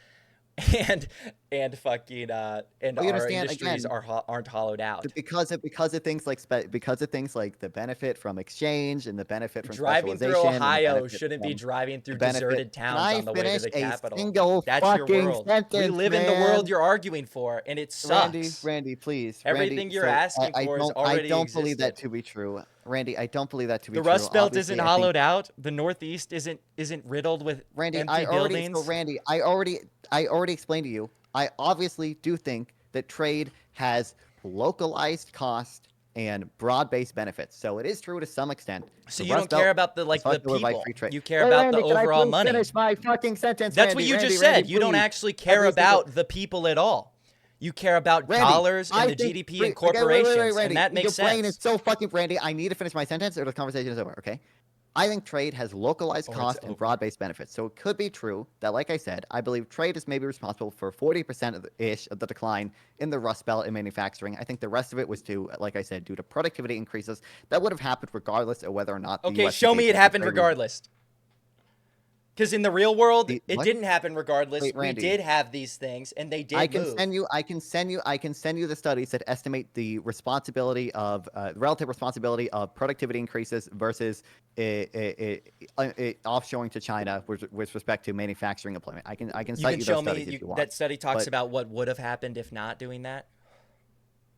and fucking and Well, you our understand industries again. aren't hollowed out. Because of things like because of things like the benefit from exchange and the benefit from Driving through specialization and the Ohio benefit shouldn't be from driving the through benefit. deserted Can towns I on the way to finish the a capital. single That's your fucking world. We sentence, live in the world man? you're arguing for, and it sucks. Randy, please, Randy. Everything you're So asking for has I already don't believe that existed. to be true, Randy. I don't believe that to be The true. Rust Belt isn't Obviously, I think hollowed out. The Northeast isn't riddled with Randy, empty buildings. Randy, I already explained to you. I obviously do think that trade has localized cost and broad-based benefits. So it is true to some extent. So The you don't Rust care Belt about was the fucked over by people. free trade. You care Wait, about the Randy, can I overall please money. finish my fucking sentence, That's Randy? what you just Randy, said. You don't please. actually care Every single about the people at all. You care about Randy, dollars and I the think. GDP and Okay, corporations, and Randy. that makes Your brain is sense. so fucking Randy. I need to finish my sentence, or the conversation is over. Okay. I think trade has localized Or it's cost and over. broad-based benefits. So it could be true that, like I said, I believe trade is maybe responsible for 40% of the decline in the Rust Belt in manufacturing. I think the rest of it was due, like I said, due to productivity increases that would have happened regardless of whether or not the Okay, U.S. show me engaged it in happened trade. regardless. Because in the real world, The, it what? didn't happen regardless. Wait, We Randy. did have these things, and they I did can move. send you. I can send you the studies that estimate the responsibility of relative responsibility of productivity increases versus offshoring to China with respect to manufacturing employment. I can You cite can you those show studies me if you want. that study talks But about what would have happened if not doing that.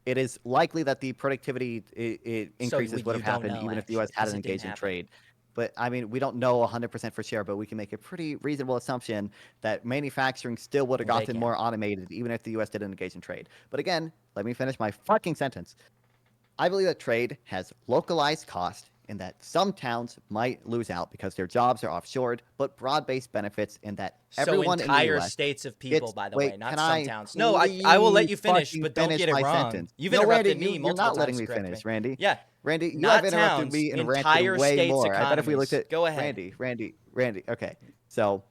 it is likely that the productivity So increases would you have don't happened know even if the U.S. actually, because hadn't it didn't engaged in happen. trade. But I mean, we don't know 100% for sure, but we can make a pretty reasonable assumption that manufacturing still would have Well, they gotten can. more automated even if the U.S. didn't engage in trade. But again, let me finish my fucking sentence. I believe that trade has localized cost in that some towns might lose out because their jobs are offshored, but broad-based benefits in that So everyone in the entire U.S. states of people, gets. by the way, Wait, not can some I towns. No, I will let please you finish, fucking but don't finish get it my wrong. sentence? You've No, Randy, interrupted me you're multiple not letting times to me correct finish, me. Randy. Yeah, Randy, you have not interrupted towns, me and ranted entire way states' more. I bet if we looked economies. at Go ahead. Randy. Okay, so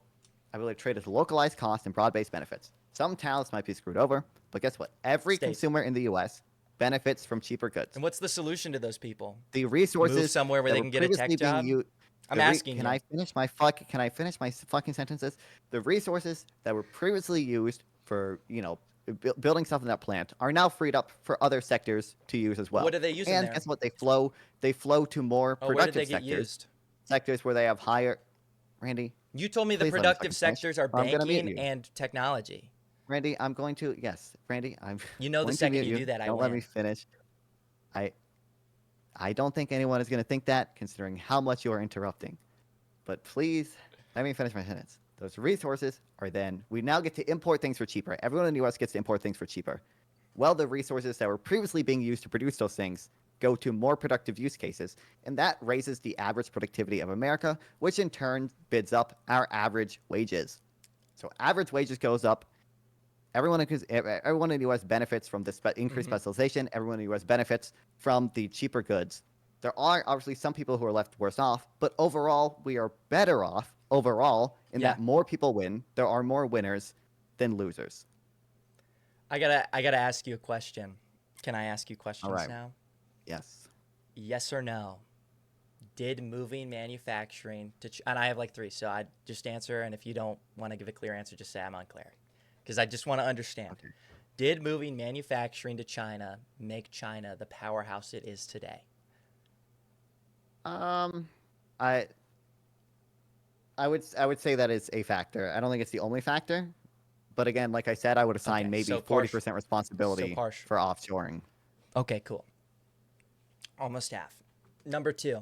I believe trade is localized cost and broad-based benefits. Some towns might be screwed over, but guess what? Every States. consumer in the U.S. benefits from cheaper goods. And what's the solution to those people? The Move resources somewhere where that they were can get a tech previously being job? used. I'm asking Can you. I finish my fucking sentences? The resources that were previously used for building stuff in that plant are now freed up for other sectors to use as Well, what well. do they use in And there? guess what? They flow to more Oh, where did they productive get sectors, used? sectors where they have higher. Randy, You told me the please let me productive fucking finish, sectors are or I'm gonna mute banking you. and technology. Randy, I'm going to yes, Randy, I'm You know the going to second mute you you. do that, I Don't let me win. finish. I I don't think anyone is going to think that, considering how much you are interrupting. But please, let me finish my sentence. Those resources are then, we now get to import things for cheaper. Everyone in the US gets to import things for cheaper. Well, the resources that were previously being used to produce those things go to more productive use cases, and that raises the average productivity of America, which in turn bids up our average wages. So average wages goes up. Everyone in the U.S. benefits from the increased specialization. Everyone in the U.S. benefits from the cheaper goods. There are obviously some people who are left worse off, but overall, we are better off overall in Yeah. that more people win. There are more winners than losers. I gotta ask you a question. Can I ask you All questions right. now? Yes. Yes or no? Did moving manufacturing to and I have like three, so I just answer, and if you don't want to give a clear answer, just say I'm unclear, because I just want to understand. Okay. Did moving manufacturing to China make China the powerhouse it is today? Um, I I would say that is a factor. I don't think it's the only factor, but again, like I said, I would assign Okay, maybe so 40% so responsibility partial. for offshoring. Okay, cool. Almost half. Number two,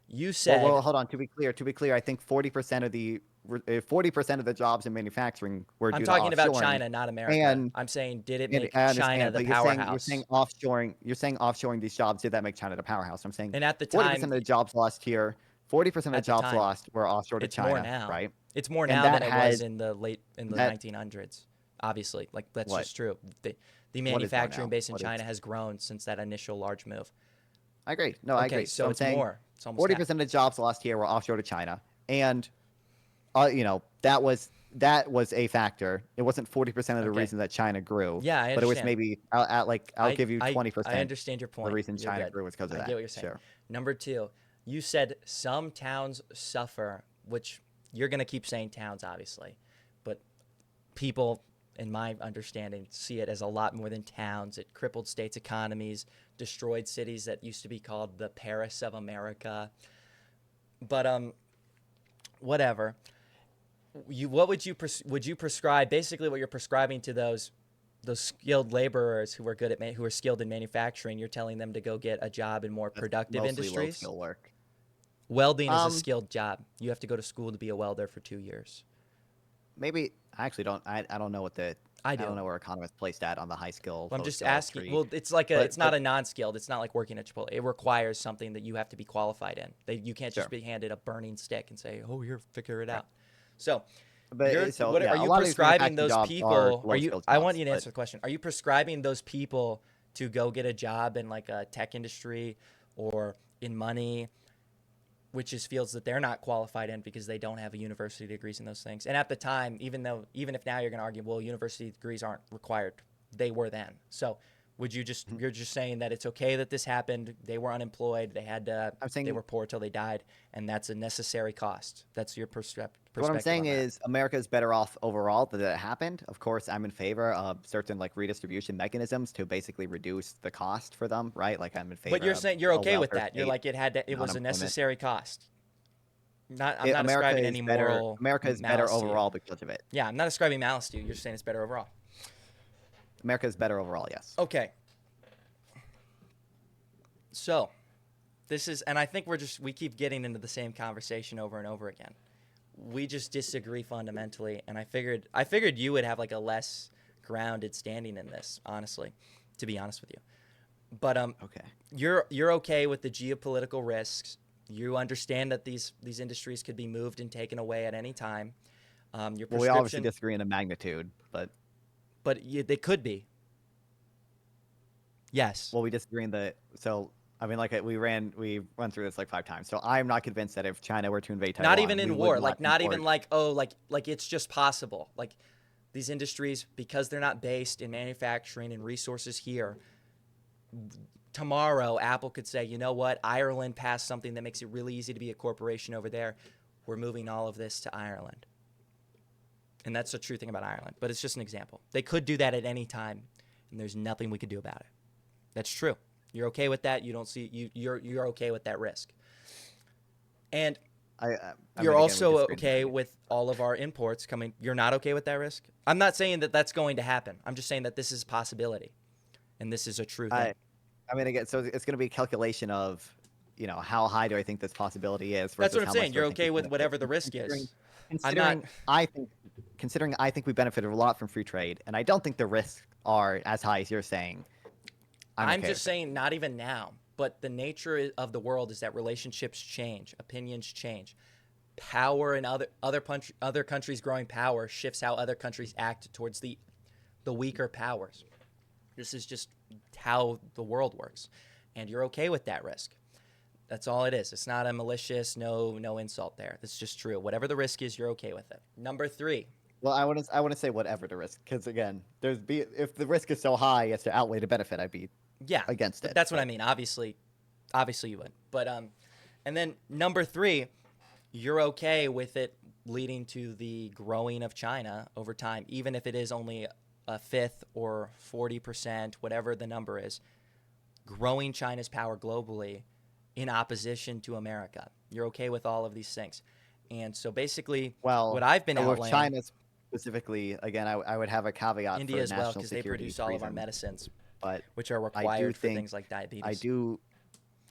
you Well, said hold on. To be clear, I think 40% of the 40% of the jobs in manufacturing were I'm due to talking about offshoring, China, not America. and I'm saying, did it and make I China understand, the but you're saying powerhouse? offshoring. You're saying offshoring these jobs did that make China the powerhouse? I'm saying And at the 40% time, of the jobs lost here, 40% of the at the jobs time, lost were offshore to it's more China, now. right? It's more And now that than it was has in the that 1900s. Obviously, like that's what? just true. The What is more manufacturing now? base in What is? China has grown since that initial large move. I agree. No, I Okay, agree. So so I'm it's saying more. It's almost half. 40% of the jobs lost here were offshore to China, and that was a factor. It wasn't 40% of the Okay. reason that China grew, Yeah, I but it was understand. maybe I'll give you I 20%. understand your The point. reason You're China good. grew was because of I get that. what you're saying. Sure. Number two, you said some towns suffer, which you're gonna keep saying towns, obviously, but people, in my understanding, see it as a lot more than towns. It crippled states' economies, destroyed cities that used to be called the Paris of America. But whatever. What would you prescribe? Basically, what you're prescribing to those skilled laborers who are good at who are skilled in manufacturing, you're telling them to go get a job in more That's productive mostly low industries. skill work. Welding is a Um, skilled job. You have to go to school to be a welder for 2 years. maybe I actually don't. I don't know I I don't do. know where economists placed that on the high skill, Well, I'm low just skill asking. tree. Well, it's like But it's not a non-skilled. It's not like working at Chipotle. It requires something that you have to be qualified in. You can't just sure. be handed a burning stick and say, "Oh, here, figure it Right. out." So, So are yeah, a you lot of these prescribing manufacturing those jobs are people? low skill I want jobs, you to but answer the question. Are you prescribing those people to go get a job in like a tech industry or in money, which is fields that they're not qualified in because they don't have a university degrees in those things? And at the time, even if now you're going to argue, well, university degrees aren't required, they were then. So you're just saying that it's okay that this happened? They were unemployed. I'm They saying were poor till they died, and that's a necessary cost. That's your what I'm perspective saying on that. is America is better off overall that it happened. Of course, I'm in favor of certain like redistribution mechanisms to basically reduce the cost for them, right? Like I'm in But favor you're of saying you're a okay with welfare that. You're state like it and was a unemployment. necessary cost. I'm not America ascribing is any better. moral America is better malice to you. overall because of it. Yeah, I'm not ascribing malice to you. You're just saying it's better overall. America is better overall. Yes. Okay. So, and I think we keep getting into the same conversation over and over again. We just disagree fundamentally, and I figured you would have like a less grounded standing in this, honestly, to be honest with you. But Okay. you're okay with the geopolitical risks. You understand that these industries could be moved and taken away at any time. Your Well, we obviously prescription, disagree in the magnitude, but they could be. Yes. we disagree in the so. I mean, like we run through this like 5 times. So I'm not convinced that if China were to invade Not Taiwan, even we in would war. not Like not even import. like, oh, like it's just possible. Like these industries, because they're not based in manufacturing and resources here, tomorrow Apple could say, you know what, Ireland passed something that makes it really easy to be a corporation over there. We're moving all of this to Ireland. And that's the true thing about Ireland. But it's just an example. They could do that at any time, and there's nothing we could do about it. That's true. You're okay with that. You don't see you're okay with that risk. And you're also okay with all of our imports coming. You're not okay with that risk? I'm not saying that that's going to happen. I'm just saying that this is a possibility, and this is a true thing. I mean, again, so it's going to be a calculation of, how high do I think this possibility is? That's what I'm how saying. much You're I think okay it's with gonna- whatever the risk is. Considering I think we benefited a lot from free trade, and I don't think the risks are as high as you're saying. I'm just saying, not even now. But the nature of the world is that relationships change, opinions change, power and other countries' growing power shifts how other countries act towards the weaker powers. This is just how the world works, and you're okay with that risk. That's all it is. It's not a malicious, no insult there. That's just true. Whatever the risk is, you're okay with it. Number 3. Well, I want to say whatever the risk, because again, if the risk is so high as to outweigh the benefit, I'd be against it. That's what I mean. Obviously you would. But and then number 3, you're okay with it leading to the growing of China over time, even if it is only a fifth or 40%, whatever the number is, growing China's power globally in opposition to America. You're okay with all of these things. And so basically, what I've been outlaying... With China specifically, again, I would have a caveat India for as well, national because they security produce all of our reasons. medicines, But which are required for things like diabetes.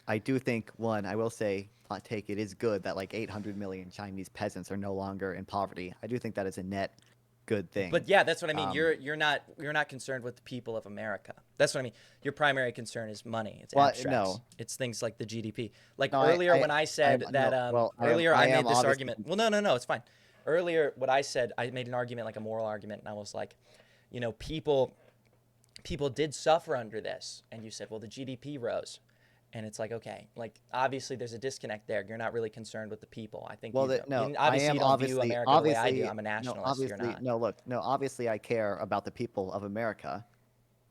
I do think, one, I will say, hot take, it is good that like 800 million Chinese peasants are no longer in poverty. I do think that is a net good thing. But yeah, that's what I mean. You're not concerned with the people of America. That's what I mean. Your primary concern is money. It's abstracts. No. It's things like the GDP. Like no, earlier when I said that I made this argument. Well, no, it's fine. Earlier, what I said, I made an argument, like a moral argument, and I was like, people did suffer under this, and you said, well, the GDP rose. And it's like, okay, like obviously there's a disconnect there. You're not really concerned with the people. I think obviously you don't view America the way I do. I'm a nationalist. You're not. Obviously I care about the people of America.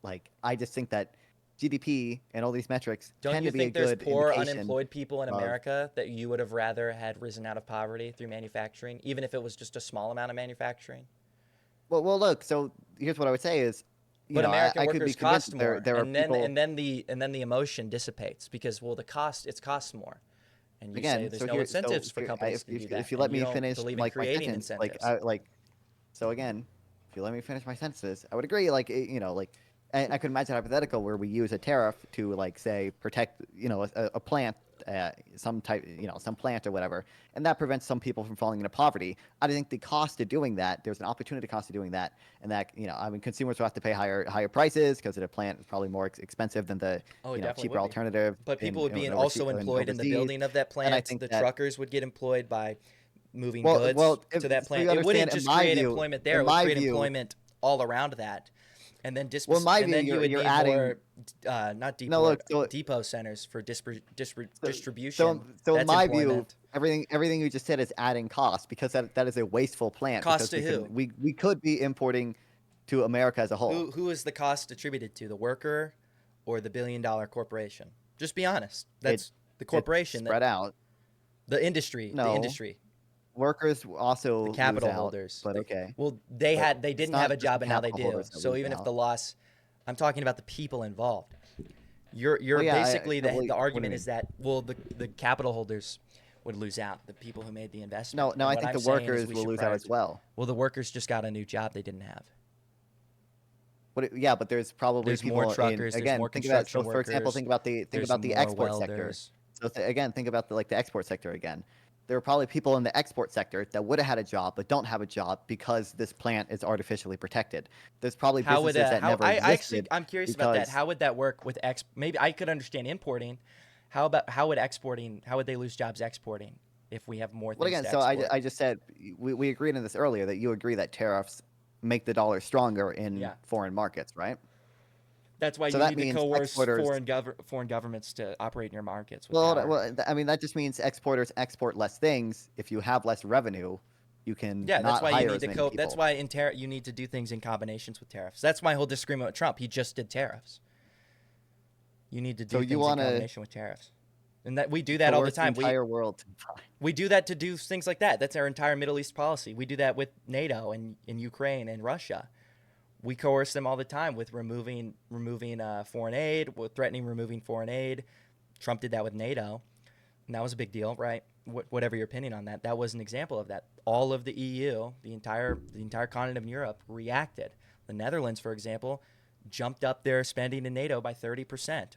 Like, I just think that GDP and all these metrics tend to be a good indication. Don't you think there's poor unemployed people in America that you would have rather had risen out of poverty through manufacturing, even if it was just a small amount of manufacturing? Well, look. So here's what I would say is, American workers cost more, and then the emotion dissipates because it costs more, and you say there's no incentives for companies to do that. If you let me finish my sentence, so again, if you let me finish my sentences, I would agree. I could imagine a hypothetical where we use a tariff to, like, say, protect, a plant, some plant or whatever, and that prevents some people from falling into poverty. I think the cost of doing that, there's an opportunity cost of doing that, and that, consumers will have to pay higher prices because the plant is probably more expensive than the cheaper alternative. But people would be also employed in the building of that plant. The truckers would get employed by moving goods to that plant. It wouldn't just create employment there; it would create employment all around that. And then you would need more, depot centers for distribution. So in my view, everything you just said is adding cost, because that is a wasteful plant. Cost to who? We could be importing to America as a whole. Who is the cost attributed to? The worker or the billion-dollar corporation? Just be honest. That's the corporation. Spread out. The industry. No. The industry. Workers also the capital lose out, holders. But okay. Well, they didn't have a job, and now they do. So even if the loss, I'm talking about the people involved. Basically the argument is that the capital holders would lose out, the people who made the investment. No, I think the workers will lose out as well. Well, the workers just got a new job they didn't have. But there's probably people more truckers. Again, more think about workers, for example, think about the export sector. So again, think about the export sector again. There are probably people in the export sector that would have had a job but don't have a job because this plant is artificially protected. There's probably businesses that never existed. I'm curious about that. How would that work with maybe I could understand importing. How would they lose jobs exporting if we have more things to export? I just said we agreed on this earlier, that you agree that tariffs make the dollar stronger in foreign markets, right? That's why you need to coerce foreign governments to operate in your markets. That just means exporters export less things. If you have less revenue, you can that's why you need to cope. That's why you need to do things in combinations with tariffs. That's my whole disagreement with Trump. He just did tariffs. You need to So do you things in want to combination with tariffs. And that we do that all the coerce the time. entire world to buy. We do that to do things like that. That's our entire Middle East policy. We do that with NATO and in Ukraine and Russia. We coerce them all the time with removing foreign aid, with threatening removing foreign aid. Trump did that with NATO, and that was a big deal, right? Whatever your opinion on that, that was an example of that. All of the EU, the entire continent of Europe, reacted. The Netherlands, for example, jumped up their spending in NATO by 30%.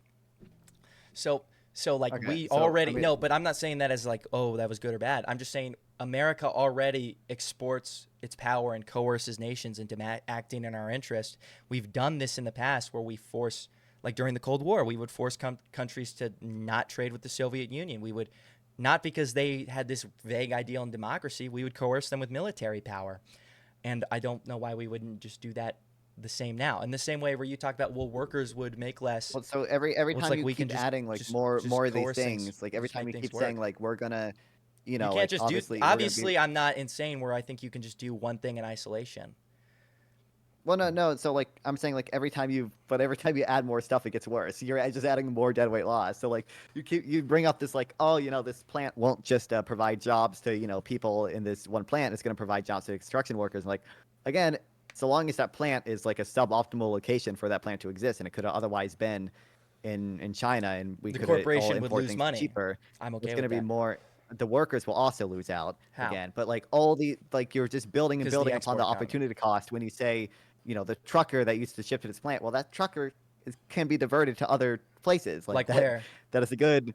So like Okay, we so I already mean, no, but I'm not saying that as like, oh, that was good or bad. I'm just saying America already exports its power and coerces nations into acting in our interest. We've done this in the past where we force, like during the Cold War, we would force countries to not trade with the Soviet Union. We would, not because they had this vague ideal in democracy, we would coerce them with military power. And I don't know why we wouldn't just do that the same now. In the same way where you talk about, well, workers would make less. well, so every Well, it's time like you we can keep just adding like just more just of these coerce things, things, like every just time make you things keep saying work. like we're gonna, You can't like just do. obviously we're gonna be. Obviously, I'm not insane where I think you can just do one thing in isolation. Well, no. So like I'm saying, like every time you add more stuff, it gets worse. You're just adding more deadweight laws. So like you bring up this like, oh, this plant won't just provide jobs to people in this one plant. It's going to provide jobs to construction workers. Like again, so long as that plant is like a suboptimal location for that plant to exist, and it could have otherwise been in China, and we The could all corporation would import lose things for money. cheaper. I'm It's okay going with to be that. more. The workers will also lose out How? again. But like all the like you're just building and Because the building upon export the economy. opportunity cost when you say the trucker that used to ship to this plant. Well, that trucker can be diverted to other places like Like that. where That is a good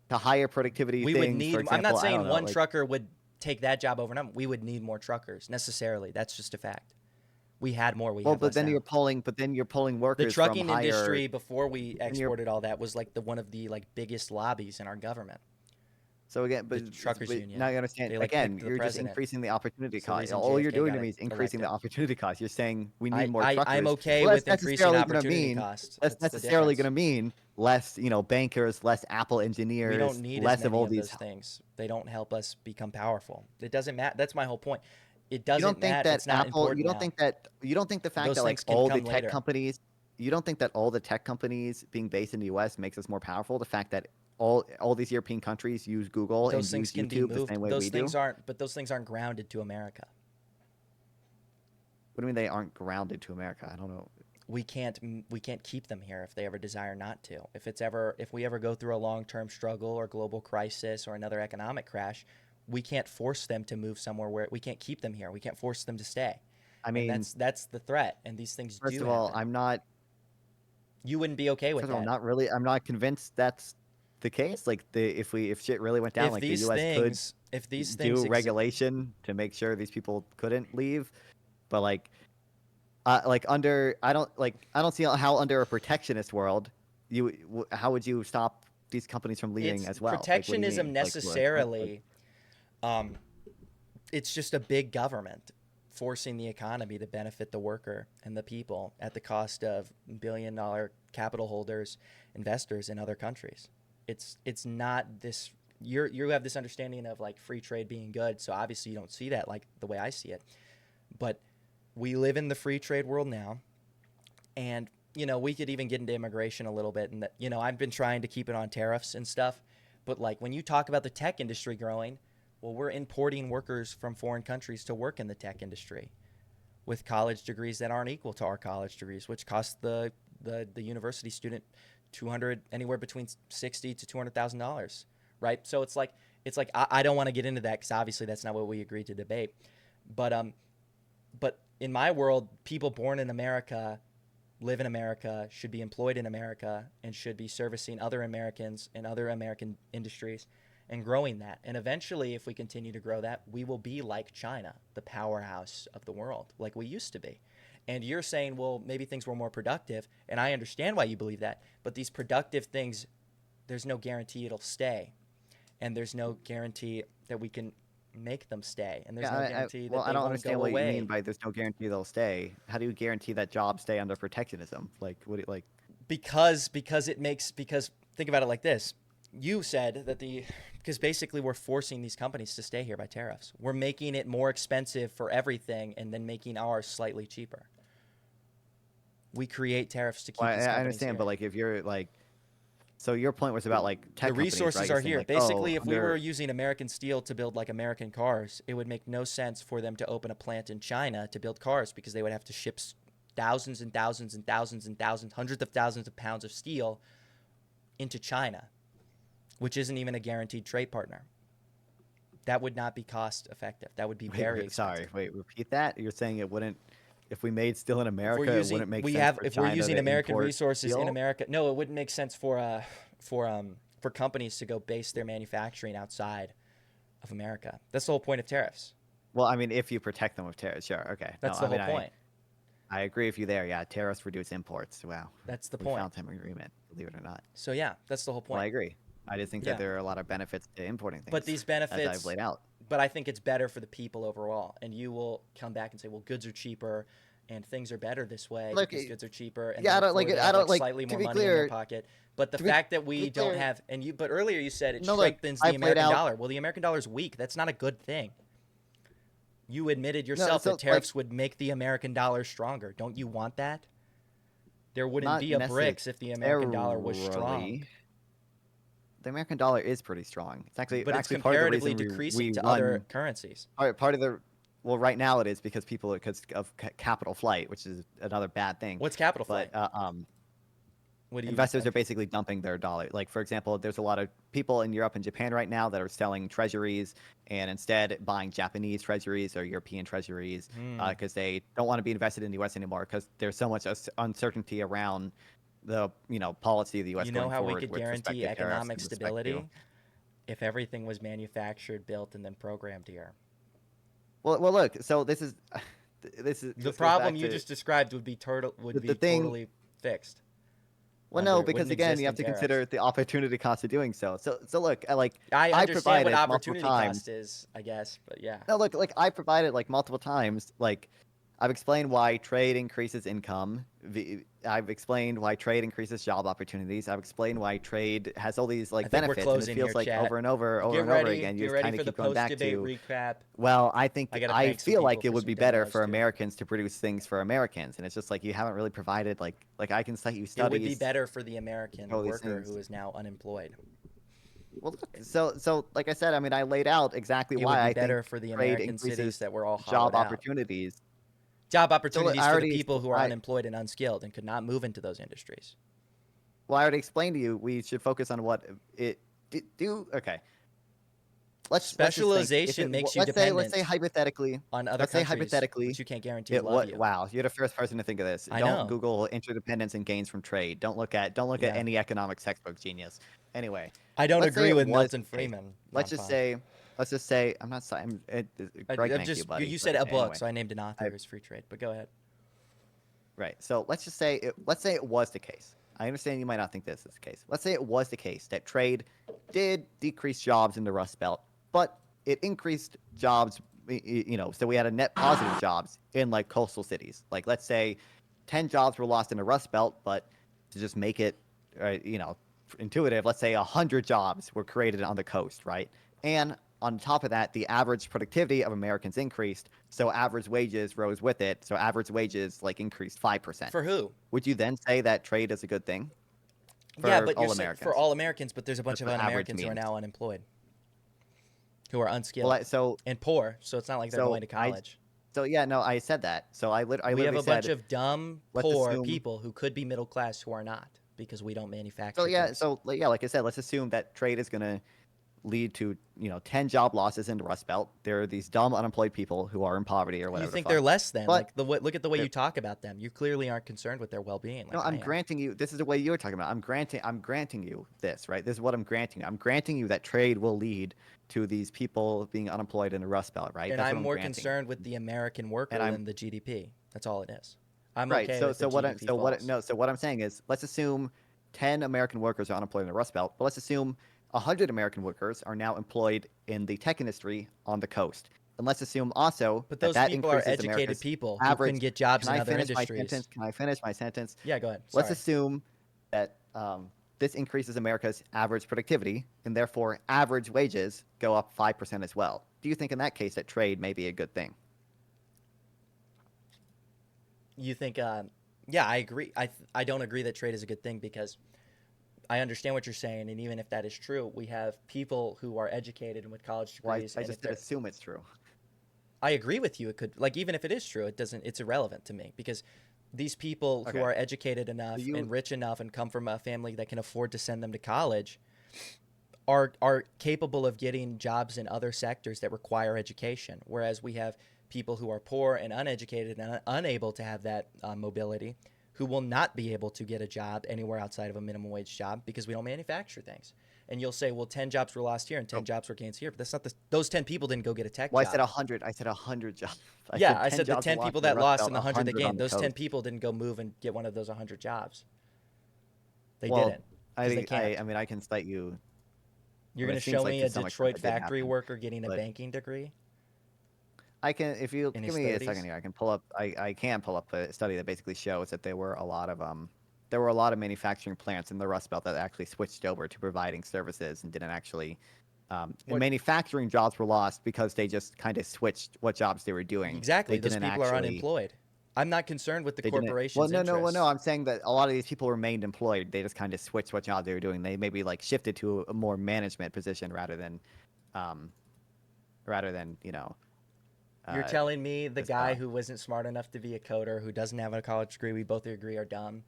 to higher productivity we would things. For need. I'm not example, I don't saying know, one like trucker would take that job over another. We would need more truckers necessarily. That's just a fact. We had more. We well, have less now. but then you're pulling The workers from trucking higher. industry before we And you're exported all that was like the one of the like biggest lobbies in our government. so again, The truckers but now union. you understand. They like Again, picked the you're just president. increasing the opportunity It's the cost. reason All you're JFK doing to got me is increasing the elected. opportunity cost. You're saying we need more I'm truckers. okay Well, with that's increasing necessarily going to opportunity mean cost. that's That's the necessarily going difference. to mean less, bankers, less Apple We don't engineers, need as less of many all of these. those things. They don't help us become powerful. It doesn't matter. That's my whole point. It You don't doesn't think matter. that It's not Apple, important now. you don't think the fact Those that like things can all the come tech later. companies, you don't think that all the tech companies being based in the US makes us more powerful? The fact that all these European countries use But Google those and things use can be YouTube the moved. same way we do? But those things aren't grounded to America. What do you mean they aren't grounded to America? I don't know. We can't keep them here if they ever desire not to. If we ever go through a long-term struggle or global crisis or another economic crash, we can't force them to move somewhere where we can't keep them here. We can't force them to stay. I And mean, that's the threat, and these things first do of all, happen. You wouldn't be okay with that. not really. I'm not convinced that's the case. Like if shit really went down, If like the these US could things if these things do exi- regulation to make sure these people couldn't leave, but like under I don't see how under a protectionist world how would you stop these companies from leaving it's as well? Like what do you protectionism mean? Like what? Like, necessarily. um it's just a big government forcing the economy to benefit the worker and the people at the cost of billion-dollar capital holders, investors in other countries. It's not this. You have this understanding of like free trade being good, so obviously you don't see that like the way I see it. But we live in the free trade world now, and we could even get into immigration a little bit, and that I've been trying to keep it on tariffs and stuff. But like when you talk about the tech industry growing, well, we're importing workers from foreign countries to work in the tech industry with college degrees that aren't equal to our college degrees, which cost the university student 200 anywhere between 60 to $200,000, right? So it's like I don't want to get into that because obviously that's not what we agreed to debate. But in my world, people born in America live in America, should be employed in America, and should be servicing other Americans and other American industries and growing that. And eventually, if we continue to grow that, we will be like China, the powerhouse of the world, like we used to be. And you're saying, well, maybe things were more productive. And I understand why you believe that. But these productive things, there's no guarantee it'll stay. And there's no guarantee that we can make them stay. And there's yeah, no guarantee well, that I they don't won't understand go what you mean away. by there's no guarantee they'll stay. How do you guarantee that jobs stay under protectionism? Like what do you, like Because think about it like this. You said that because basically we're forcing these companies to stay here by tariffs. We're making it more expensive for everything and then making ours slightly cheaper. We create tariffs to well, keep these I companies understand, here. but like if you're like So your point was about like tech The companies, right? resources You're are saying here. like, oh, Basically, if we were using American steel to build like American cars, it would make no sense for them to open a plant in China to build cars because they would have to ship thousands and thousands and thousands and thousands, hundreds of thousands of pounds of steel into China, which isn't even a guaranteed trade partner. That would not be cost effective. That would be very expensive. sorry, wait, repeat that. You're saying it wouldn't, if we made steel in If we're America, it using wouldn't make sense for if we're China using to American import resources in steel? America, no, it wouldn't make sense for companies to go base their manufacturing outside of America. That's the whole point of tariffs. Well, I mean, if you protect them with tariffs, sure, okay. No, That's the I whole mean, point. I agree with you there. Yeah, tariffs reduce imports. Wow, That's the we point. found some agreement, believe it or not. So yeah, that's the whole Well, I point. agree. I just think that Yeah. there are a lot of benefits to importing But things, these as I've benefits, laid out. but I think it's better for the people overall. And you will come back and say, well, goods are cheaper and things are better this way Look, because goods are cheaper and yeah, I don't therefore like they it. I have like don't like. slightly To more be money in their clear, pocket. But the to be fact that to be we don't clear, have, but earlier you said it no, look, strengthens the I've laid American out. dollar. Well, the American dollar is weak. That's not a good thing. You admitted No, yourself that so like tariffs would make the American dollar stronger. Don't you want that? There wouldn't not be a BRICS if the American dollar was strong. necessarily. The American dollar is pretty strong. It's But it's actually part of the comparatively reason decreasing we to other run currencies. part of the well right now it is because of capital flight, which is another bad thing. What's capital flight? But What do you? investors are basically dumping their dollar. Like for example, there's a lot of people in Europe and Japan right now that are selling treasuries and instead buying Japanese treasuries or European treasuries because they don't want to be invested in the U.S. anymore because there's so much uncertainty around the policy of the U.S. You know going how we forward could with respect guarantee to tariffs economic and respect to. stability if everything was manufactured, built, and then programmed here? Well, look. So this The goes problem back you to just described would be the thing. totally fixed. Well, no, It because wouldn't again, you exist have in to tariffs. consider the opportunity cost of doing so. So look, I I understand what provided multiple opportunity cost times. is, I guess, but yeah. No, look, like I provided like multiple times. Like I've explained why trade increases income. I've explained why trade increases job opportunities. I've explained why trade has all these I like think we're benefits, and it closing here, feels like chat. over and over, over Get and over ready. again. You Get just ready kind of for the keep going back post-debate to. recap. Well, I gotta I thank some feel like people it for would some be better demos for too. Americans to produce things for Americans, and it's just like you haven't really provided like I can cite you It would be studies, better for the American all these worker things. who is now unemployed. Well, look, so like I said, I mean, I laid out exactly It would why be I think better for the trade American cities increases that were all job hollowed out. opportunities. Job So look, opportunities for the people who are unemployed and unskilled and could not move into those industries. well, I already explained to you we should focus on what it do. Okay, let's just think. If Specialization it, makes you let's dependent say hypothetically, on other let's say countries, hypothetically, which you can't guarantee love you. wow, you're the first person to think of this. I Don't know. Google interdependence and gains from trade. Don't look at Yeah. any economics textbook, genius. Anyway, I don't let's say agree it with was Milton the case. Freeman. Let's just say. Let's just say I'm not. Greg, I'm thank you, just buddy. you But said a book, anyway, so I named an author I, who's free trade. But go ahead. right. So let's just say it was the case. I understand you might not think this is the case. Let's say it was the case that trade did decrease jobs in the Rust Belt, but it increased jobs. So we had a net positive jobs in like coastal cities. Like let's say 10 jobs were lost in the Rust Belt, but to just make it, intuitive, let's say 100 jobs were created on the coast, right? And on top of that, the average productivity of Americans increased, so average wages rose with it. So average wages like increased 5%. For who? Would you then say that trade is a good thing Yeah, for but all you're saying Americans? for all Americans, but there's a bunch That's of what average un-Americans who are means. now unemployed, who are unskilled Well, and poor. So it's not like they're going to college. yeah, no, I said that. So I We literally have a bunch said, of dumb, let's poor assume. people who could be middle class who are not because we don't manufacture So yeah, things. like I said, let's assume that trade is gonna lead to 10 job losses in the Rust Belt. There are these dumb unemployed people who are in poverty or whatever. You think the they're fuck. less than? But Look at the way they're- you talk about them. You clearly aren't concerned with their well-being. no, I'm granting you. This is the way you're talking about. I'm granting you this, right? This is what I'm granting you. I'm granting you that trade will lead to these people being unemployed in the Rust Belt, right? And That's what I'm more granting. concerned with the American worker And I'm than the GDP. That's all it is. I'm right. okay So with so the what GDP so what I'm saying is let's assume 10 American workers are unemployed in the Rust Belt, but let's assume 100 American workers are now employed in the tech industry on the coast. And let's assume also But those that people are increases educated America's people who average. can get jobs Can in I other finish my industries. sentence? Can I finish my sentence? Yeah, go ahead. Let's Sorry. assume that this increases America's average productivity, and therefore average wages go up 5% as well. Do you think in that case that trade may be a good thing? You think? Yeah, I agree. I don't agree that trade is a good thing because I understand what you're saying, and even if that is true, we have people who are educated and with college Well, degrees, I and just if did they're, assume it's true. I agree with you. It could, like, even if it is true, it doesn't. It's irrelevant to me because these people who Okay. are educated So enough you and rich enough and come from a family that can afford to send them to college are capable of getting jobs in other sectors that require education, whereas we have people who are poor and uneducated and unable to have that mobility, who will not be able to get a job anywhere outside of a minimum wage job because we don't manufacture things. And you'll say, well, 10 jobs were lost here and 10 oh, jobs were gains here, but that's not the. Those 10 people didn't go get a tech well, I said job. 100. I said 100 jobs. I Yeah, said I 10 said the jobs were 10 lost people in the that Rust lost Belt, and the 100 that 100 on gained. the Those 10 coast. people didn't go move and get one of those 100 jobs. They Well, didn't because they can't. I mean, I can cite you. I You're mean, going to it show seems like me to a some extent Detroit that did factory happen, worker getting a but banking degree I can, if you in give his me a second 30s? here, I can pull up. I can pull up a study that basically shows that there were a lot of manufacturing plants in the Rust Belt that actually switched over to providing services and didn't actually. And What manufacturing jobs were lost because they just kind of switched what jobs they were doing. They exactly? Those didn't people are actually. unemployed. I'm not concerned with the They didn't. Well, corporation's no. interests. I'm saying that a lot of these people remained employed. They just kind of switched what job they were doing. They maybe like shifted to a more management position um, rather than You're uh, telling me the just guy who wasn't smart enough to be a coder, who doesn't have a college degree, we both agree are dumb,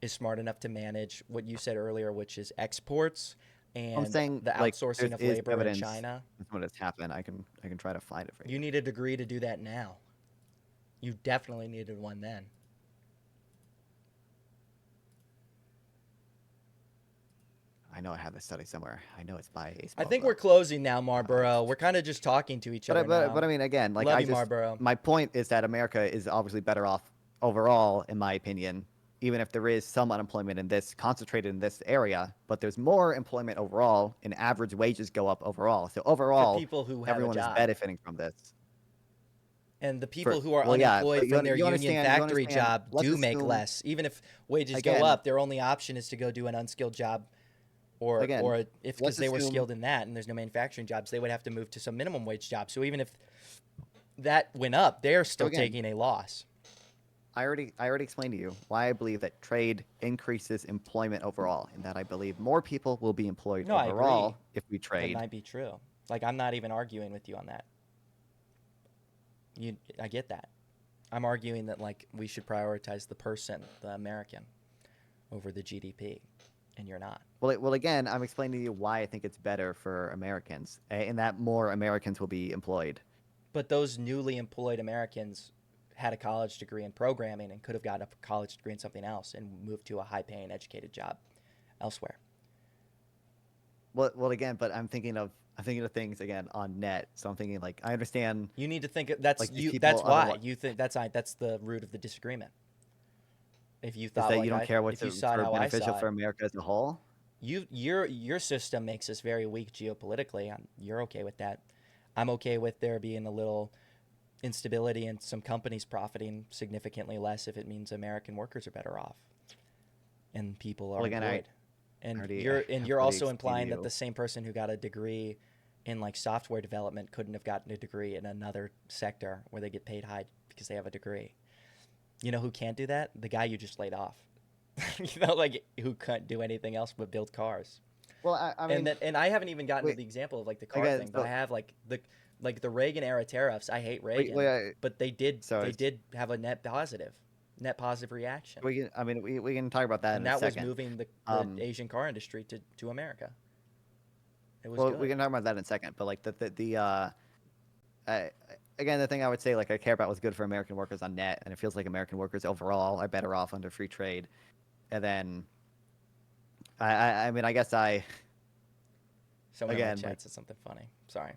is smart enough to manage what you said earlier, which is exports I'm and saying the like there outsourcing of is labor in evidence China. that's what has happened. I can try to find it for You you. need a degree to do that now. You definitely needed one then. I know I have this study somewhere. I know it's by a I small think we're group. closing now, Uh, Marlboro. We're kind of just talking to each other but now. I mean again, like Love I you, just Marlboro. my point is that America is obviously better off overall, in my opinion, even if there is some unemployment in this concentrated in this area, but there's more employment overall and average wages go up overall. So For overall, people who have a everyone is job. benefiting from this. And the For people who are well, yeah, unemployed but from their union you factory understand. job Let's do make assume less. Even if wages go again, up, their only option is to go do an unskilled job, again, or if because let's they were assume skilled in that and there's no manufacturing jobs, they would have to move to some minimum wage job. So even if that went up, they're so still again, taking a loss. I already explained to you why I believe that trade increases employment overall, and that I believe more people will be employed No, I agree. overall if we That trade. might be true. Like I'm not even arguing with you on that. I get that. I'm arguing that like we should prioritize the person, the American, over the GDP, and you're not. Well, again, I'm explaining to you why I think it's better for Americans, and that more Americans will be employed. But those newly employed Americans had a college degree in programming and could have gotten a college degree in something else and moved to a high-paying, educated job elsewhere. Well, again, but I'm thinking of things again on net. So I'm thinking like I understand You need to think that's like these you. people That's why otherwise you think that's the root of the disagreement. If you is thought that you like don't care if what's you saw it for how I beneficial saw for it, America as a whole. your system makes us very weak geopolitically. You're okay with that. I'm okay with there being a little instability and some companies profiting significantly less if it means American workers are better off and people Well, are again, employed. I've You're already also explained to implying that the you. same person who got a degree in like software development couldn't have gotten a degree in another sector where they get paid high because they have a degree. You know who can't do that? The guy you just laid off. You know, like who couldn't do anything else but build cars. Well, I mean, And I haven't even gotten to wait, the example of like the car again, thing, but I so have like the Reagan era tariffs. I hate Reagan, wait. but So they did have a net positive reaction, I mean, we can talk about that and in a that was second. moving the Um, Asian car industry to America. It was well, we good. can talk about that in a second. But like uh, again, the thing I would say like I care about what's good for American workers on net, and it feels like American workers overall are better off under free trade. And then I mean, I guess Someone in my again like chat said something funny. Sorry,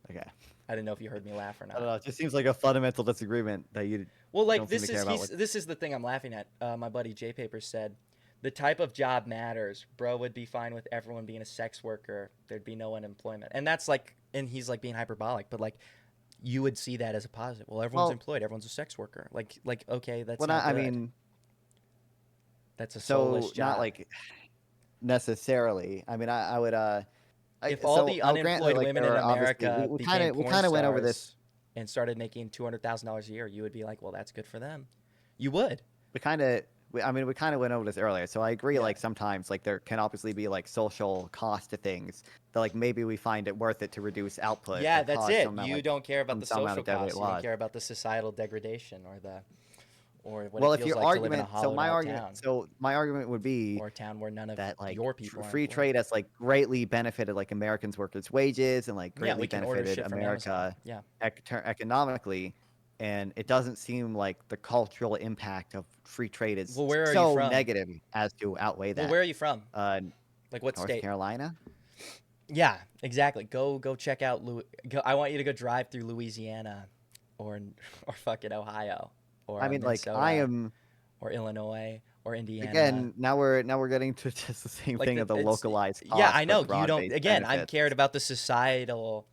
okay. I didn't know if you heard me laugh or I don't not. know. It just seems like a fundamental disagreement that you Well, like don't seem to care about. What, this is the thing I'm laughing at. My buddy J Paper said, the type of job matters. Bro would be fine with everyone being a sex worker. There'd be no unemployment, and that's like, and he's like being hyperbolic, but like, you would see that as a positive. Well, everyone's well, employed. Everyone's a sex worker. Like okay, that's well, not not, I good. mean, That's a soulless so not job. like necessarily. I mean, I would If all so the I'll grant that unemployed like women there in are obviously America became we porn kind of went over this. stars and started making $200,000 a year, you would be like, well, that's good for them. You would. I mean, we kind of went over this earlier, so I agree. Yeah. Like sometimes, like there can obviously be like social cost to things that like maybe we find it worth it to reduce output Yeah, or that's cause it. some amount You like don't care about the some amount social of deadweight costs. You don't loss. care about the societal degradation or what it Well, if feels your like to live in a argument, hollowed out town so my argument would be or a town where none of that like your people are free employed. trade has like greatly benefited like Americans' workers' wages and like Yeah, greatly we can order benefited shit from Amazon. America Yeah. economically, and it doesn't seem like the cultural impact of free trade is Well, where are you so from? negative as to outweigh Well, that. where are you from? Uh, Like what North state? Carolina. Yeah, exactly. Go check out I want you to go drive through Louisiana or or fucking Ohio I or mean, like I Minnesota am or Illinois or Indiana. again. Now we're getting to just the same Like thing of the it's localized yeah, cost, I but know you don't. broad-based Again, I'm benefits. cared about the societal,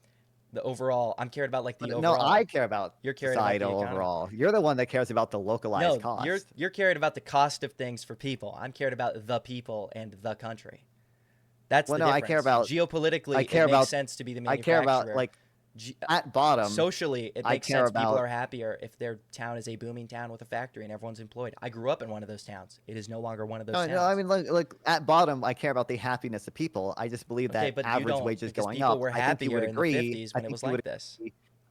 the overall. I'm cared about like the But no, I overall. care about You're cared about the societal economy. overall. You're the one that cares about the localized No, you're cost. you're cared about the cost of things for people. I'm cared about the people and the country. That's Well, the no, difference. I Geopolitically, it care makes about, sense to be the I care about manufacturer. like at bottom, Socially, it I makes care sense. People about. are happier if their town is a booming town with a factory and everyone's employed. I grew up in one of those towns. It is no longer one of those No, no, I towns. mean, like at bottom, I care about the happiness of people. I just believe Okay, that but you average don't wages because going people up. were I think you would happier in the agree. 50s when it was like this.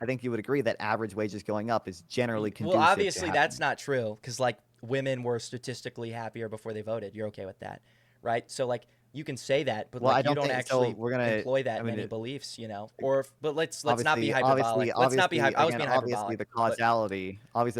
I think you would agree that average wages going up is generally Well, conducive to obviously happiness. that's not true because like women were statistically happier before they voted. You're okay with that, right? So like you can say that, but Well, I like you don't don't think so. actually We're gonna. employ that I in mean, any beliefs, Or but let's not be obviously, hyperbolic. Let's not be I was again, being obviously, hyperbolic, the but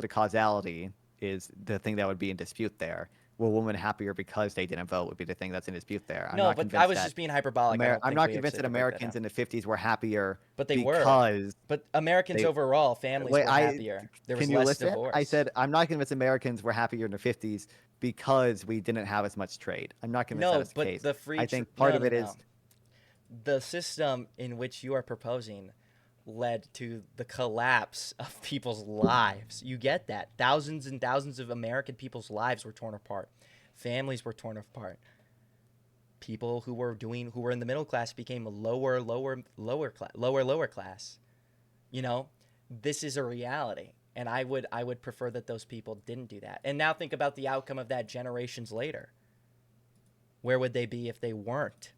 causality is the thing that would be in dispute there. Were women happier because they didn't vote would be the thing that's in dispute there. I'm no, not but I convinced was that just being hyperbolic. I don't I'm think not we convinced actually that have to break that Americans down. in the 50s were happier But they were. because But Americans they overall, families wait. were happier. There was Can you less listen? I divorce. said I'm not convinced Americans were happier in the 50s because we didn't have as much trade. I'm not convinced that No, is the but case. I think part no, of no, it is no. The system in which you are proposing led to the collapse of people's lives. You get that? Thousands and thousands of American people's lives were torn apart. Families were torn apart. People who were in the middle class became lower class. You know, this is a reality. And I would prefer that those people didn't do that. And now think about the outcome of that generations later. Where would they be if they weren't,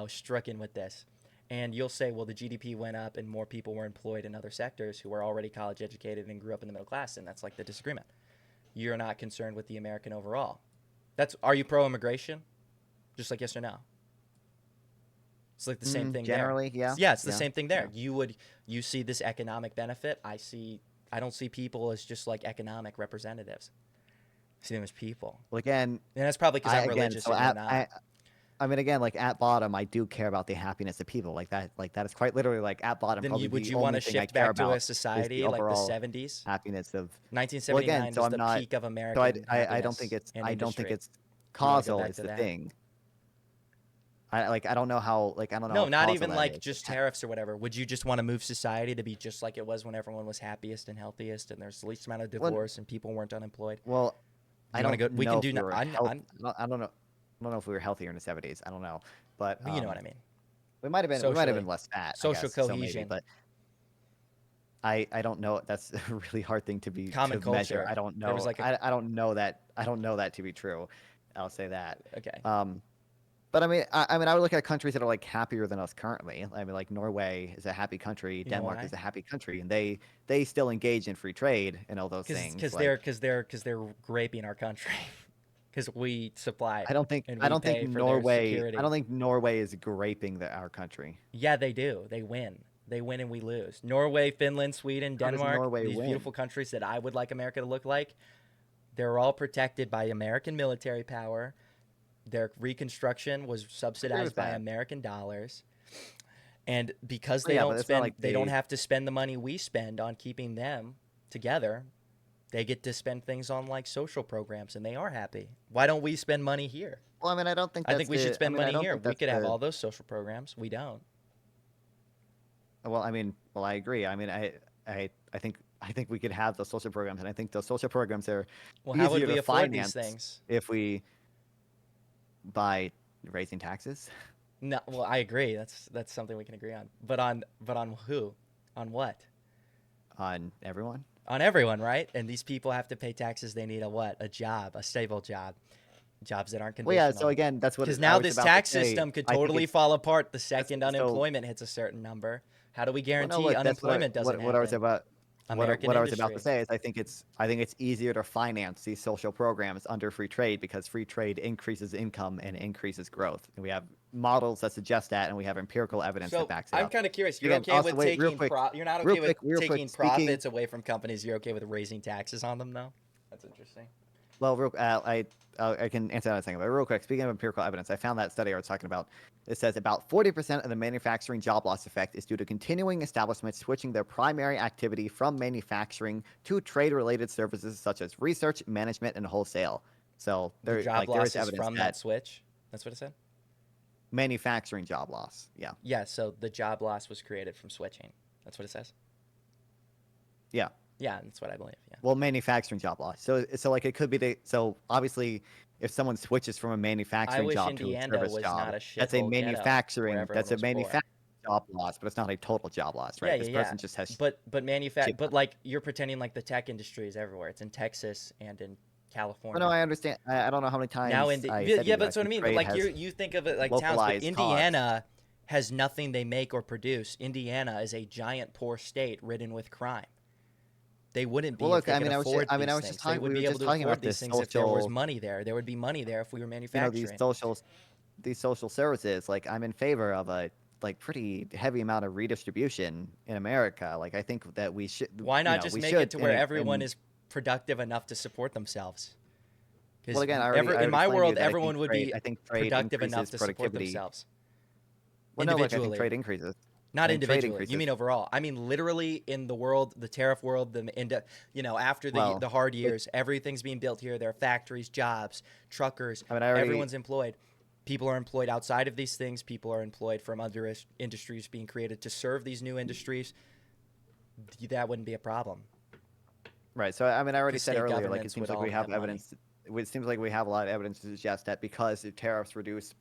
stricken with this? And you'll say, well, the GDP went up and more people were employed in other sectors who were already college educated and grew up in the middle class, and that's like the disagreement. You're not concerned with the American overall. Are you pro immigration? Just like yes or no? It's like the same thing there. generally, yeah, Yeah, it's the yeah, same thing yeah. there. You see this economic benefit. I don't see people as just like economic representatives. I see them as people. Well, again, And that's probably because I I'm again, religious so and you're not. I mean, again, like at bottom, I do care about the happiness of people. Like that is quite literally like at bottom. Then Probably would the you want only to thing I shift care back to a about is the society like the overall 70s? happiness of. Well, again, 1979 so was I'm the not. peak of So American happiness and I don't think industry. it's You want to go causal back is to the that? thing. I don't know how No, not causal even that like is. just tariffs or whatever. Would you just want to move society to be just like it was when everyone was happiest and healthiest and there's the least amount of Well, divorce and people weren't unemployed? well, I You want to don't go? We can know if do. we were I'm. health. I'm. I don't know. I don't know if we were healthier in the 70s. I don't know, but You know what I mean. we might have been Socially, less fat, I social guess. So maybe, cohesion, but I don't know. That's a really hard thing common to measure. culture. I don't There was know. like a. I don't know that. I don't know that to be true. I'll say that. Okay. Um, but I mean, I would look at countries that are like happier than us currently. I mean, like Norway is a happy country, You know Denmark is why? a happy country, and they still engage in free trade and all those things. Like Because they're raping our country. Because we supply and I we don't think pay for their security. Norway is graping our country. Yeah, they do. They win. They win and we lose. Norway, Finland, Sweden, How does Denmark, Norway these win? beautiful countries that I would like America to look like, they're all protected by American military power. Their reconstruction was I agree subsidized with by that. American dollars. And because Well, yeah, but it's not like they don't have to spend the money we spend on keeping them together. They get to spend things on like social programs and they are happy. Why don't we spend money here? Well, I mean, I don't think I that's think we should the. I spend mean, I money don't here. think We that's could have the. all those social programs. We don't. Well, I mean, well, I agree. I mean, I think we could have those social programs, and I think those social programs are Well, how would easier we to afford these finance things? if we by raising taxes. No, well, I agree. That's something we can agree on. But on who? On what? on everyone. On everyone, right? And these people have to pay taxes. They need a what? A job, a stable job, jobs that aren't Well, yeah. So conditional. again, that's what Because I now was this about to tax say. system could I think totally it's fall apart the that's, second so. unemployment hits a certain number. How do we Well, no, guarantee look, that's unemployment doesn't what I was happen? about. American What I was about to industry. say is I think it's easier to finance these social programs under free trade because free trade increases income and increases growth. And we have models that suggest that, and we have empirical evidence that So backs it I'm up. kind of curious. You're Again, okay also with wait, taking You're not okay with real quick. taking Speaking profits away from companies. You're okay with raising taxes on them, though. That's interesting. Well, I can answer that in a second, but real quick, speaking of empirical evidence, I found that study I was talking about. It says about 40% of the manufacturing job loss effect is due to continuing establishments switching their primary activity from manufacturing to trade-related services such as research, management, and wholesale. So The job there is loss is evidence from that that switch. That's what it said. manufacturing job loss. Yeah, Yeah. So the job loss was created from switching. That's what it says. yeah. Yeah, that's what I believe. Yeah. Well, manufacturing job loss. So like it could be so obviously if someone switches from a I manufacturing wish job to a Indiana service was job, not a shithole ghetto where everyone that's a was poor. manufacturing job loss, but it's not a total job loss, Yeah, right? yeah, This yeah. person just has shit. But like you're pretending like the tech industry is everywhere. It's in Texas and in Well, no, California. I understand. I don't know how many Now times in I yeah, said to yeah, you. but I that's what I think mean. But trade like has you think of it like towns, but localized costs. Indiana has nothing they make or produce. Indiana is a giant poor state ridden with crime. They wouldn't Well, be if look, they could afford I these was just things. They talking. would We were be able just to talking afford about these this things if there was social. money there. There would be money there if we were You know, manufacturing. these social services. Like, I'm in favor of a like pretty heavy amount of redistribution in America. Like, I think that we should. Why You not know, just we make it should. to where everyone And is productive enough to support themselves? well, Because again, I in already my explained to you world, that everyone would be I think trade productive enough increases to support productivity. themselves Well, no, look, I think individually. trade increases. Not I think trade individually. You increases. mean overall? I mean literally in the world, the tariff world, after Well, the hard it, years, everything's being built here. There are factories, jobs, truckers. I mean, I already. Everyone's employed. People are employed outside of these things. People are employed from other industries being created to serve these new industries. That wouldn't be a problem Right. So, I mean, I already because said state earlier, like, it governments seems would like all we have have money. evidence. It seems like we have a lot of evidence to suggest that because the tariffs reduce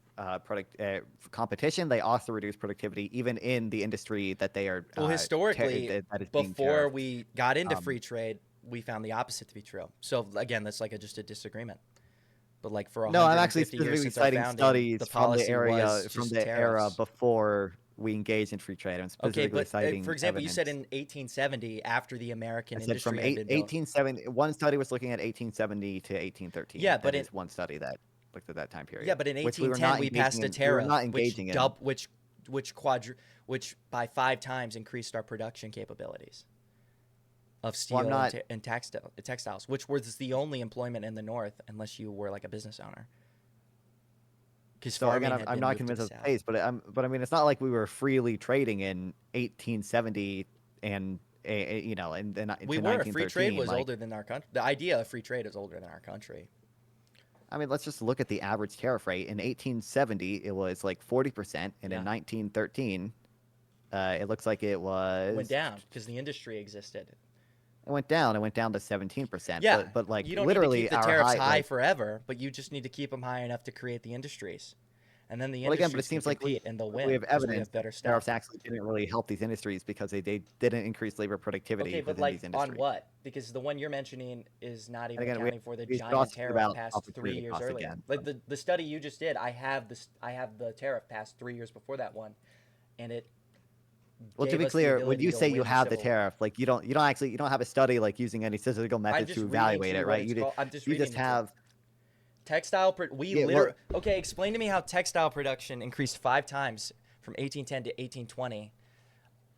competition, they also reduce productivity, even in the industry that they are Well, historically, that is being before tariffed. we got into Um, free trade, we found the opposite to be true. So again, that's like just a disagreement. But like for no, I'm 150 actually years specifically since our citing founding, studies the policy was from just the era tariffs. before we engaged in free trade. I'm Okay, specifically but for citing example, you said evidence. in 1870, after the I American said from industry had been built. 1870. One study was looking at 1870 to 1813. Yeah, but That in is one study that looked at that time yeah, period, but in which we were 1810 not we engaging passed a in. We were tariff not engaging in. which by 5 times increased our production capabilities of Well, I'm steel not. and textiles, which was the only employment in the North unless you were like a business owner. Because So again, farming had I'm been not moved to the convinced of the south. case, but I mean, it's not like we were freely trading in 1870 and and then We to were. Free trade 1913. was Like, older than our country. The idea of free trade is older than our country. I mean, let's just look at the average tariff rate. In 1870, it was like 40%, and in Yeah. 1913, it looks like it It went was. down because the industry existed. It went down. It went down to 17%. Yeah. But like You don't need to keep literally the our tariffs high high like. forever, but you just need to keep them high enough to create the industries. And then the Well, again, but it industries can seems like compete and they'll we win have because we evidence have better that tariffs stuff. actually didn't really help these industries because they didn't increase labor Okay, productivity but within like these on industries. what? Because the one you're mentioning is not And even again, accounting for the we should giant also think tariff about passed three opportunity years cost earlier. again. Like the study you just did, I have the tariff passed 3 years before that one, and it Well, to gave be us the clear, when ability you to say you win the have the Civil War. tariff, like you don't have a study like using any statistical I'm methods just to reading to evaluate you it, what right? it's called. I'm just You reading just it to you. have We yeah. Well, literally okay. Explain to me how textile production increased 5 times from 1810 to 1820,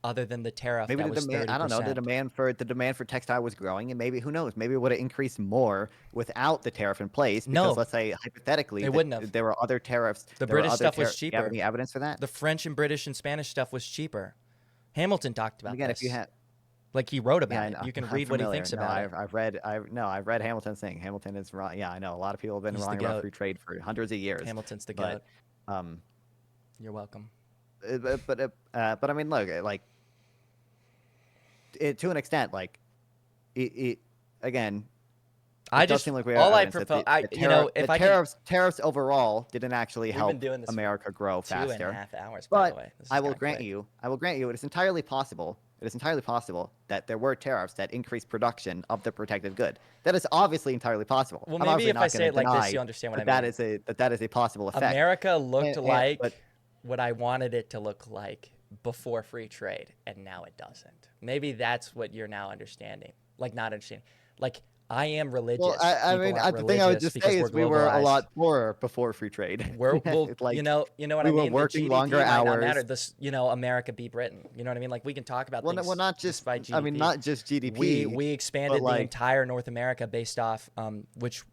other than the tariff maybe that the was demand. I don't know. 30%. The demand for textile was growing, and maybe who knows? Maybe it would have increased more without the tariff in place. Because No, let's say hypothetically it that wouldn't have. there were other tariffs. The There were British other stuff was tariffs. Do you have cheaper. any evidence for that? The French and British and Spanish stuff was cheaper. Hamilton talked And about again, if you this. have Like he wrote yeah, about I it. know. You can I'm read what he familiar. thinks No, about it. I've read Hamilton's thing. Hamilton is wrong. Yeah, I know. A lot of people have been He's the wrong about goat. free trade for hundreds of years. Hamilton's the But goat. um, You're welcome. but I mean, look, like to an extent, like it again, I it does just seem like we have all I evidence that propose. I you know if the I can. tariffs overall didn't actually We've been help doing this for America grow 2.5 faster. hours, by the But way. This is kind of quick. I will grant you, it is entirely possible it is entirely possible that there were tariffs that increased production of the protected good. That is obviously entirely possible. Well, I'm maybe obviously if I not say going it to like this, deny you'll understand what I that mean. that is a possible effect. America looked But like what I wanted it to look like before free trade, and now it doesn't. Maybe that's what you're now understanding. Like, not understanding. Like, I am well, religious. People aren't the thing I would religious just say because we're is we were a globalized. lot poorer before free trade. We're well, It's like you know what we I were mean. The working longer GDP might not matter. hours. This, America beat Britain. You know what I mean? Like we can talk about Well, things not just despite I mean GDP. not just We GDP, we but expanded the like entire North America based off which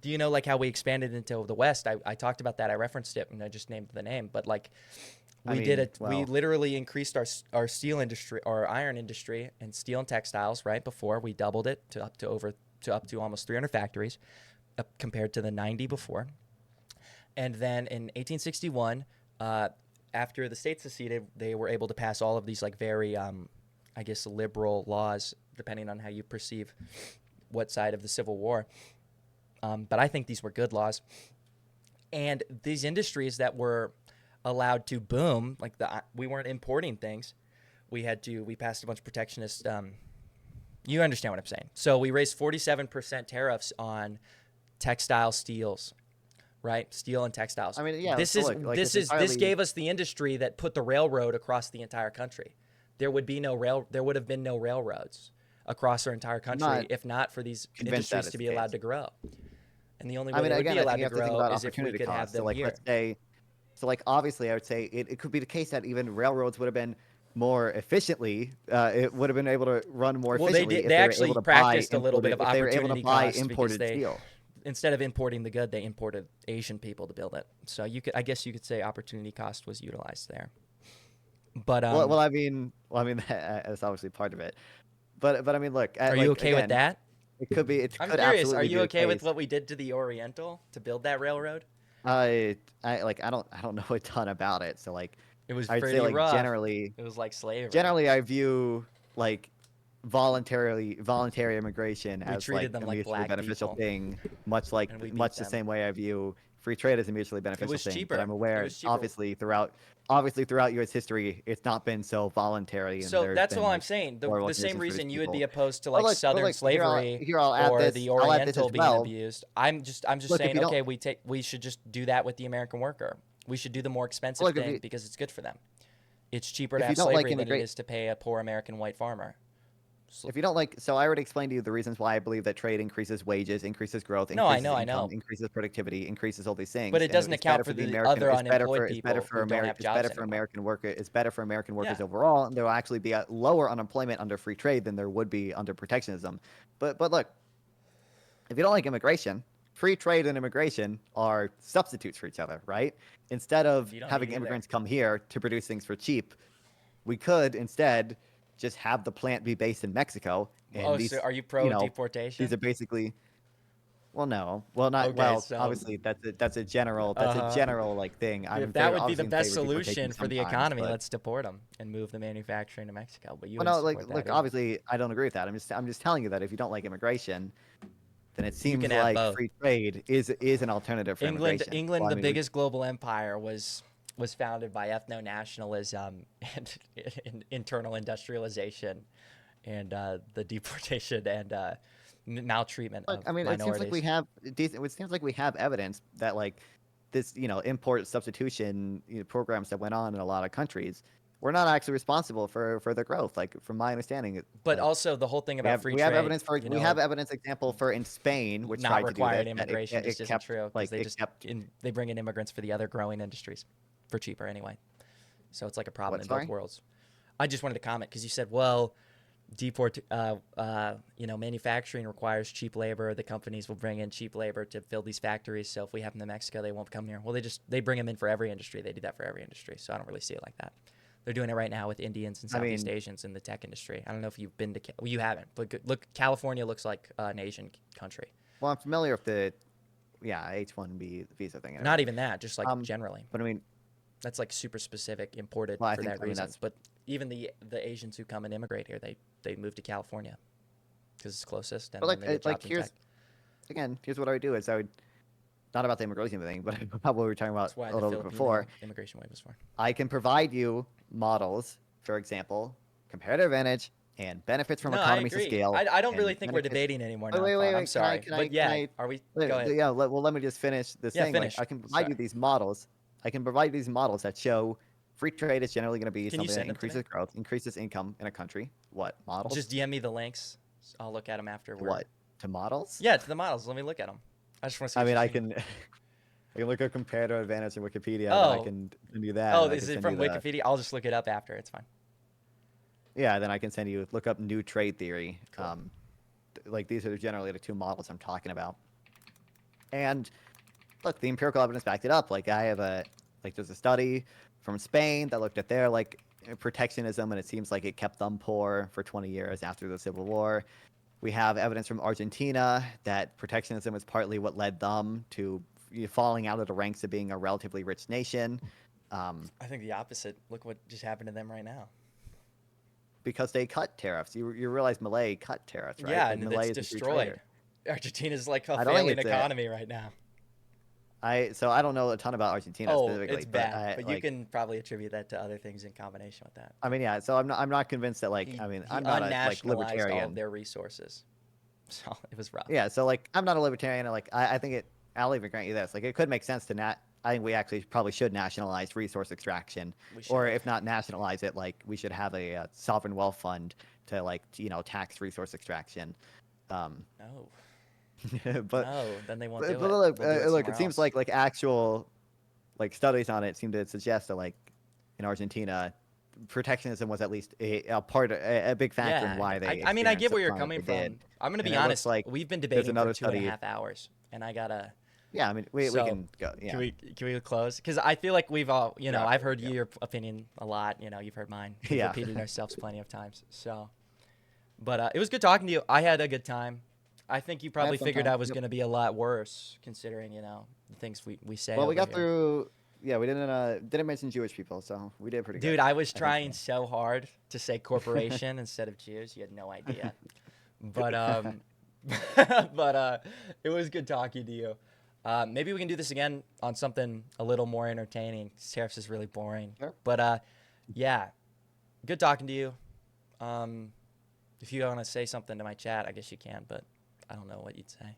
do you know like how we expanded into the West? I talked about that. I referenced it and I just named the name, but like I we did mean, it. We well, literally increased our steel industry, our iron industry, and steel and textiles. Right before we doubled it to up to almost 300 factories, compared to the 90 before. And then in 1861, after the states seceded, they were able to pass all of these like very, I guess, liberal laws, depending on how you perceive what side of the Civil War. But I think these were good laws. And these industries that were allowed to boom, like we weren't importing things. We passed a bunch of protectionist. You understand what I'm saying? So we raised 47% tariffs on textile steels, right? Steel and textiles. I mean, yeah. This So is look, like this it's is this entirely gave us the industry that put the railroad across the entire country. There would have been no railroads across our entire country not if not for these convinced that industries it's to the be allowed case. to grow. And the only I way mean, they would be again, I think allowed you to have to think grow about is if we opportunity could have cost. So them like, here. let's say, so like obviously, I would say it could be the case that even railroads would have been more efficiently. It would have been able to run more Well, they efficiently did. if They they were able actually to buy practiced a little bit imported. of If they were able to opportunity buy cost because imported they, steel. instead of importing the good, they imported Asian people to build it. So I guess you could say opportunity cost was utilized there. But I mean, that's obviously part of it. But I mean, look, are you like okay with again, that? it I'm could curious. Are absolutely be you the okay with case. what we did to the Oriental to build that railroad? I don't know a ton about it. So like, It was I'd say pretty like rough. It was like slavery. generally I view like voluntary immigration We as treated like them a like mutually black beneficial people, thing, and we beat much the them. same way I view free trade as a mutually It beneficial was thing. But I'm cheaper. It aware, was cheaper. obviously throughout U.S. history, it's not been so voluntary, and So there's that's been all I'm like saying. horrible The same conditions for these reason you would be people. opposed to like Southern slavery I'll add or this. the I'll add this Oriental as being well. abused. I'm just Look, if saying, you don't okay, we should just do that with the American worker. We should do the more expensive look thing because it's good for them. It's cheaper to if you have don't like slavery than it immigrate is to pay a poor American white farmer. if you don't like, so I already explained to you the reasons why I believe that trade increases wages, increases growth, No, increases I income, know. increases productivity, increases all these But things, it and doesn't it's account better for for the the American. other unemployed people who don't have It's better jobs for anymore. American worker. It's better for American workers Yeah. overall, and there will actually be a lower unemployment under free trade than there would be under protectionism. But look, if you don't like immigration, free trade and immigration are substitutes for each other, right? Instead of You don't need having either. immigrants come here to produce things for cheap, we could instead just have the plant be based in Mexico, and Oh, so are you you pro know, these deportation? are basically well, no, well, not Okay, well. so Obviously, that's a uh, general like thing. I'm if in that favor, would be the obviously, in best favor of deportation solution for the sometimes, economy, but let's deport them and move the manufacturing to Mexico. But you well, wouldn't no, like support that look, either. obviously, I don't agree with that. I'm just telling you that if you don't like immigration, then it You can seems have like both. free trade is an alternative for immigration. England, Well, I the mean, biggest global empire, was founded by ethno nationalism and internal industrialization and the deportation and maltreatment look, of I mean, it seems like we minorities. have decent. It seems like we have evidence that like this, import substitution programs that went on in a lot of countries were not actually responsible for the growth. Like from my understanding, But like also the whole thing about free we have trade, evidence for you we have know, evidence example for in Spain, which not tried to do requiring this, that immigration just it isn't kept true because like it kept they bring in immigrants for the other growing industries for cheaper anyway. So it's like a problem what? in both Sorry. worlds. I just wanted to comment because you said, well, manufacturing requires cheap labor. The companies will bring in cheap labor to fill these factories. So if we have them in Mexico, they won't come here. Well, they bring them in for every industry. They do that for every industry. So I don't really see it like that. They're doing it right now with Indians and I Southeast mean, Asians in the tech industry. I don't know if you've been to, well, you haven't, but look, California looks like an Asian country. well, I'm familiar with the H-1B visa thing and Not everything. even that, just like generally. But I mean, That's like super specific, imported well, for that I mean reason. that's But even the Asians who come and immigrate here, they move to California because it's closest, and but then they get jobs in tech. here's what I would do is I would not about the immigration thing, but about what we were talking about That's why a the little bit before. Filipino immigration wave was for. I can provide you models, for example, comparative advantage and benefits from No, I economies of agree. scale. I don't really And think we're benefits. debating anymore, Wait, wait, wait, non-fun. I'm wait. Can I? sorry. Can I? But Can yeah, I? are we? Go ahead. Yeah. Well, let me just finish this Yeah, thing. Like, finish. I can provide Sorry. you these models. I can provide these models that show free trade is generally going to be Can you something that send them to me? increases growth, increases income in a country. What Just models? DM me the links. I'll look at them after To we're. what? To models? Yeah, to the models. Let me look at them. I just want to see I what mean, you're I seeing. can. I can look at comparative advantage in Wikipedia, then I Oh, can send you that, oh, and I is can it send you from the Wikipedia? I'll just look it up after. It's fine. yeah, then I can send you look up new trade theory. Cool. Like these are generally the two models I'm talking about. And look, the empirical evidence backed it up. Like I have there's a study from Spain that looked at their protectionism, and it seems like it kept them poor for 20 years after the Civil War. We have evidence from Argentina that protectionism is partly what led them to falling out of the ranks of being a relatively rich nation. I think the opposite. Look what just happened to them right now. Because they cut tariffs. You realize Malay cut tariffs, right? Yeah, Like and Malay it's is a free destroyed. trader. Argentina's like a I don't think failing it's economy right now. I don't know a ton about Argentina Oh, specifically, it's but bad. But you can probably attribute that to other things in combination with that. I mean, yeah. So I'm not convinced that He he I'm not a unnationalized all of libertarian. their resources, so it was rough. Yeah. So I'm not a libertarian. And I think it. I'll even grant you this. Like it could make sense to I think we actually probably should nationalize resource extraction, We should or have. if not nationalize it, like we should have a sovereign wealth fund to tax resource extraction. No, But no, then they won't but, do but it. look, We'll do it look, somewhere it seems else. like actual studies on it seem to suggest that in Argentina, protectionism was at least a part, a big factor in Yeah, why they I mean, I experienced get the where you're decline that coming they did. from. I'm gonna And be it looks honest. like We've been there's debating for another two and a study. half hours, and I gotta. Yeah, I mean, we So, can go. Yeah, can we close? Because I feel like we've all, yeah, I've heard yeah, your opinion a lot. You've heard mine. We've yeah. repeated ourselves plenty of times. So, but it was good talking to you. I had a good time. I think you I probably had fun figured time. I was Yep. gonna be a lot worse, considering the things we say Well, we over got here. through. Yeah, we didn't mention Jewish people, so we did pretty good. Dude, I was I think trying so hard to say corporation instead of Jews. You had no idea. But it was good talking to you. Maybe we can do this again on something a little more entertaining. Tariffs is really boring. Sure. But yeah, good talking to you. If you want to say something to my chat, I guess you can, but I don't know what you'd say.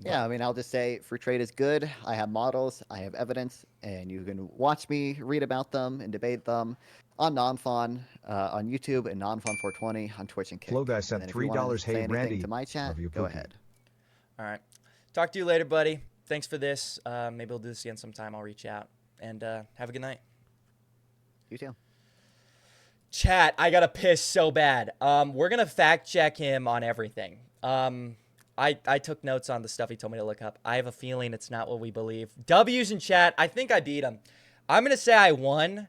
Yeah, I mean, I'll just say free trade is good. I have models, I have evidence, and you can watch me read about them and debate them on NonFun, on YouTube, and NonFun 420 on Twitch and Flow Kick. guy And sent then if you want $3. to Hey, say anything Randy, to my chat, love you, go Pookie. ahead. All right. Talk to you later, buddy. Thanks for this. Maybe we'll do this again sometime. I'll reach out. And have a good night. You too. Chat, I gotta piss so bad. We're gonna fact check him on everything. I took notes on the stuff he told me to look up. I have a feeling it's not what we believe. W's in chat. I think I beat him. I'm gonna say I won,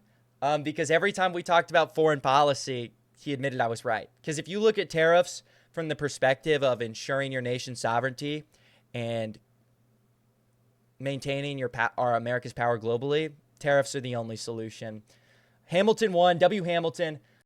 because every time we talked about foreign policy, he admitted I was right. Because if you look at tariffs from the perspective of ensuring your nation's sovereignty and maintaining America's power globally, tariffs are the only solution. Hamilton won. W. Hamilton.